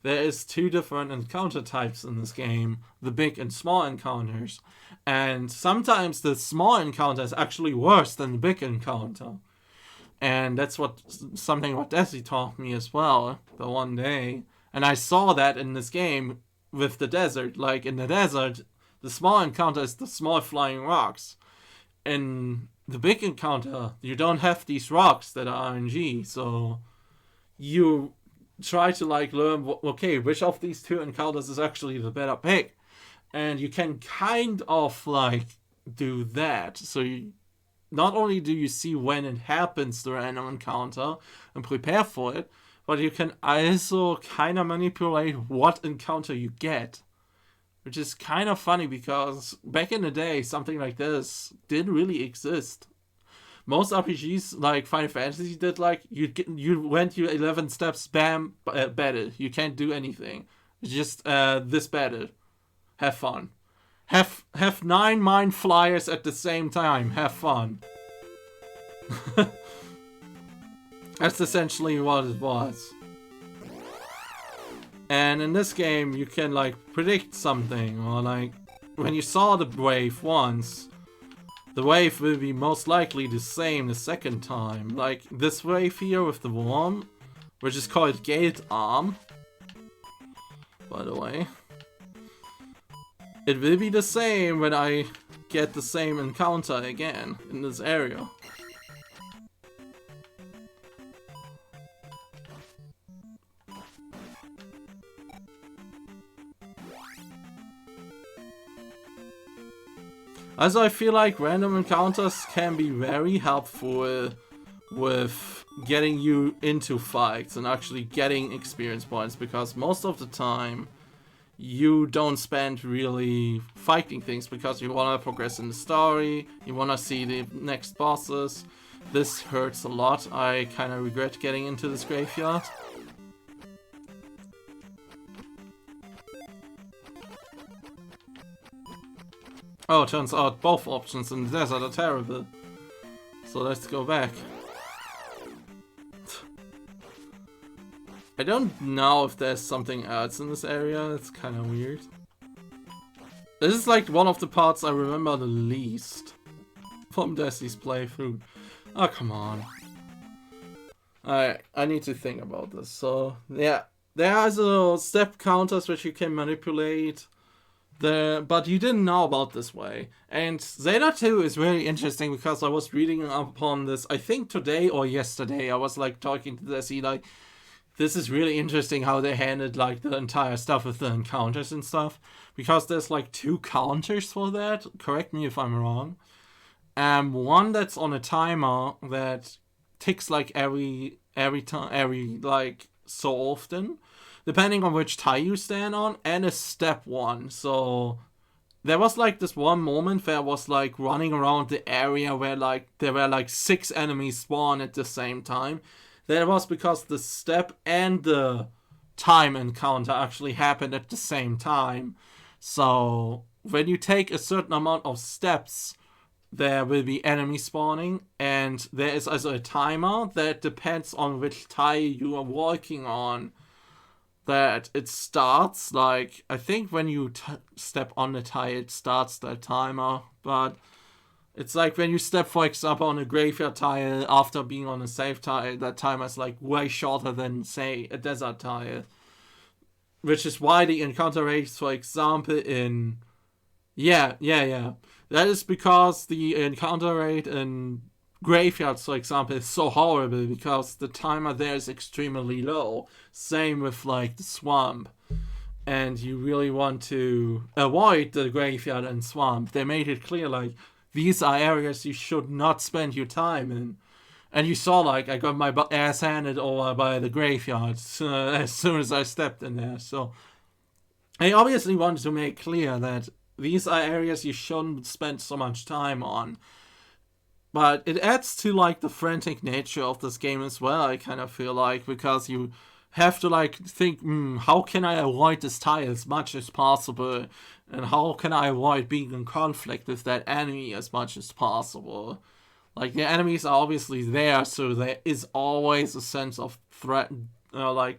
there is two different encounter types in this game, the big and small encounters. And sometimes the small encounter is actually worse than the big encounter. And that's something what Desi taught me as well, the one day. And I saw that in this game with the desert. Like, in the desert, the small encounter is the small flying rocks. In the big encounter, you don't have these rocks that are RNG, so you try to like learn, okay, which of these two encounters is actually the better pick. And you can kind of like do that. So not only do you see when it happens, the random encounter, and prepare for it, but you can also kind of manipulate what encounter you get. Which is kind of funny, because back in the day, something like this didn't really exist. Most RPGs, like Final Fantasy, did like, you went your 11 steps, bam, battle. You can't do anything. It's just this battle. Have fun. Have 9 mind flyers at the same time. Have fun. That's essentially what it was. And in this game, you can like predict something, or like when you saw the wave once, the wave will be most likely the same the second time. Like this wave here with the worm, which is called Gate Arm, by the way. It will be the same when I get the same encounter again in this area. Also, I feel like random encounters can be very helpful with getting you into fights and actually getting experience points, because most of the time you don't spend really fighting things because you want to progress in the story, you want to see the next bosses. This hurts a lot. I kind of regret getting into this graveyard. Oh, it turns out both options in the desert are terrible. So let's go back. I don't know if there's something else in this area. It's kind of weird. This is like one of the parts I remember the least from Desi's playthrough. Oh, come on. I need to think about this. So, yeah. There are also step counters which you can manipulate. But you didn't know about this way. And Zelda 2 is really interesting, because I was reading upon this, I think today or yesterday. I was like talking to Desi, like, this is really interesting how they handled like the entire stuff with the encounters and stuff, because there's like 2 counters for that. Correct me if I'm wrong. One that's on a timer that ticks like every like so often, depending on which tile you stand on, and a step one. So there was like this one moment where I was like running around the area where like there were like 6 enemies spawn at the same time. That was because the step and the time encounter actually happened at the same time. So when you take a certain amount of steps, there will be enemy spawning, and there is also a timer that depends on which tile you are walking on, that it starts. Like, I think when you step on the tile, it starts that timer, but it's like when you step, for example, on a graveyard tile after being on a safe tile, that timer is like way shorter than, say, a desert tile. Which is why the encounter rates, for example, in... Yeah. That is because the encounter rate in graveyards, for example, is so horrible, because the timer there is extremely low. Same with, like, the swamp. And you really want to avoid the graveyard and swamp. They made it clear, like, these are areas you should not spend your time in. And you saw, like, I got my ass handed over by the graveyard as soon as I stepped in there. So I obviously wanted to make clear that these are areas you shouldn't spend so much time on. But it adds to, like, the frantic nature of this game as well, I kind of feel like, because you have to, like, think, how can I avoid this tile as much as possible? And how can I avoid being in conflict with that enemy as much as possible? Like, the enemies are obviously there, so there is always a sense of threat,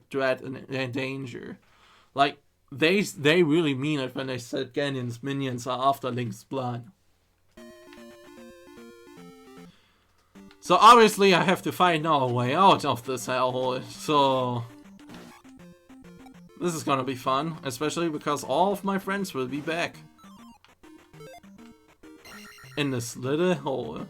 dread and danger. Like, they really mean it when they said Ganon's minions are after Link's blood. So obviously I have to find our way out of this hellhole, so... This is gonna be fun, especially because all of my friends will be back. In this little hole.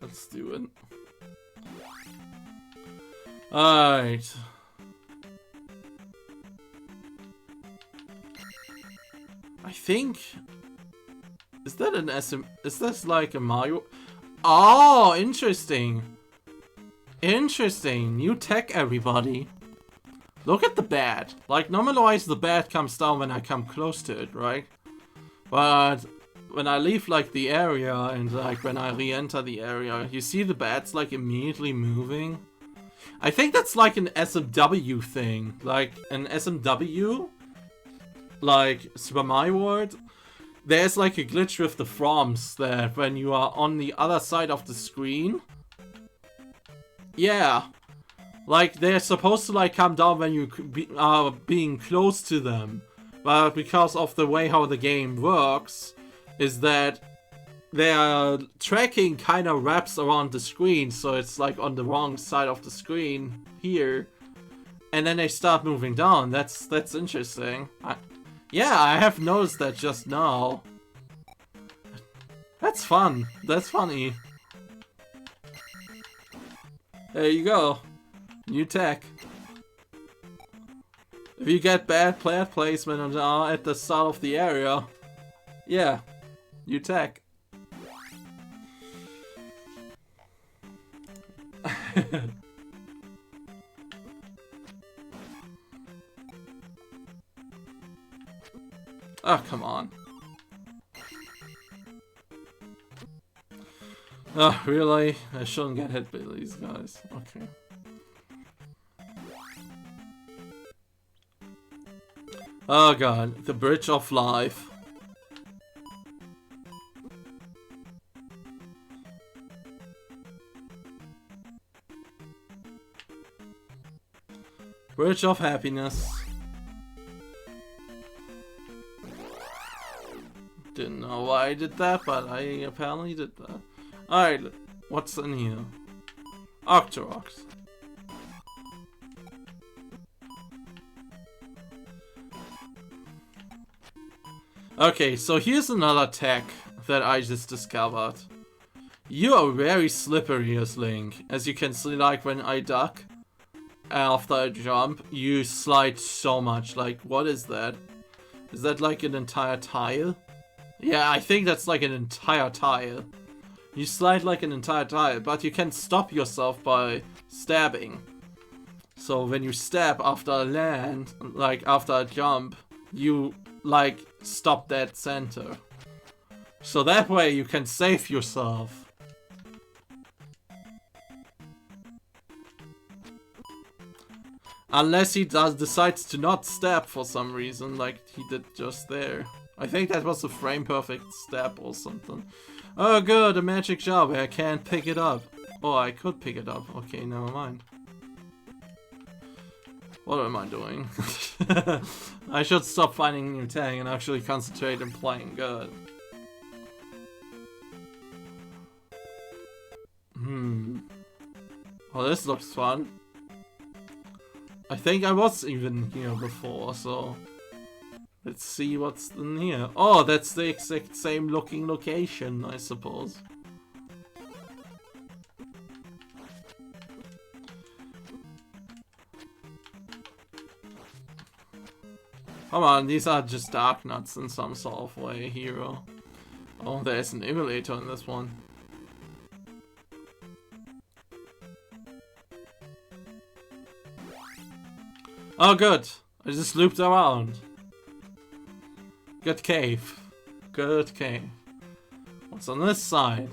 Let's do it. Alright. I think... Is that an SM... Is this like a Mario... Oh, interesting. Interesting. New tech, everybody. Look at the bat. Like, normally the bat comes down when I come close to it, right? But... when I leave, like, the area, and, like, when I re-enter the area, you see the bats, like, immediately moving. I think that's, like, an SMW thing. Like, an SMW, like, Super Mario World, there's, like, a glitch with the FROMs that when you are on the other side of the screen, yeah, like, they're supposed to, like, come down when you are being close to them. But because of the way how the game works, is that their tracking kind of wraps around the screen, so it's like on the wrong side of the screen here, and then they start moving down. That's interesting. Yeah, I have noticed that just now. That's fun. That's funny. There you go. New tech. If you get bad plant placement at the start of the area, yeah. New tech. Oh, come on. Oh, really? I shouldn't get hit by these guys. Okay. Oh god, the Bridge of Life. Bridge of Happiness. Didn't know why I did that, but I apparently did that. Alright, what's in here? Octoroks. Okay, so here's another tech that I just discovered. You are very slippery as Link. As you can see, like when I duck after I jump, you slide so much. Like, what is that? Is that like an entire tile? Yeah, I think that's like an entire tile. You slide like an entire tile, but you can stop yourself by stabbing. So when you stab after a land, like after a jump, you like stop that center. So that way you can save yourself. Unless he decides to not stab for some reason, like he did just there. I think that was a frame perfect stab or something. Oh good, a magic jar where I can't pick it up. Oh, I could pick it up. Okay, never mind. What am I doing? I should stop finding new tang and actually concentrate on playing good. Oh, this looks fun. I think I was even here before, so... Let's see what's in here. Oh, that's the exact same looking location, I suppose. Come on, these are just dark nuts in some sort of way, Hiro. Oh, there's an emulator in this one. Oh, good. I just looped around. Good cave. Good cave. What's on this side?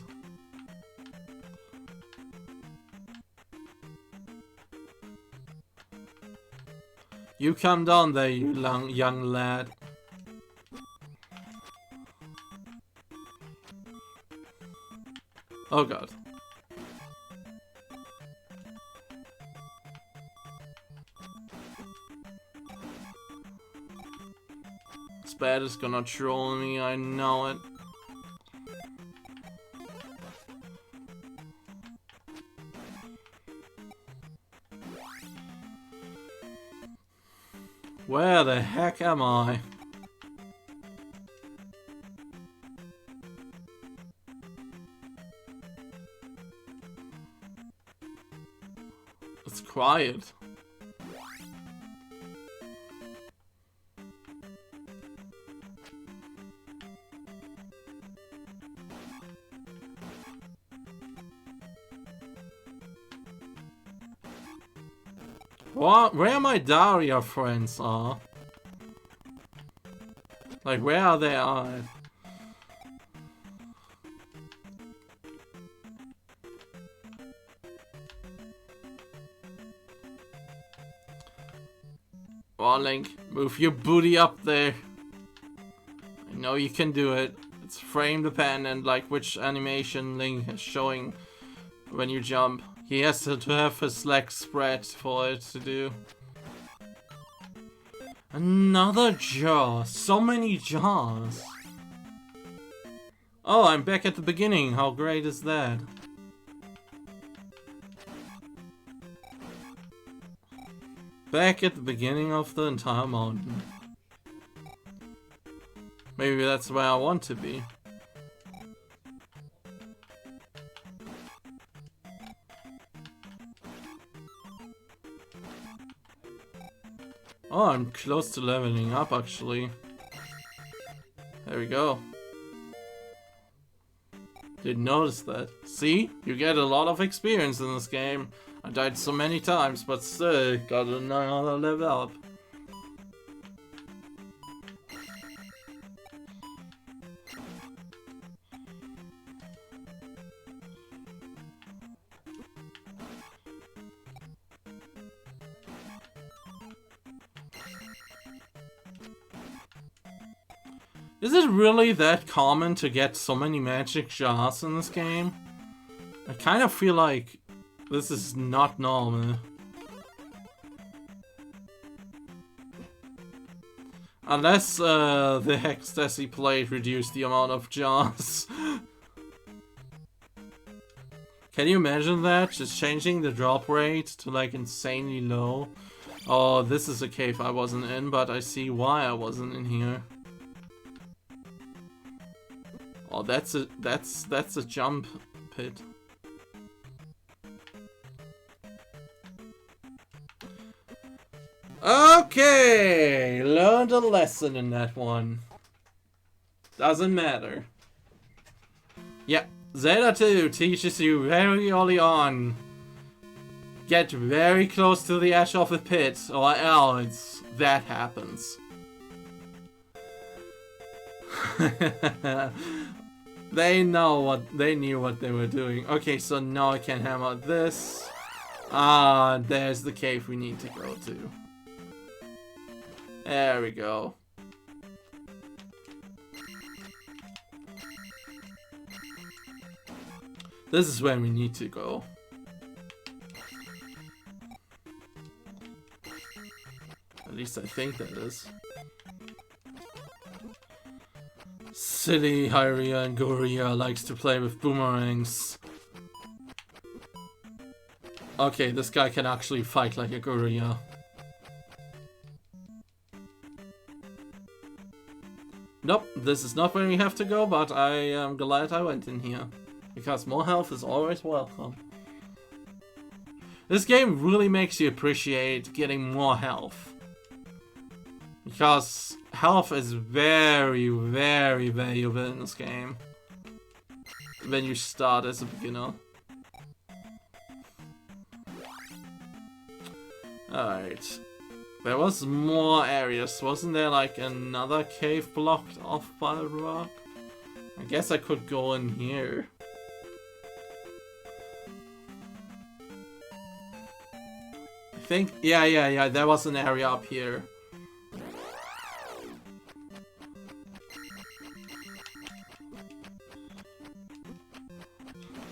You come down there, you young lad. Oh god. This bat is gonna troll me, I know it. Where the heck am I? It's quiet. What? Where my Daria friends are? Like, where are they at? Oh, Link, move your booty up there. I know you can do it. It's frame dependent, like which animation Link is showing when you jump. He has to have his legs spread for it to do. Another jar. So many jars. Oh, I'm back at the beginning. How great is that? Back at the beginning of the entire mountain. Maybe that's where I want to be. Oh, I'm close to leveling up, actually. There we go. Didn't notice that. See? You get a lot of experience in this game. I died so many times, but still got another level up. Is it really that common to get so many magic jars in this game? I kind of feel like this is not normal. Unless the Ecstasy plate reduced the amount of jars. Can you imagine that? Just changing the drop rate to like insanely low. Oh, this is a cave I wasn't in, but I see why I wasn't in here. Oh, that's a jump pit. Okay, learned a lesson in that one. Doesn't matter. Yeah, Zelda 2 teaches you very early on. Get very close to the edge of the pit, or else that happens. They knew what they were doing. Okay, so now I can hammer this. Ah, there's the cave we need to go to. There we go. This is where we need to go. At least I think that is. Silly Hyria and Goria likes to play with boomerangs. Okay, this guy can actually fight like a Goria. Nope, this is not where we have to go, but I am glad I went in here. Because more health is always welcome. This game really makes you appreciate getting more health. Because health is very, very valuable in this game. When you start as a beginner. Alright. There was more areas. Wasn't there like another cave blocked off by the rock? I guess I could go in here. I think, yeah, there was an area up here.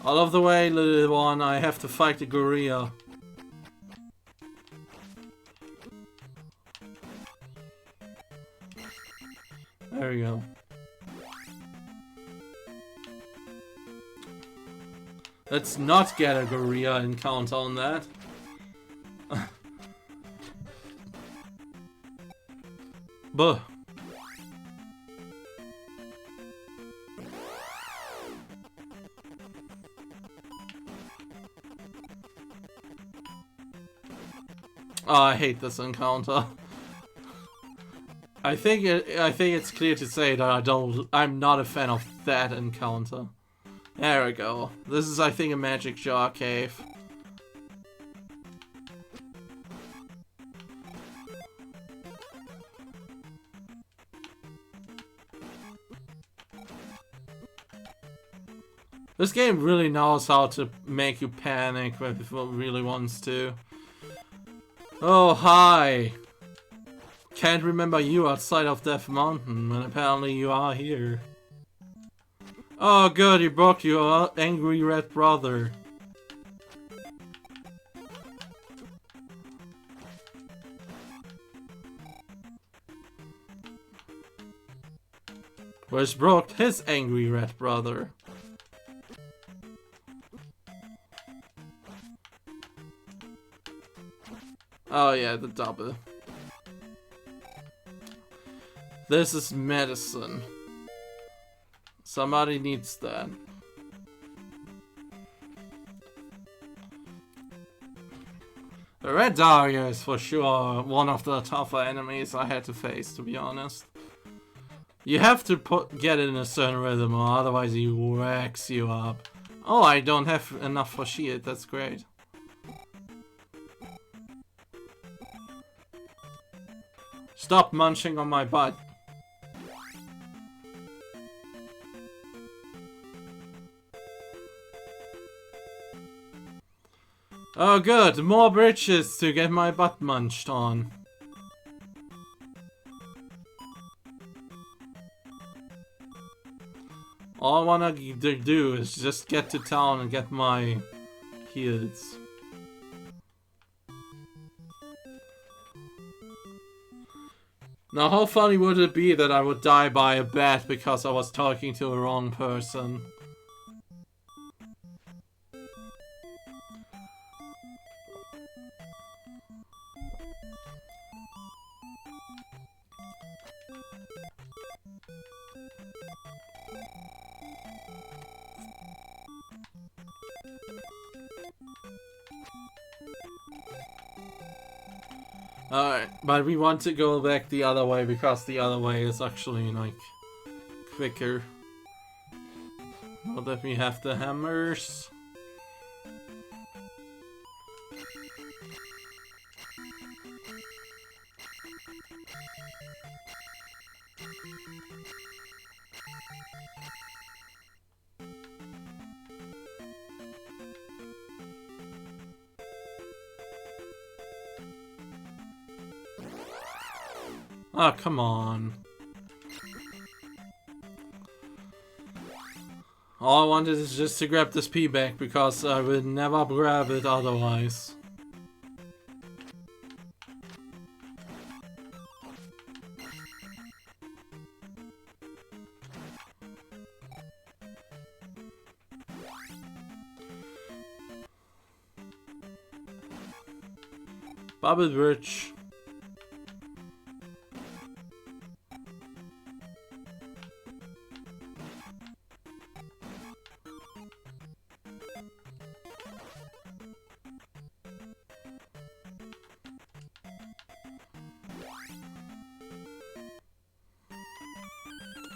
All of the way, little one, I have to fight the gorilla. There we go. Let's not get a gorilla encounter on that. Buh. Oh, I hate this encounter. I think it's clear to say that I'm not a fan of that encounter. There we go. This is, I think, a magic jar cave. This game really knows how to make you panic when it really wants to. Oh, hi! Can't remember you outside of Death Mountain, and apparently you are here. Oh good, you broke your angry red brother. Where's broke his angry red brother? Oh yeah, the double. This is medicine. Somebody needs that. The Red Dahlia is for sure one of the tougher enemies I had to face, to be honest. You have to get in a certain rhythm, or otherwise he whacks you up. Oh, I don't have enough for shield, that's great. Stop munching on my butt. Oh good, more bridges to get my butt munched on. All I wanna do is just get to town and get my heals. Now how funny would it be that I would die by a bat because I was talking to the wrong person? Alright, but we want to go back the other way because the other way is actually like quicker. Now that we have the hammers. Oh, come on. All I wanted is just to grab this P back because I would never grab it otherwise. Bubble Bridge.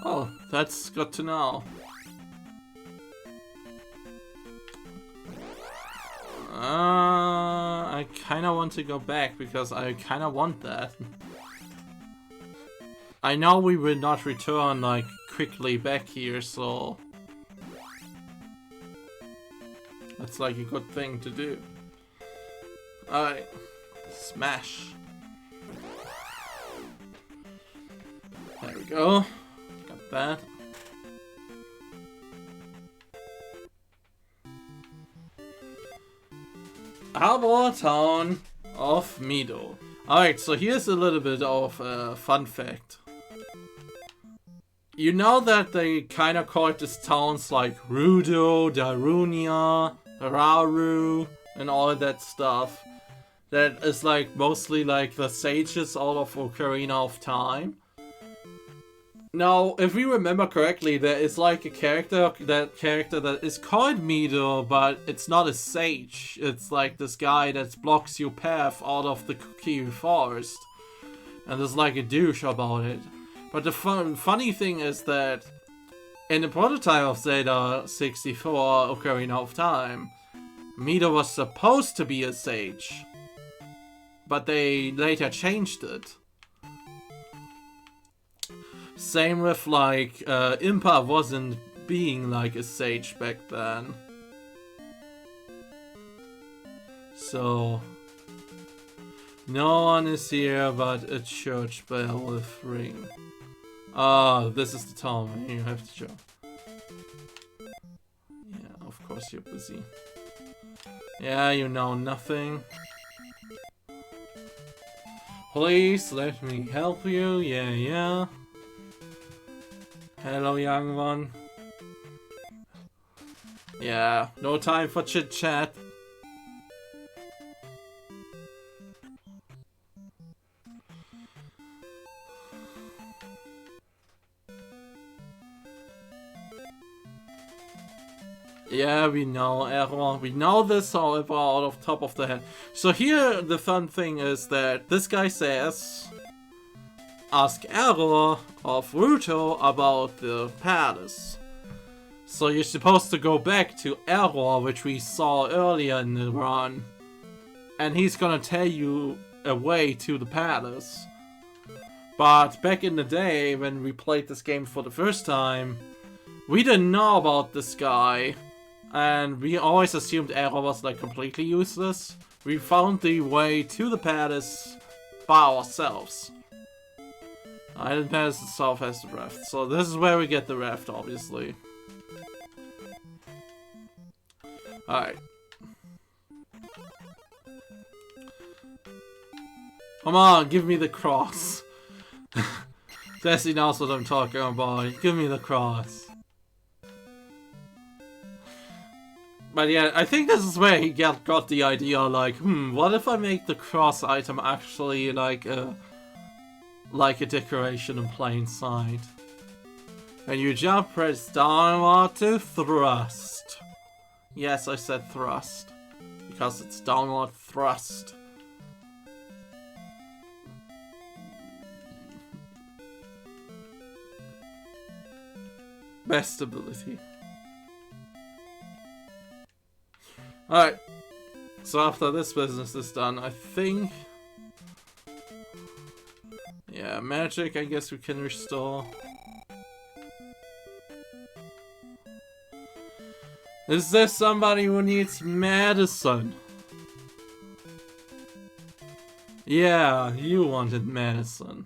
Oh, that's good to know. I kinda want to go back because I kinda want that. I know we will not return like quickly back here, so that's like a good thing to do. Alright, smash. There we go. Got that. Harbor Town of Mido. Alright, so here's a little bit of a fun fact. You know that they kinda called these towns like Rudo, Darunia, Raru, and all that stuff. That is like mostly like the sages out of Ocarina of Time. Now, if we remember correctly, there is like a character that is called Mido, but it's not a sage. It's like this guy that blocks your path out of the Kukiri Forest. And there's like a douche about it. But the funny thing is that in the prototype of Zelda 64 Ocarina of Time, Mido was supposed to be a sage. But they later changed it. Same with like, Impa wasn't being like a sage back then. So, no one is here but a church bell with ring. Ah, this is the town you have to show. Yeah, of course you're busy. Yeah, you know nothing. Please let me help you. Yeah, yeah. Hello, young one. Yeah, no time for chit chat. Yeah, we know, error. We know this, however, out of top of the head. So here, the fun thing is that this guy says, ask Error of Ruto about the palace. So you're supposed to go back to Error, which we saw earlier in the run. And he's gonna tell you a way to the palace. But back in the day, when we played this game for the first time, we didn't know about this guy. And we always assumed Error was like completely useless. We found the way to the palace by ourselves. Island Palace itself has the raft, so this is where we get the raft, obviously. Alright. Come on, give me the cross. Desi knows what I'm talking about. Give me the cross. But yeah, I think this is where he got the idea, like, what if I make the cross item actually like a decoration in plain sight? When you jump, press downward to thrust. Yes, I said thrust. Because it's downward thrust. best ability. Alright. So after this business is done, I think... yeah, magic I guess we can restore. Is there somebody who needs medicine? Yeah, you wanted medicine.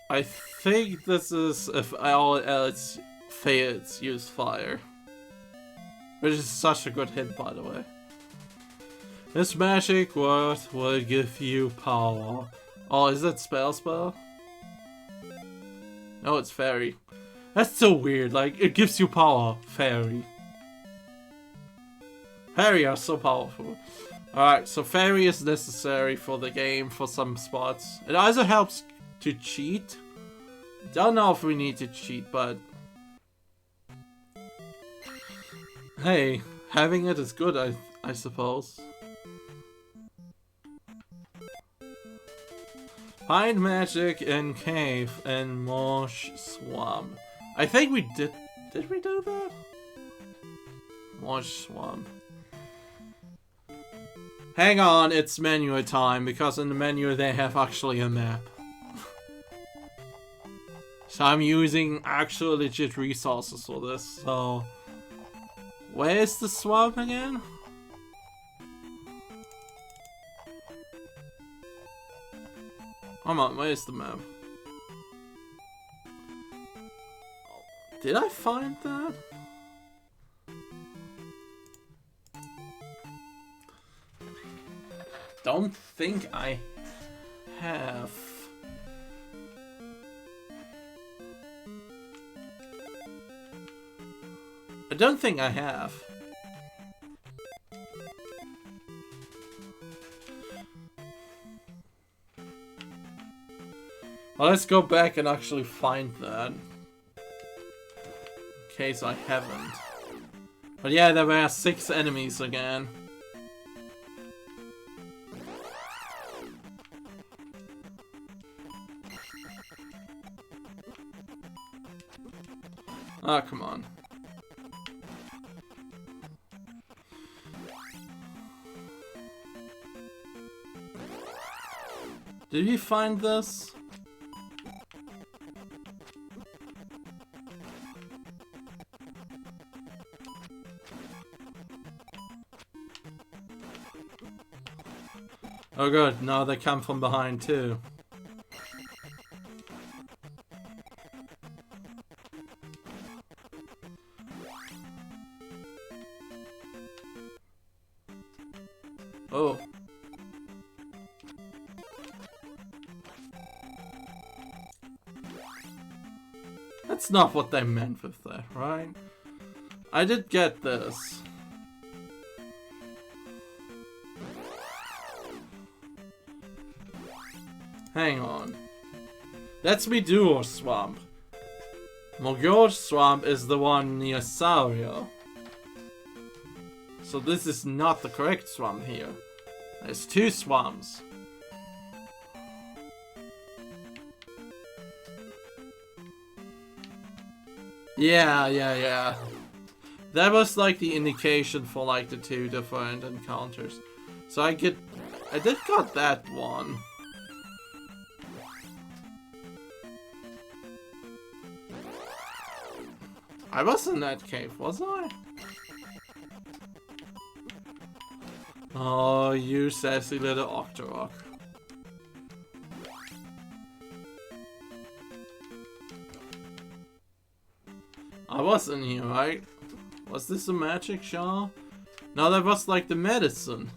I think this is if all else fails, use fire. Which is such a good hint, by the way. This magic word will give you power. Oh, is that spell? No, it's fairy. That's so weird, like, it gives you power. Fairy. Fairy are so powerful. Alright, so fairy is necessary for the game for some spots. It also helps to cheat. Don't know if we need to cheat, but... hey, having it is good, I suppose. Find magic in cave and marsh swamp. I think we did we do that? Marsh swamp. Hang on, it's menu time, because in the menu they have actually a map. So I'm using actual legit resources for this, so... where is the swamp again? Come on, where is the map? Did I find that? Don't think I have. I don't think I have. Well, let's go back and actually find that. In case I haven't. But yeah, there were 6 enemies again. Ah, come on. Did you find this? Oh good, now they come from behind too. Oh. That's not what they meant with that, right? I did get this. Hang on. That's Midor Swamp. Mogor Swamp is the one near Saurio. So this is not the correct swamp here. There's 2 swamps. Yeah. That was like the indication for like the 2 different encounters. So I did got that one. I was in that cave, was I? Oh, you sassy little Octorok. I was in here, right? Was this a magic jar? No, that was like the medicine.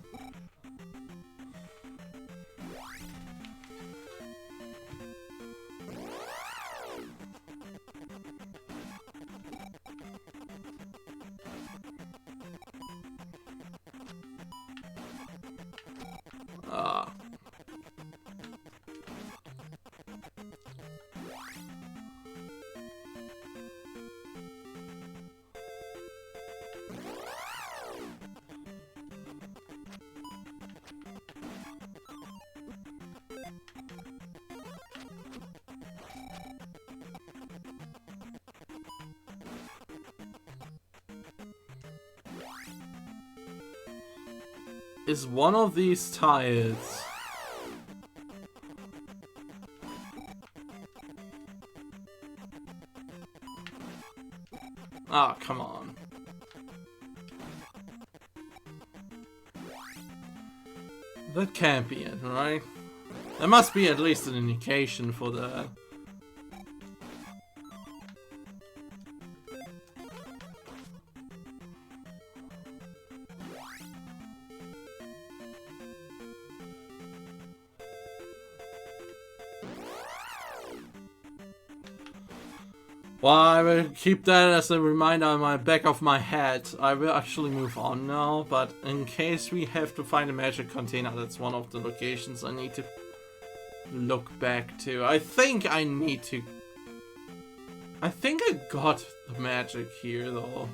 Ah. Is one of these tired? Ah, come on. That can't be it, right? There must be at least an indication for that. Well, I will keep that as a reminder on my back of my head. I will actually move on now, but in case we have to find a magic container, that's one of the locations I need to look back to. I think I need to... I think I got the magic here, though.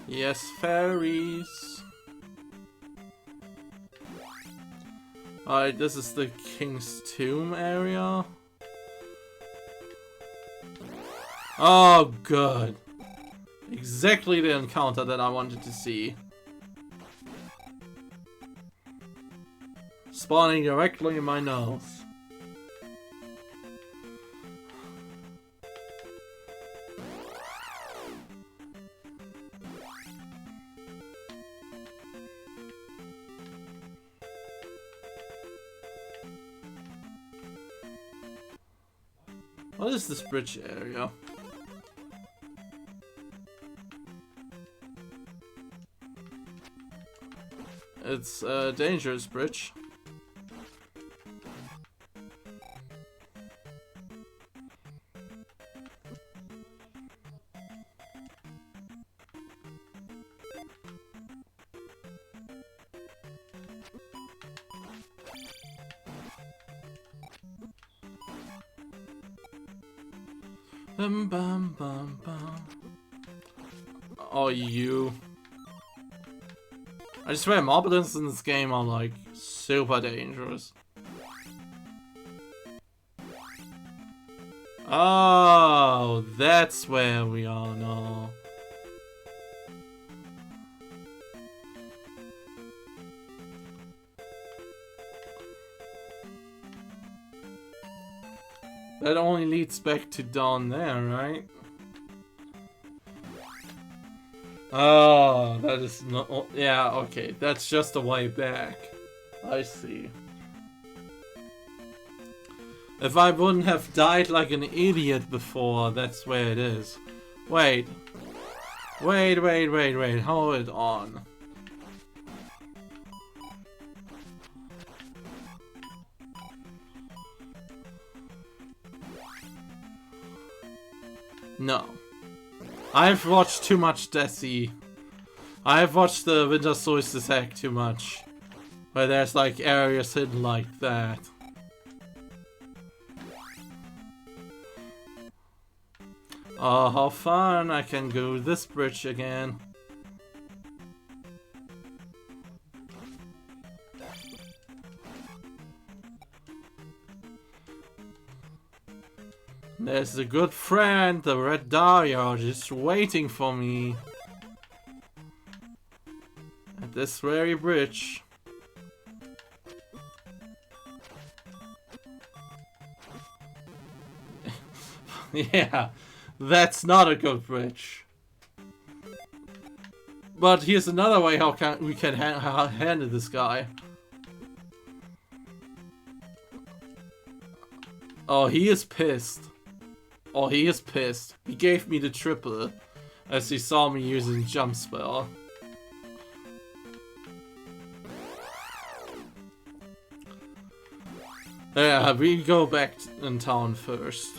Yes, fairies. Alright, this is the King's Tomb area. Oh, good. Exactly the encounter that I wanted to see. Spawning directly in my nose. What is this bridge area? It's a dangerous bridge. Bum bum bum bum. Oh, you. I swear, moblins in this game are like super dangerous. Oh, that's where we are now. That only leads back to down there, right? Oh, that is not... Yeah, okay. That's just a way back. I see. If I wouldn't have died like an idiot before, that's where it is. Wait. Wait. Hold on. No. I've watched too much Desi. I've watched the Winter Solstice hack too much. Where there's like areas hidden like that. Oh, how fun! I can go this bridge again. There's a good friend, the Red Dahlia, just waiting for me. At this very bridge. Yeah, that's not a good bridge. But here's another way how we can handle this guy. Oh, he is pissed. Oh, he is pissed. He gave me the triple as he saw me using jump spell. Yeah, we go back in town first.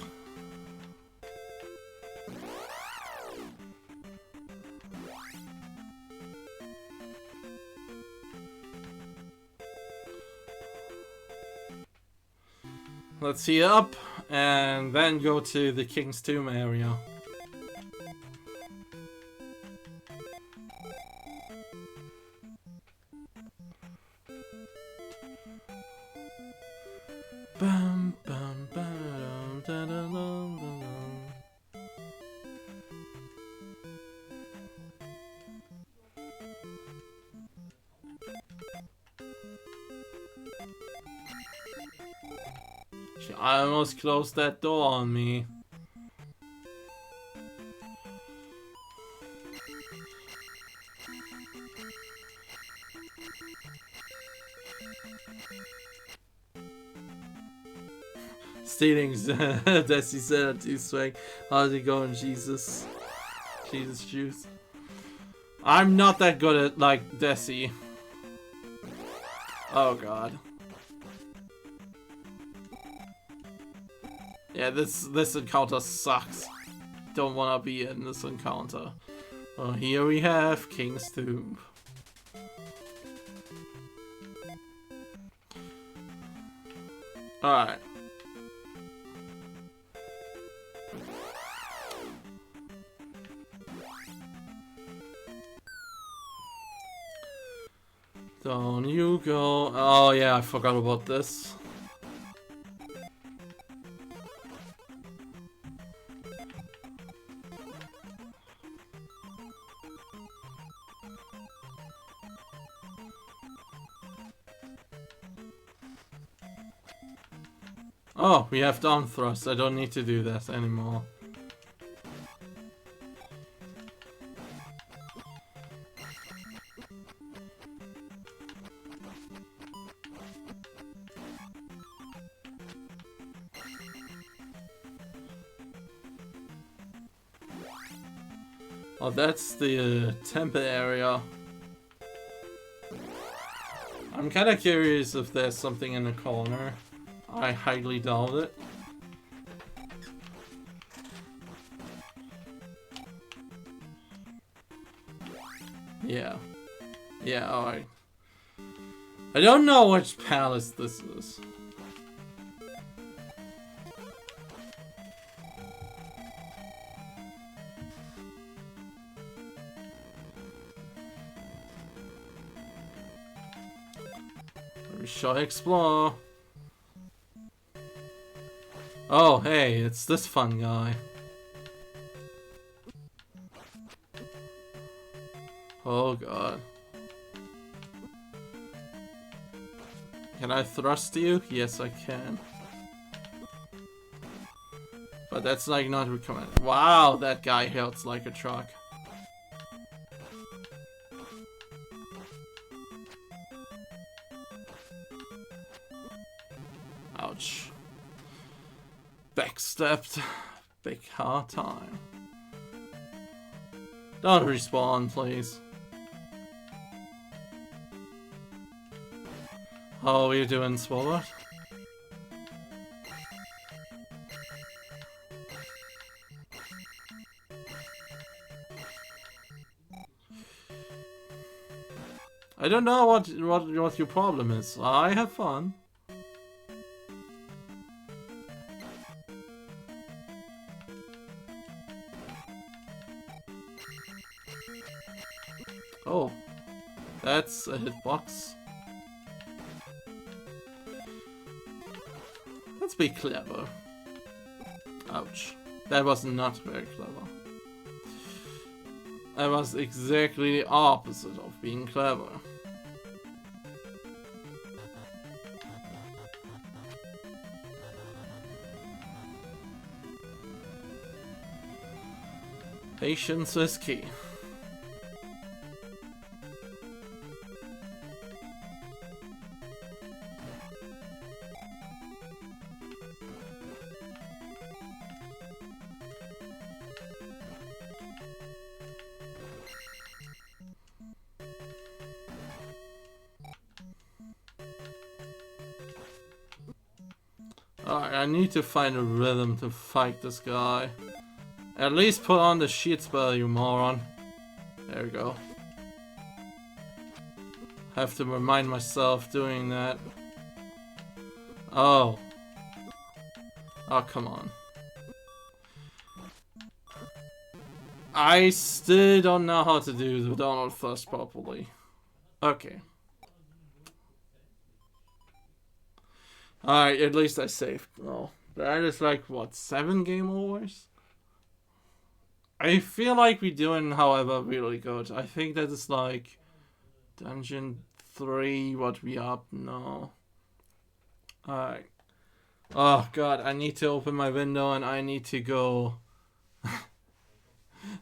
Let's see up, and then go to the King's Tomb area. Ba I almost closed that door on me. Stealing Desi said to swing. How's it going, Jesus? Jesus juice. I'm not that good at like Desi. Oh god. Yeah, this encounter sucks. Don't wanna be in this encounter. Oh, here we have King's Tomb. Alright. Down you go. Oh yeah, I forgot about this. Oh, we have down thrust. I don't need to do that anymore. Oh, that's the temple area. I'm kind of curious if there's something in the corner. I highly doubt it. Yeah. Yeah, alright. I don't know which palace this is. We shall explore. Oh, hey, it's this fun guy. Oh god. Can I thrust you? Yes, I can. But that's like not recommended. Wow, that guy hurts like a truck. Ouch. Backstepped. Big hard time. Don't respawn, please. How are you doing, Swallow? I don't know what your problem is. I have fun. Oh, that's a hitbox. Let's be clever. Ouch. That was not very clever. That was exactly the opposite of being clever. Patience is key. Alright, I need to find a rhythm to fight this guy. At least put on the sheet spell, you moron. There we go. Have to remind myself doing that. Oh. Oh, come on. I still don't know how to do the Donald Thrust properly. Okay. Alright, at least I saved. Oh, that is like, what, 7 game overs? I feel like we're doing, however, really good. I think that is like Dungeon 3, what we up now. Alright. Oh god, I need to open my window and I need to go.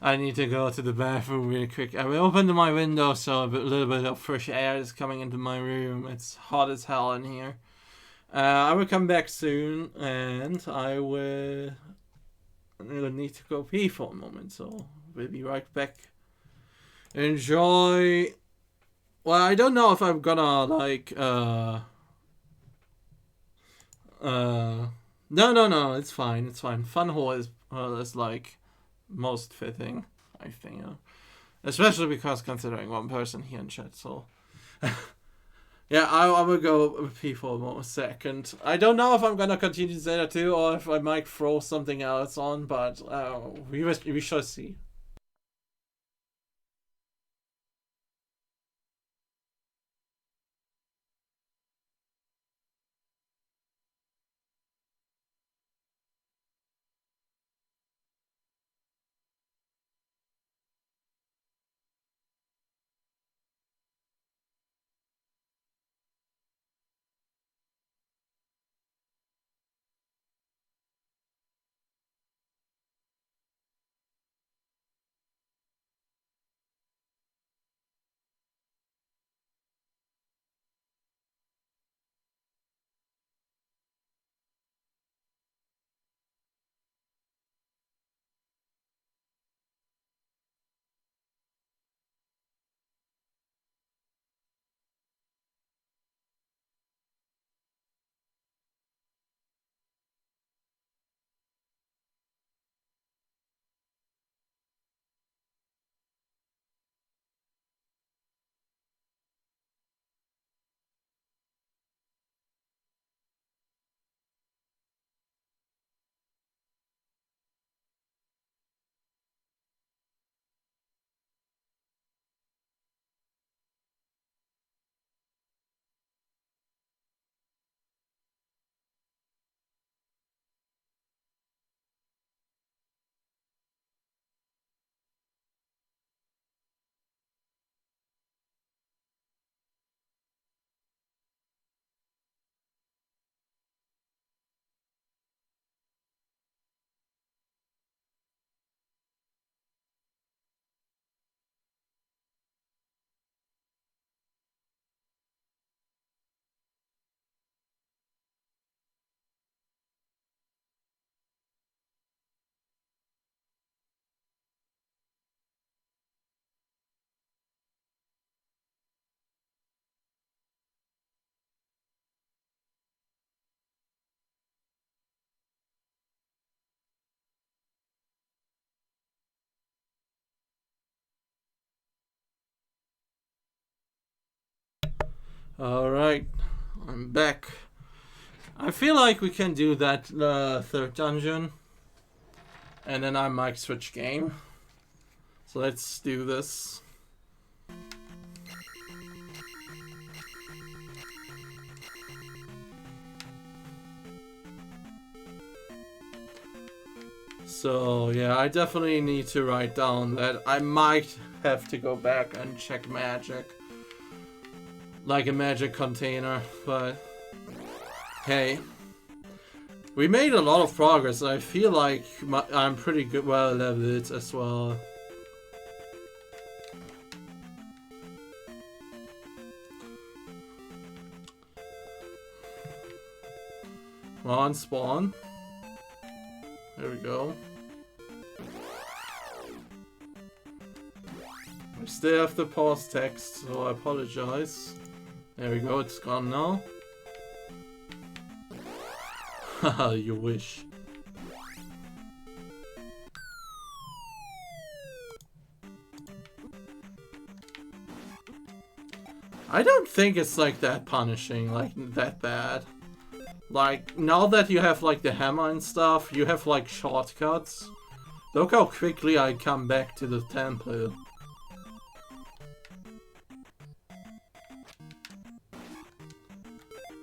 I need to go to the bathroom really quick. I will open my window so a little bit of fresh air is coming into my room. It's hot as hell in here. I will come back soon and I will need to go pee for a moment, so we'll be right back. Enjoy. Well, I don't know if I'm gonna like no, it's fine, it's fine. Fun hole is like most fitting, I think. Especially because considering one person here in chat, so yeah, I will go pee for a second. I don't know if I'm gonna continue Zelda 2 or if I might throw something else on, but we shall see. Alright, I'm back. I feel like we can do that third dungeon. And then I might switch game. So let's do this. So yeah, I definitely need to write down that I might have to go back and check magic. Like a magic container, but hey. We made a lot of progress. I feel like I'm pretty good, well leveled as well. Come on, spawn. There we go. We still have the pause text, so I apologize. There we go, it's gone now. Haha, you wish. I don't think it's like that punishing, like that bad. Like, now that you have like the hammer and stuff, you have like shortcuts. Look how quickly I come back to the temple.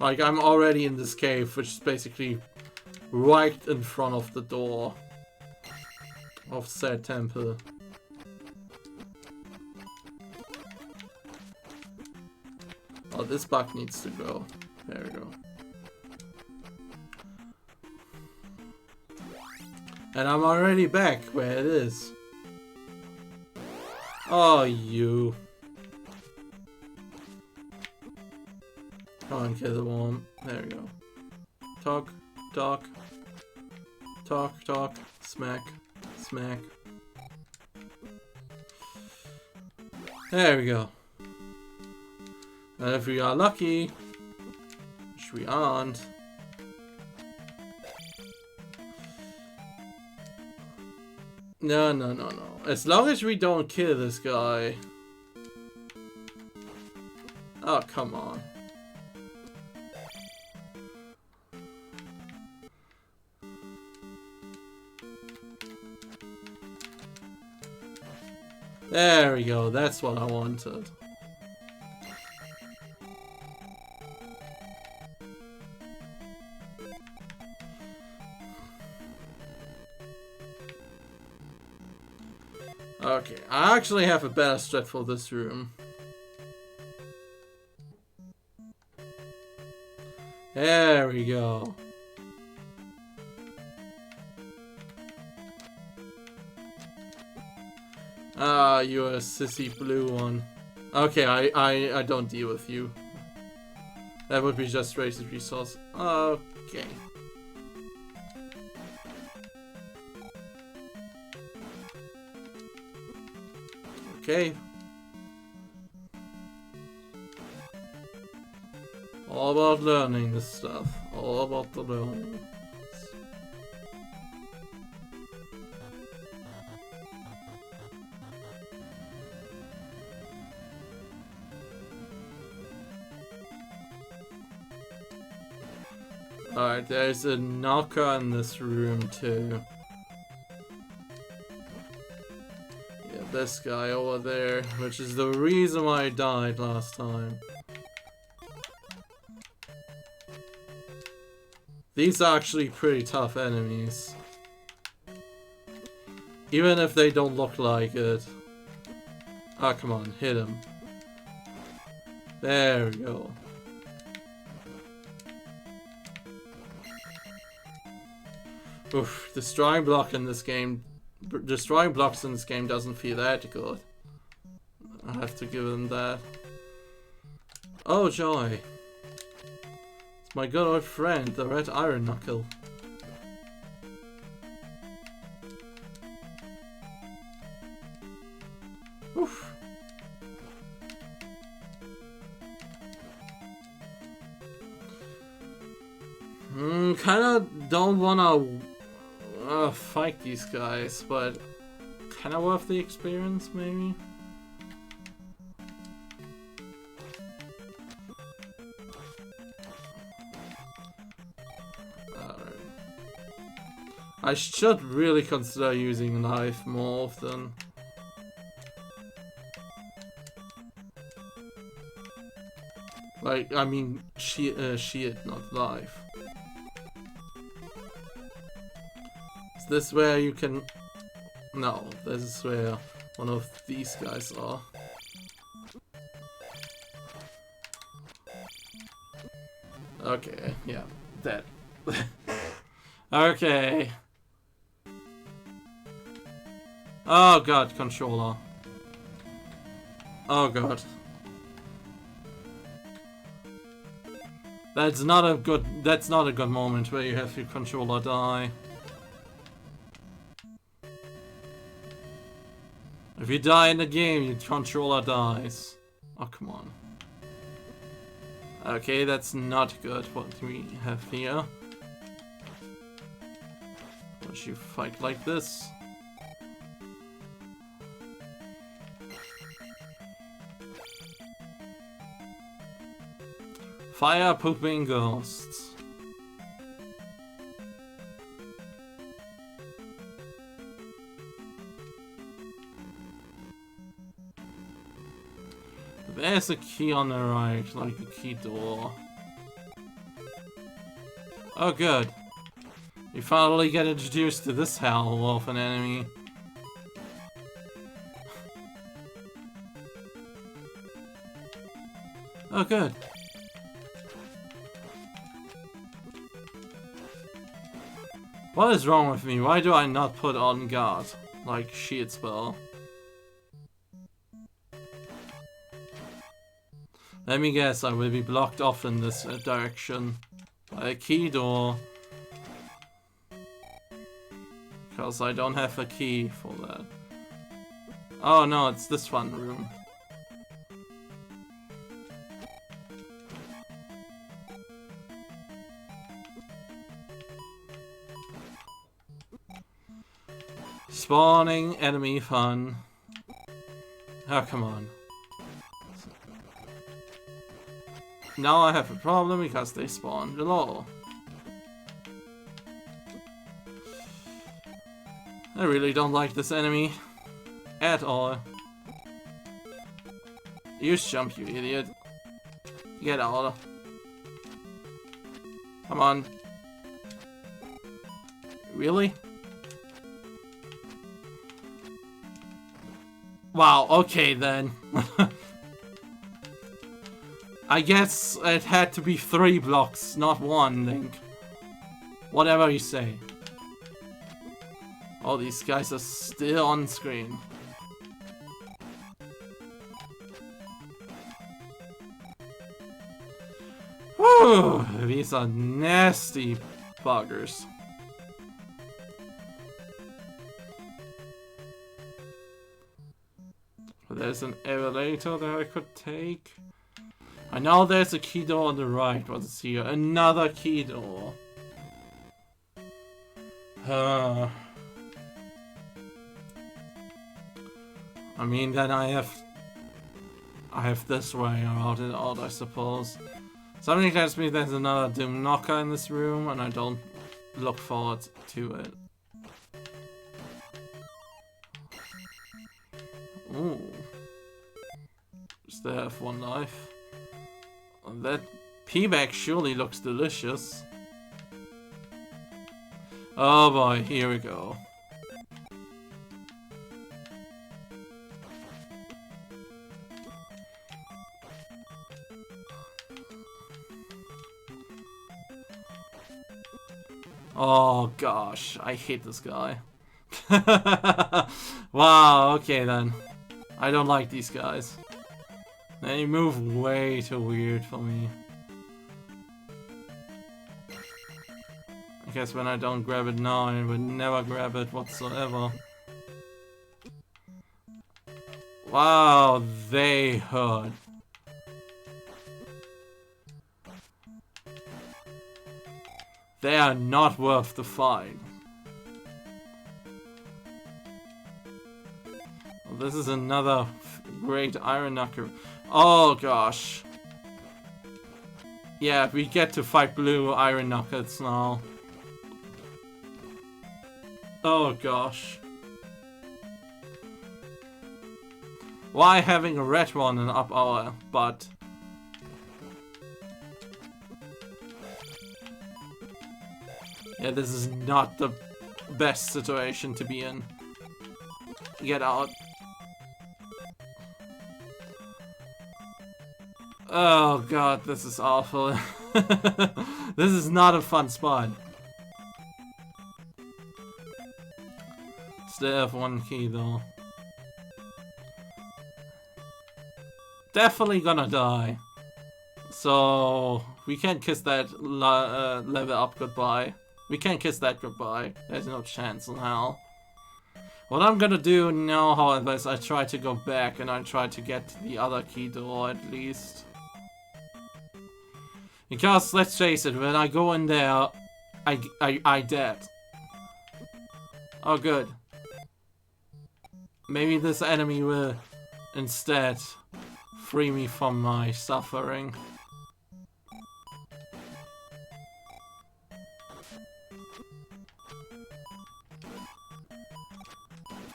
Like, I'm already in this cave, which is basically right in front of the door of said temple. Oh, this bug needs to go. There we go. And I'm already back where it is. Oh, you. Come on, kill the one. There we go. Talk, talk. Talk, talk. Smack, smack. There we go. And if we are lucky, which we aren't, no, no, no, no. As long as we don't kill this guy. Oh, come on. There we go. That's what I wanted. Okay, I actually have a better strat for this room. There we go. Ah, you're a sissy blue one. Okay, I don't deal with you. That would be just wasted resource. Okay. Okay. All about learning this stuff. All about the learning. Alright, there's a knocker in this room too. Yeah, this guy over there, which is the reason why I died last time. These are actually pretty tough enemies. Even if they don't look like it. Ah, come on, hit him. There we go. Oof, destroying blocks in this game doesn't feel that good. I have to give them that. Oh joy. It's my good old friend, the red iron knuckle. Oof. Kinda don't wanna fight these guys, but kinda worth the experience, maybe? Alright. I should really consider using a knife more often. Like, I mean, shield, not knife. Is this where you can... No, this is where one of these guys are. Okay, yeah, dead. Okay. Oh god, controller. Oh god. That's not a good moment where you have your controller die. If you die in the game, your controller dies. Oh, come on. Okay, that's not good what we have here. Once you fight like this. Fire pooping ghosts. There's a key on the right, like a key door. Oh good. You finally get introduced to this hell of an enemy. Oh good. What is wrong with me? Why do I not put on guard? Like shield spell. Let me guess, I will be blocked off in this direction by a key door. Because I don't have a key for that. Oh no, it's this fun room. Spawning enemy fun. Oh, come on. Now I have a problem because they spawn below. I really don't like this enemy. At all. Use jump, you idiot. Get out. Come on. Really? Wow, okay then. I guess it had to be 3 blocks, not 1, Link. Whatever you say. Oh, these guys are still on screen. Whew, these are nasty buggers. There's an elevator that I could take. I know there's a key door on the right. What's here? Another key door. I mean, then I have this way around it out, I suppose. Something tells me there's another Doom Knocker in this room, and I don't look forward to it. Ooh. Still have 1 life. That pea-bag surely looks delicious. Oh boy, here we go. Oh gosh, I hate this guy. Wow, okay then. I don't like these guys. They move way too weird for me. I guess when I don't grab it now, I would never grab it whatsoever. Wow, they hurt. They are not worth the fight. Well, this is another great Iron Knuckle. Oh gosh. Yeah, we get to fight blue Iron Knuckles now. Oh gosh. Why having a red one up our butt? Yeah, this is not the best situation to be in. Get out. Oh god, this is awful. This is not a fun spot. Still have 1 key though. Definitely gonna die. So we can't kiss that level up goodbye. We can't kiss that goodbye. There's no chance in hell. What I'm gonna do now, however, is I try to go back and I try to get the other key door at least. Because, let's face it, when I go in there, I dead. Oh good. Maybe this enemy will instead free me from my suffering.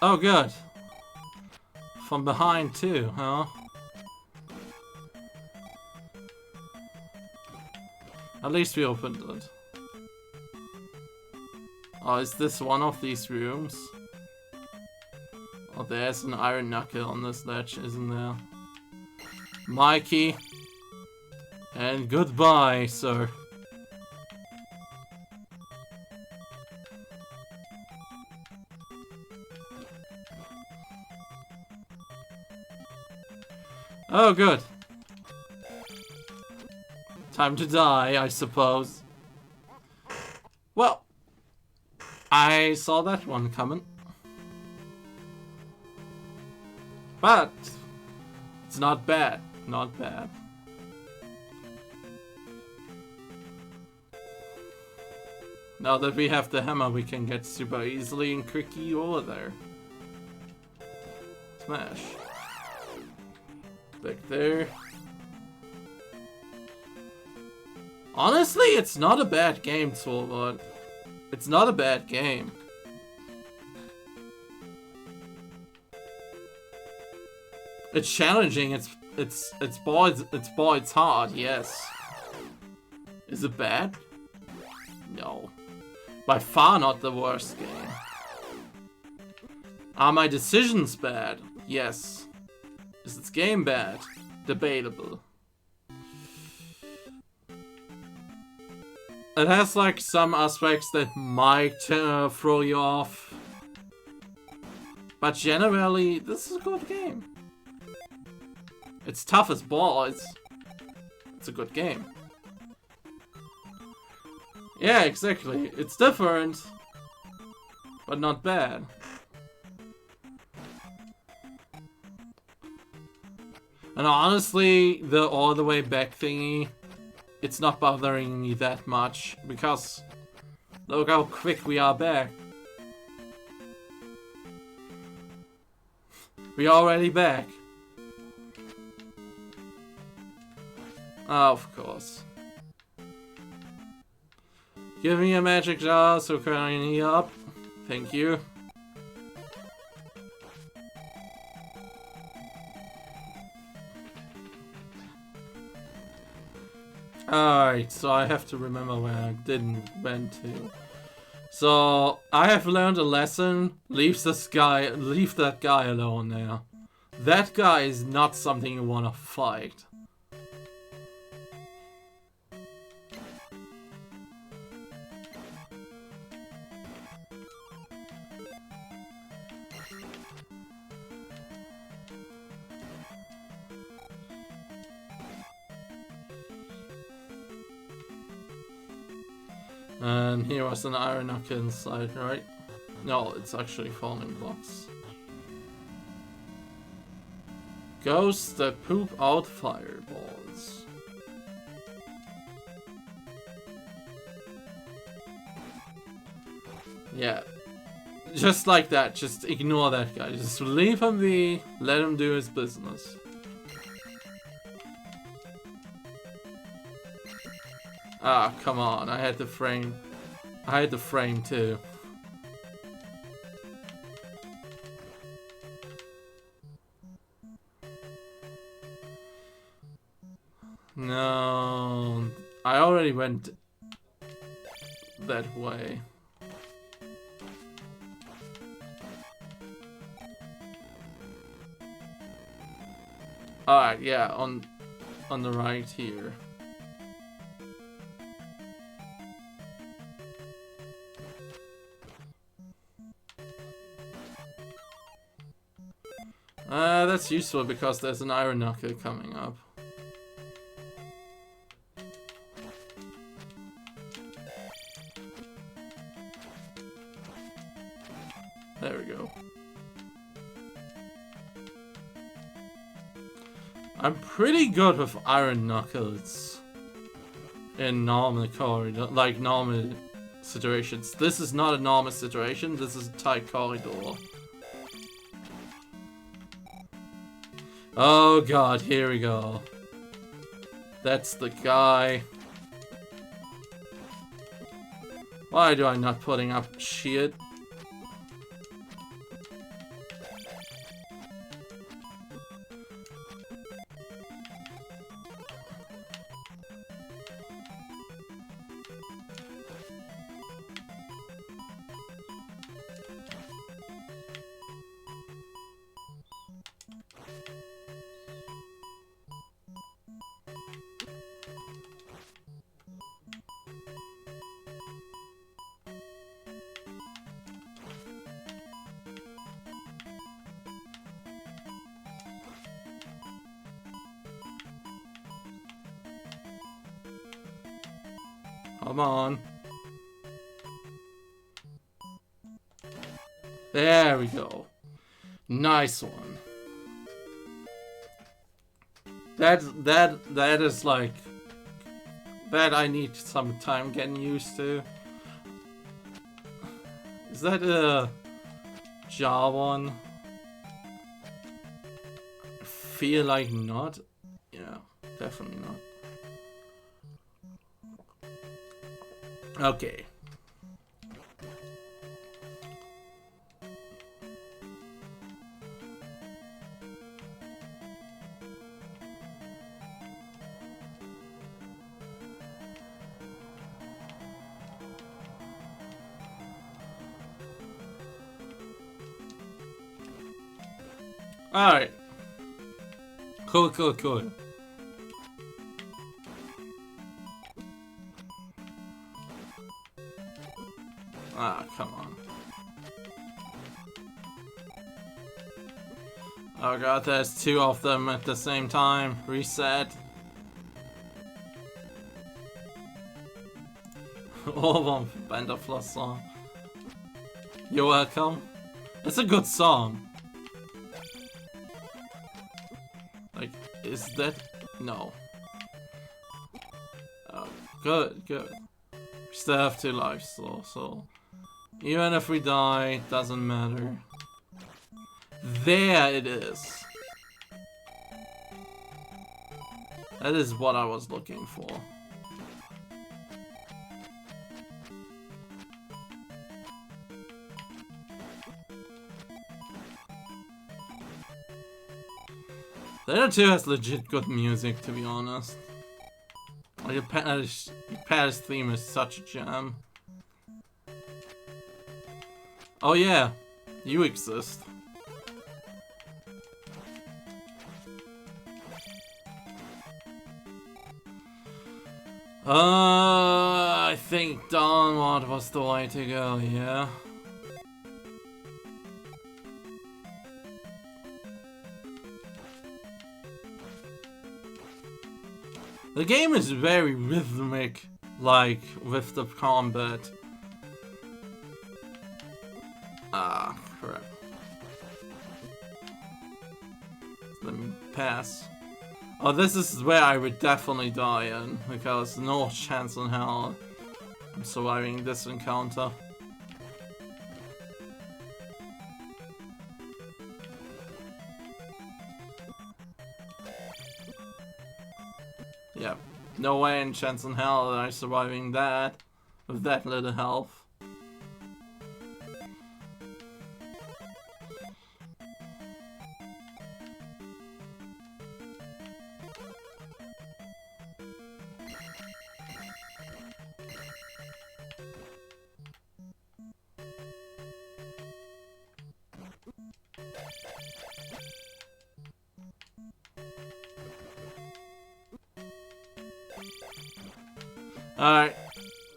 Oh good. From behind too, huh? At least we opened it. Oh, is this one of these rooms? Oh, there's an Iron Knuckle on this ledge, isn't there? Mikey. And goodbye, sir. Oh, good. Time to die, I suppose. Well, I saw that one coming. But it's not bad. Not bad. Now that we have the hammer, we can get super easily and quickly over there. Smash. Back there. Honestly, it's not a bad game, Solbot. It's not a bad game. It's challenging. It's hard. Yes. Is it bad? No. By far not the worst game. Are my decisions bad? Yes. Is its game bad? Debatable. It has like some aspects that might throw you off. But generally, this is a good game. It's tough as balls. It's a good game. Yeah, exactly. It's different, but not bad. And honestly, the all the way back thingy, it's not bothering me that much, because look how quick we are back. We're already back. Oh, of course. Give me a magic jar so can I heal up. Thank you. Alright, so I have to remember where I went to. So I have learned a lesson. Leave that guy alone there. That guy is not something you wanna fight. And here was an iron knuckle inside, right? No, it's actually falling blocks. Ghosts that poop out fireballs. Yeah. Just like that, just ignore that guy. Just leave him be, let him do his business. Ah, come on, I had the frame. I had the frame too. No, I already went that way. Alright, yeah, on the right here. That's useful because there's an iron knuckle coming up. There we go. I'm pretty good with iron knuckles in normal corridor, like normal situations. This is not a normal situation, this is a tight corridor. Oh god, here we go. That's the guy. Why do I not putting up shit? Come on. There we go. Nice one. That is like... That I need some time getting used to. Is that a jar one? I feel like not. Yeah, definitely not. Okay. Alright. Cool, cool, cool. Ah, come on. Oh god, there's two of them at the same time. Reset. All one Banderfloss song. You're welcome. It's a good song. Like, is that... No. Oh, good, good. We still have 2 lives though, so... Even if we die, doesn't matter. There it is. That is what I was looking for. Zelda 2 has legit good music, to be honest. Like, the Paris theme is such a jam. Oh yeah, you exist. I think downward was the way to go, yeah. The game is very rhythmic, like, with the combat. Ah, crap. Let me pass. Oh, this is where I would definitely die in, because no chance in hell I'm surviving this encounter. Yeah, no way in chance in hell that I'm surviving that with that little health. Alright,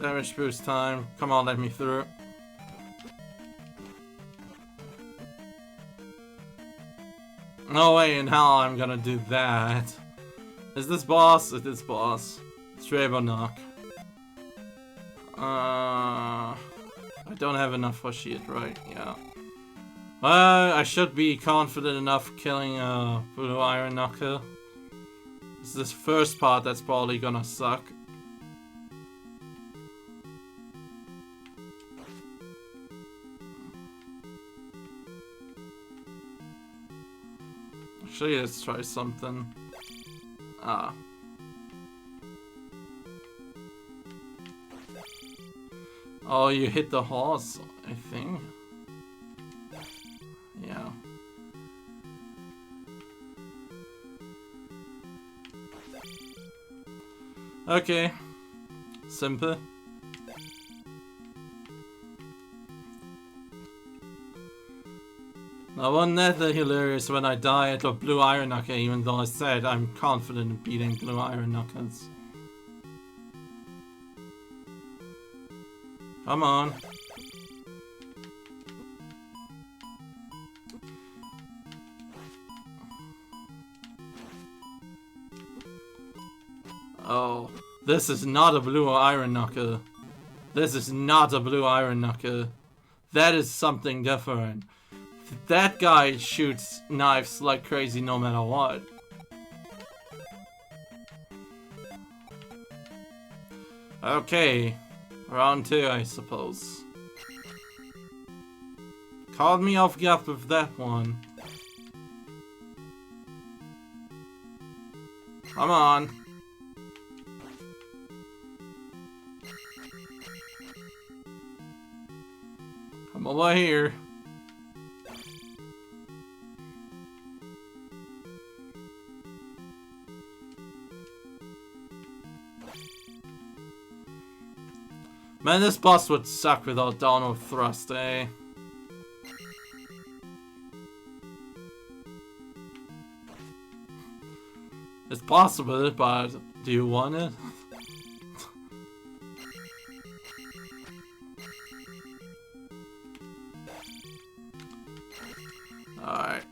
damage boost time. Come on, let me through. No way in hell I'm gonna do that. Is this boss? It is boss. It's Ravenok. I don't have enough for shit, right? Yeah. I should be confident enough killing Blue Iron Knuckle. It's this first part that's probably gonna suck. Actually, let's try something. Ah. Oh, you hit the horse, I think. Yeah. Okay. Simple. Now, wasn't that hilarious when I die at a Blue Iron Knuckle, even though I said I'm confident in beating Blue Iron Knuckles. Come on. Oh, This is not a blue iron knuckle. This is not a blue iron knuckle. That is something different. That guy shoots knives like crazy no matter what. Okay, round 2, I suppose. Caught me off guard with that one. Come on. Come over here. Man, this boss would suck without downward thrust, eh? It's possible, but do you want it? Alright.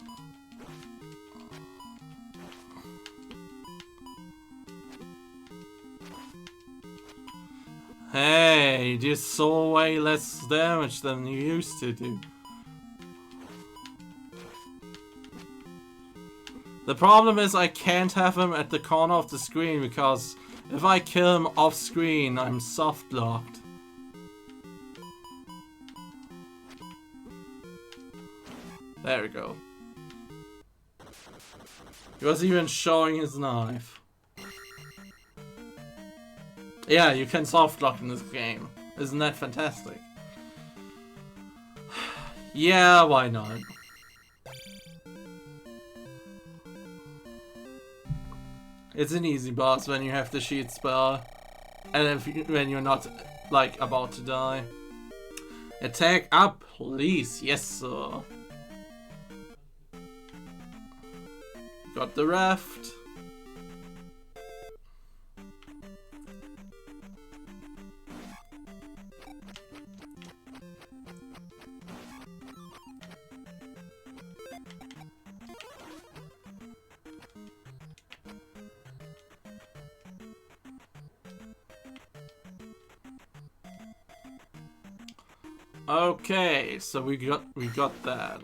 Hey, you just saw way less damage than you used to do. The problem is I can't have him at the corner of the screen because if I kill him off screen, I'm soft locked. There we go. He was even showing his knife. Yeah, you can soft lock in this game. Isn't that fantastic? Yeah, why not? It's an easy boss when you have the sheet spell, and when you're not, like, about to die. Attack up, please. Yes, sir. Got the raft. Okay, so we got that.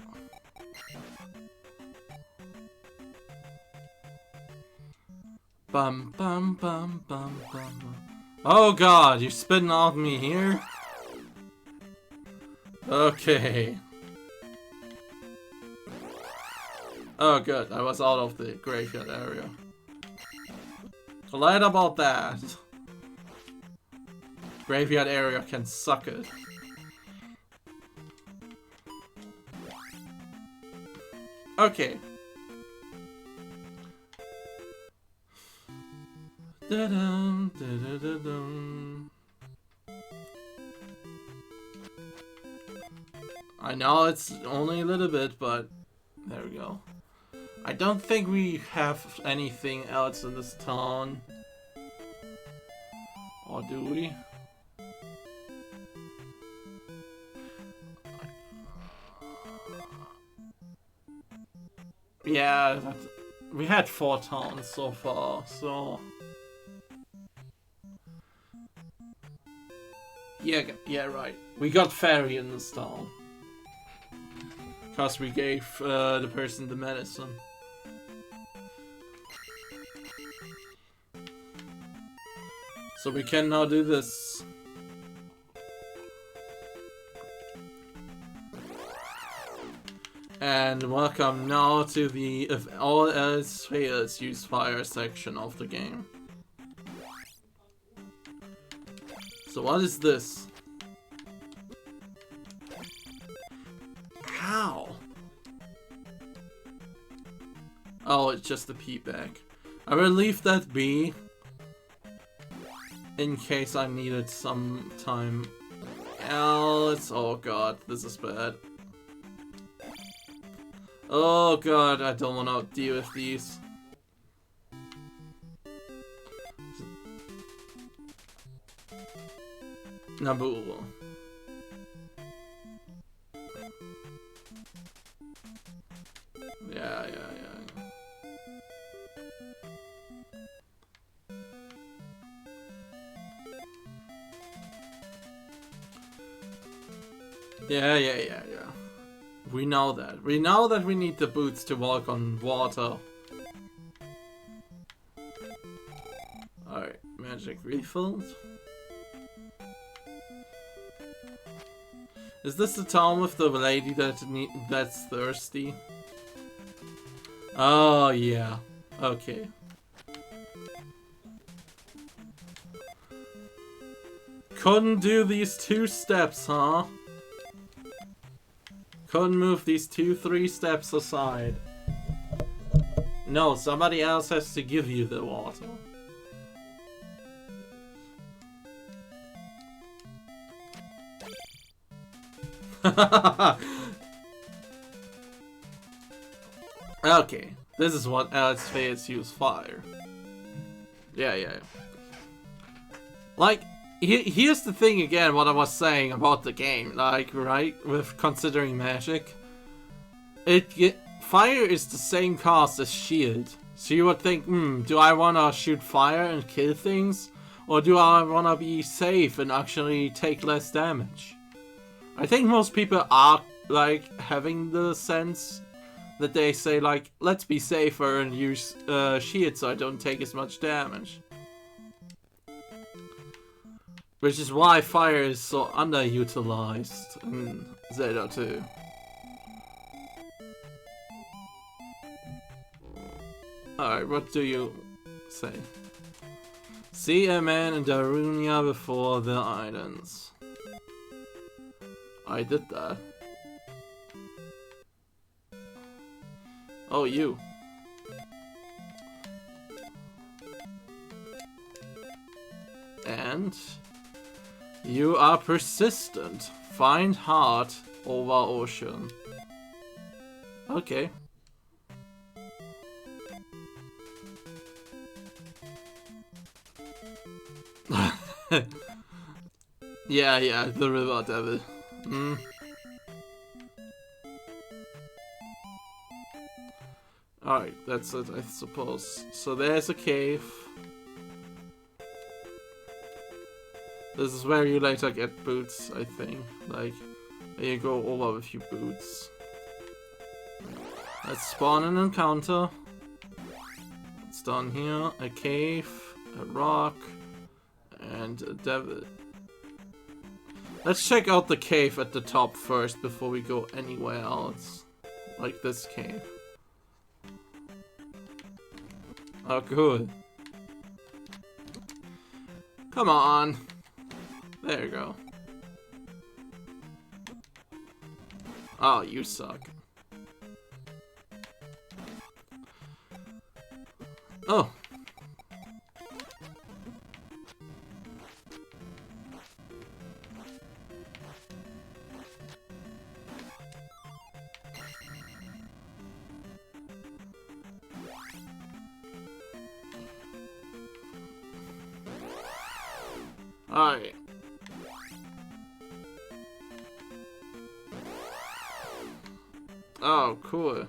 Bum bum bum bum bum bum. Oh god, you're spitting off me here? Okay. Oh good, I was out of the graveyard area. Glad about that. Graveyard area can suck it. Okay. Da-dum, da-da-da-dum. I know it's only a little bit, but there we go. I don't think we have anything else in this town. Or do we? Yeah, we had 4 towns so far, so... Yeah, right. We got fairy in this town. Because we gave the person the medicine. So we can now do this. And welcome now to the if all else fails use fire section of the game. So what is this? How? Oh, it's just a P-back. I will leave that be in case I needed some time else. Oh god, this is bad. Oh god, I don't want to deal with these. Nabu. Yeah. Yeah. We know that. We know that we need the boots to walk on water. Alright, magic refilled. Is this the town with the lady that's thirsty? Oh, yeah. Okay. Couldn't do these 2 steps, huh? Couldn't move these 3 steps aside. No, somebody else has to give you the water. Okay, this is what else fails use fire. Yeah. Like, here's the thing again, what I was saying about the game, like, right, with considering magic. Fire is the same cost as shield. So you would think, do I wanna shoot fire and kill things? Or do I wanna be safe and actually take less damage? I think most people are, like, having the sense that they say, like, let's be safer and use shield so I don't take as much damage. Which is why fire is so underutilized in Zelda 2. Alright, what do you say? See a man in Darunia before the islands. I did that. Oh, you. And you are persistent. Find heart over ocean. Okay. Yeah, the river devil. Alright, that's it, I suppose. So there's a cave. This is where you later get boots, I think. Like, there you go over with your boots. Let's spawn an encounter. It's down here. A cave, a rock, and a devil. Let's check out the cave at the top first before we go anywhere else. Like this cave. Oh, cool. Come on. There you go. Oh, you suck. Oh. Alright. Oh, cool.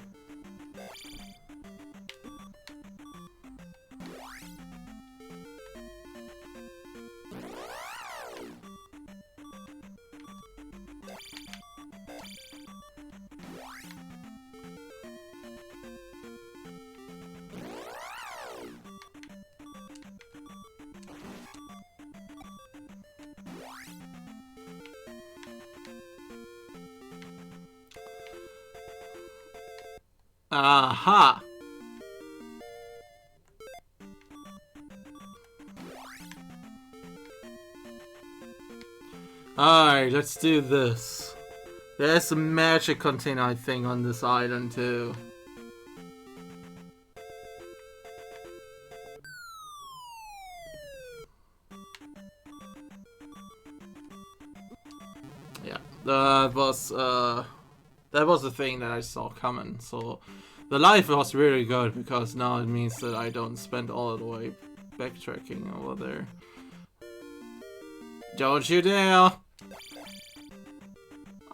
Aha! Alright, let's do this. There's a magic container, I think, on this island too. Yeah, that was a thing that I saw coming, so the life was really good because now it means that I don't spend all the way backtracking over there. Don't you dare!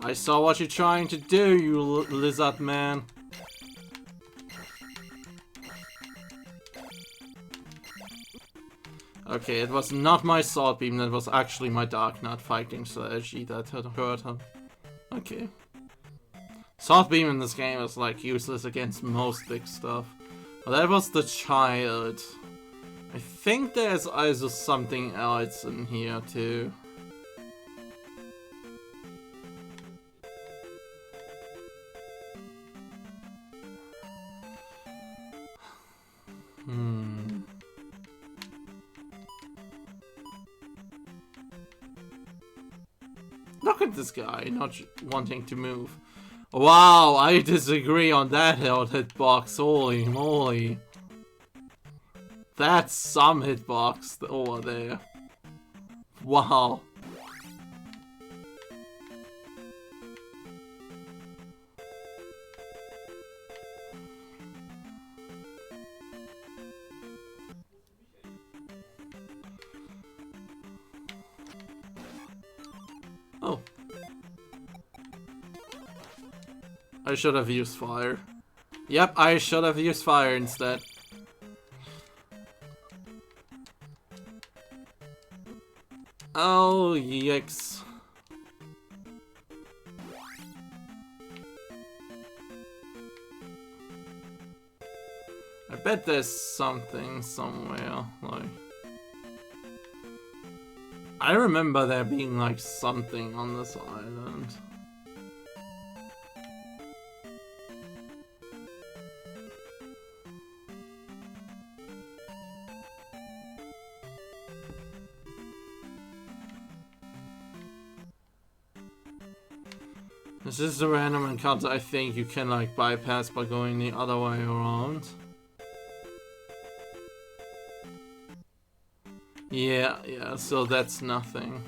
I saw what you're trying to do, you lizard man. Okay, it was not my sword beam, that was actually my dark nut fighting strategy that had hurt him. Okay. Soft Beam in this game is like useless against most big stuff. Well, that was the child. I think there's also something else in here too. Look at this guy, not wanting to move. Wow, I disagree on that hitbox, holy moly. That's some hitbox over there. Wow. Oh. I should have used fire. Yep, I should have used fire instead. Oh, yikes. I bet there's something somewhere, like... I remember there being like something on this island. This is a random encounter I think you can like bypass by going the other way around. Yeah, so that's nothing.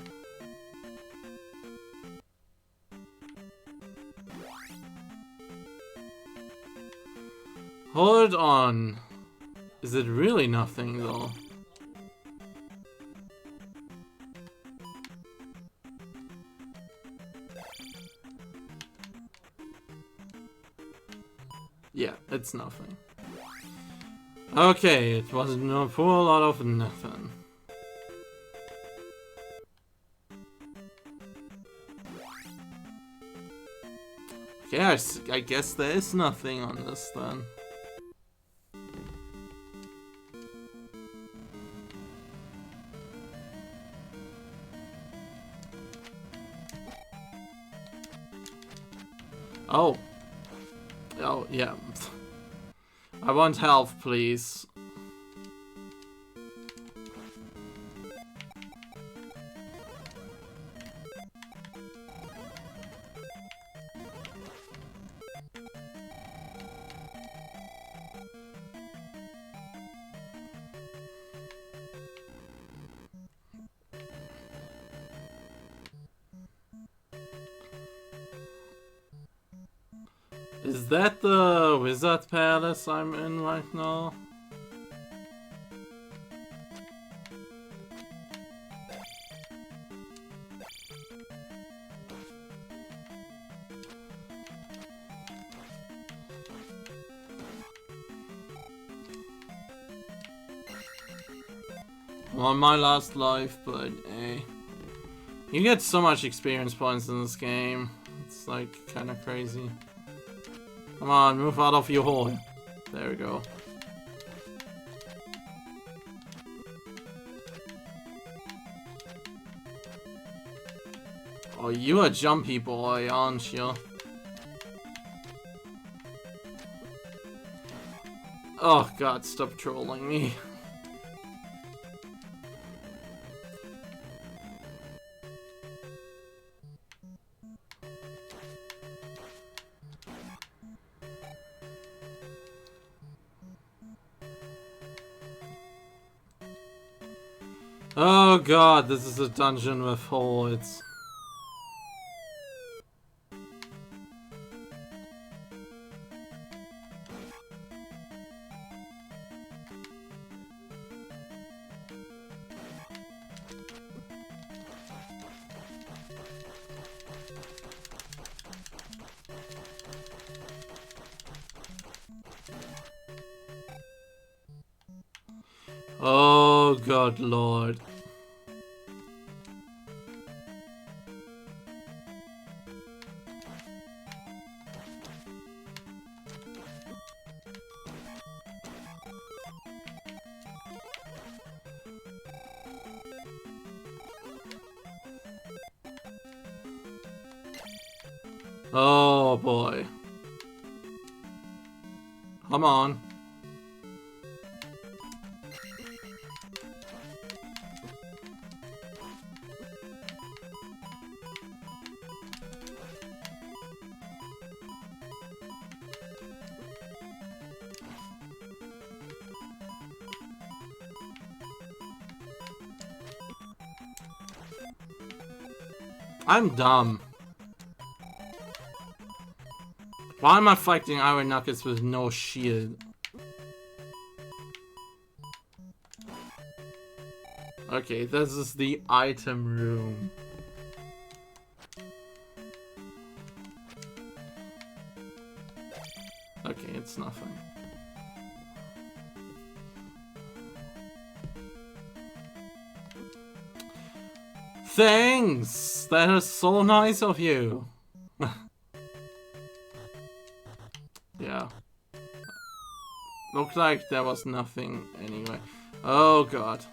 Hold on. Is it really nothing though? Yeah, it's nothing. Okay, it was a full lot of nothing. Okay, I guess there is nothing on this then. Oh. Oh, yeah. I want health, please. Is that the Wizard Palace I'm in right now? On my last life, but hey. You get so much experience points in this game. It's like kinda crazy. Come on, move out of your hole. There we go. Oh, you a jumpy boy, aren't you? Oh god, stop trolling me. Oh god, this is a dungeon with holes. Oh god lord. Oh boy. Come on. I'm dumb. Why am I fighting Iron Knuckles with no shield? Okay, this is the item room. Okay, it's nothing. Thanks! That is so nice of you. Yeah. Looked like there was nothing anyway. Oh god.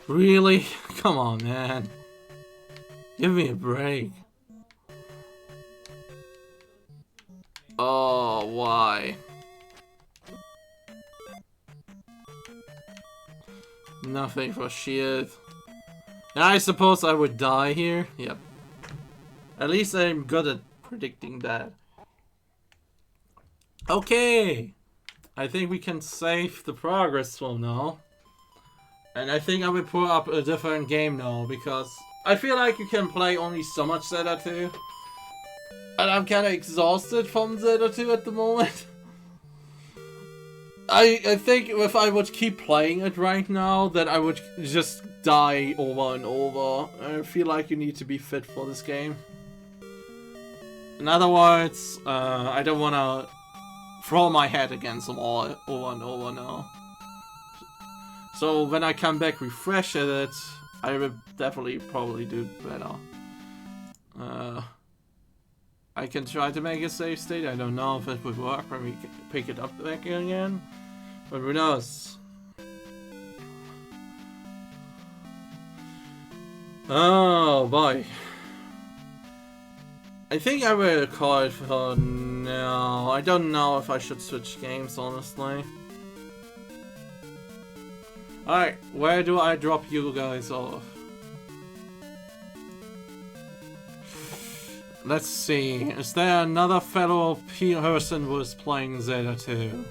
Really? Come on, man. Give me a break. Oh, why? Nothing for shield. I suppose I would die here. Yep. At least I'm good at predicting that. Okay. I think we can save the progress from now. And I think I will put up a different game now, because I feel like you can play only so much Zelda 2. And I'm kind of exhausted from Zelda 2 at the moment. I think if I would keep playing it right now, then I would just die over and over. I feel like you need to be fit for this game. In other words, I don't want to throw my head against them all over and over now. So when I come back refresh at it, I will definitely probably do better. I can try to make a save state. I don't know if it would work when we pick it up back again. But who knows? Oh boy. I think I will call it for now. I don't know if I should switch games, honestly. Alright, where do I drop you guys off? Let's see. Is there another fellow person who is playing Zelda 2?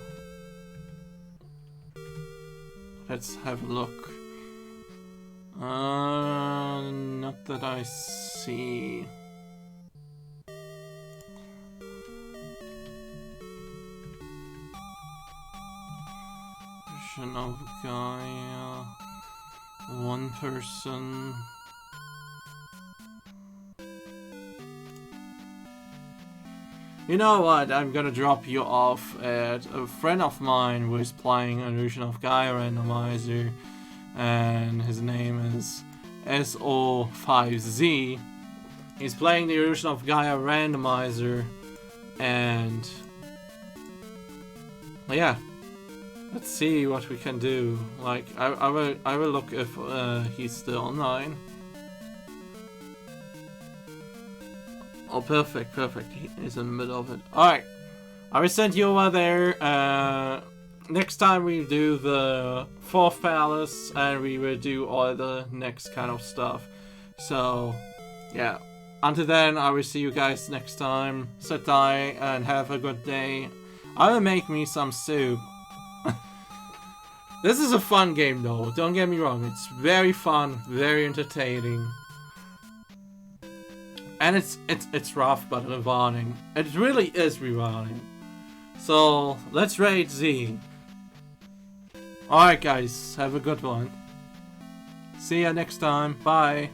Let's have a look. Not that I see. Vision of Gaia. One person. You know what, I'm gonna drop you off at a friend of mine who is playing Illusion of Gaia randomizer, and his name is SO5Z. He's playing the Illusion of Gaia randomizer, and yeah, let's see what we can do. Like, I will look if he's still online. Oh, perfect, perfect. He's in the middle of it. Alright. I will send you over there. Next time we do the 4th palace, and we will do all the next kind of stuff. So, yeah. Until then, I will see you guys next time. Sit tight and have a good day. I will make me some soup. This is a fun game though, don't get me wrong. It's very fun, very entertaining. And it's rough but rewarding. It really is rewarding. So let's rate Z. Alright guys, have a good one. See ya next time. Bye.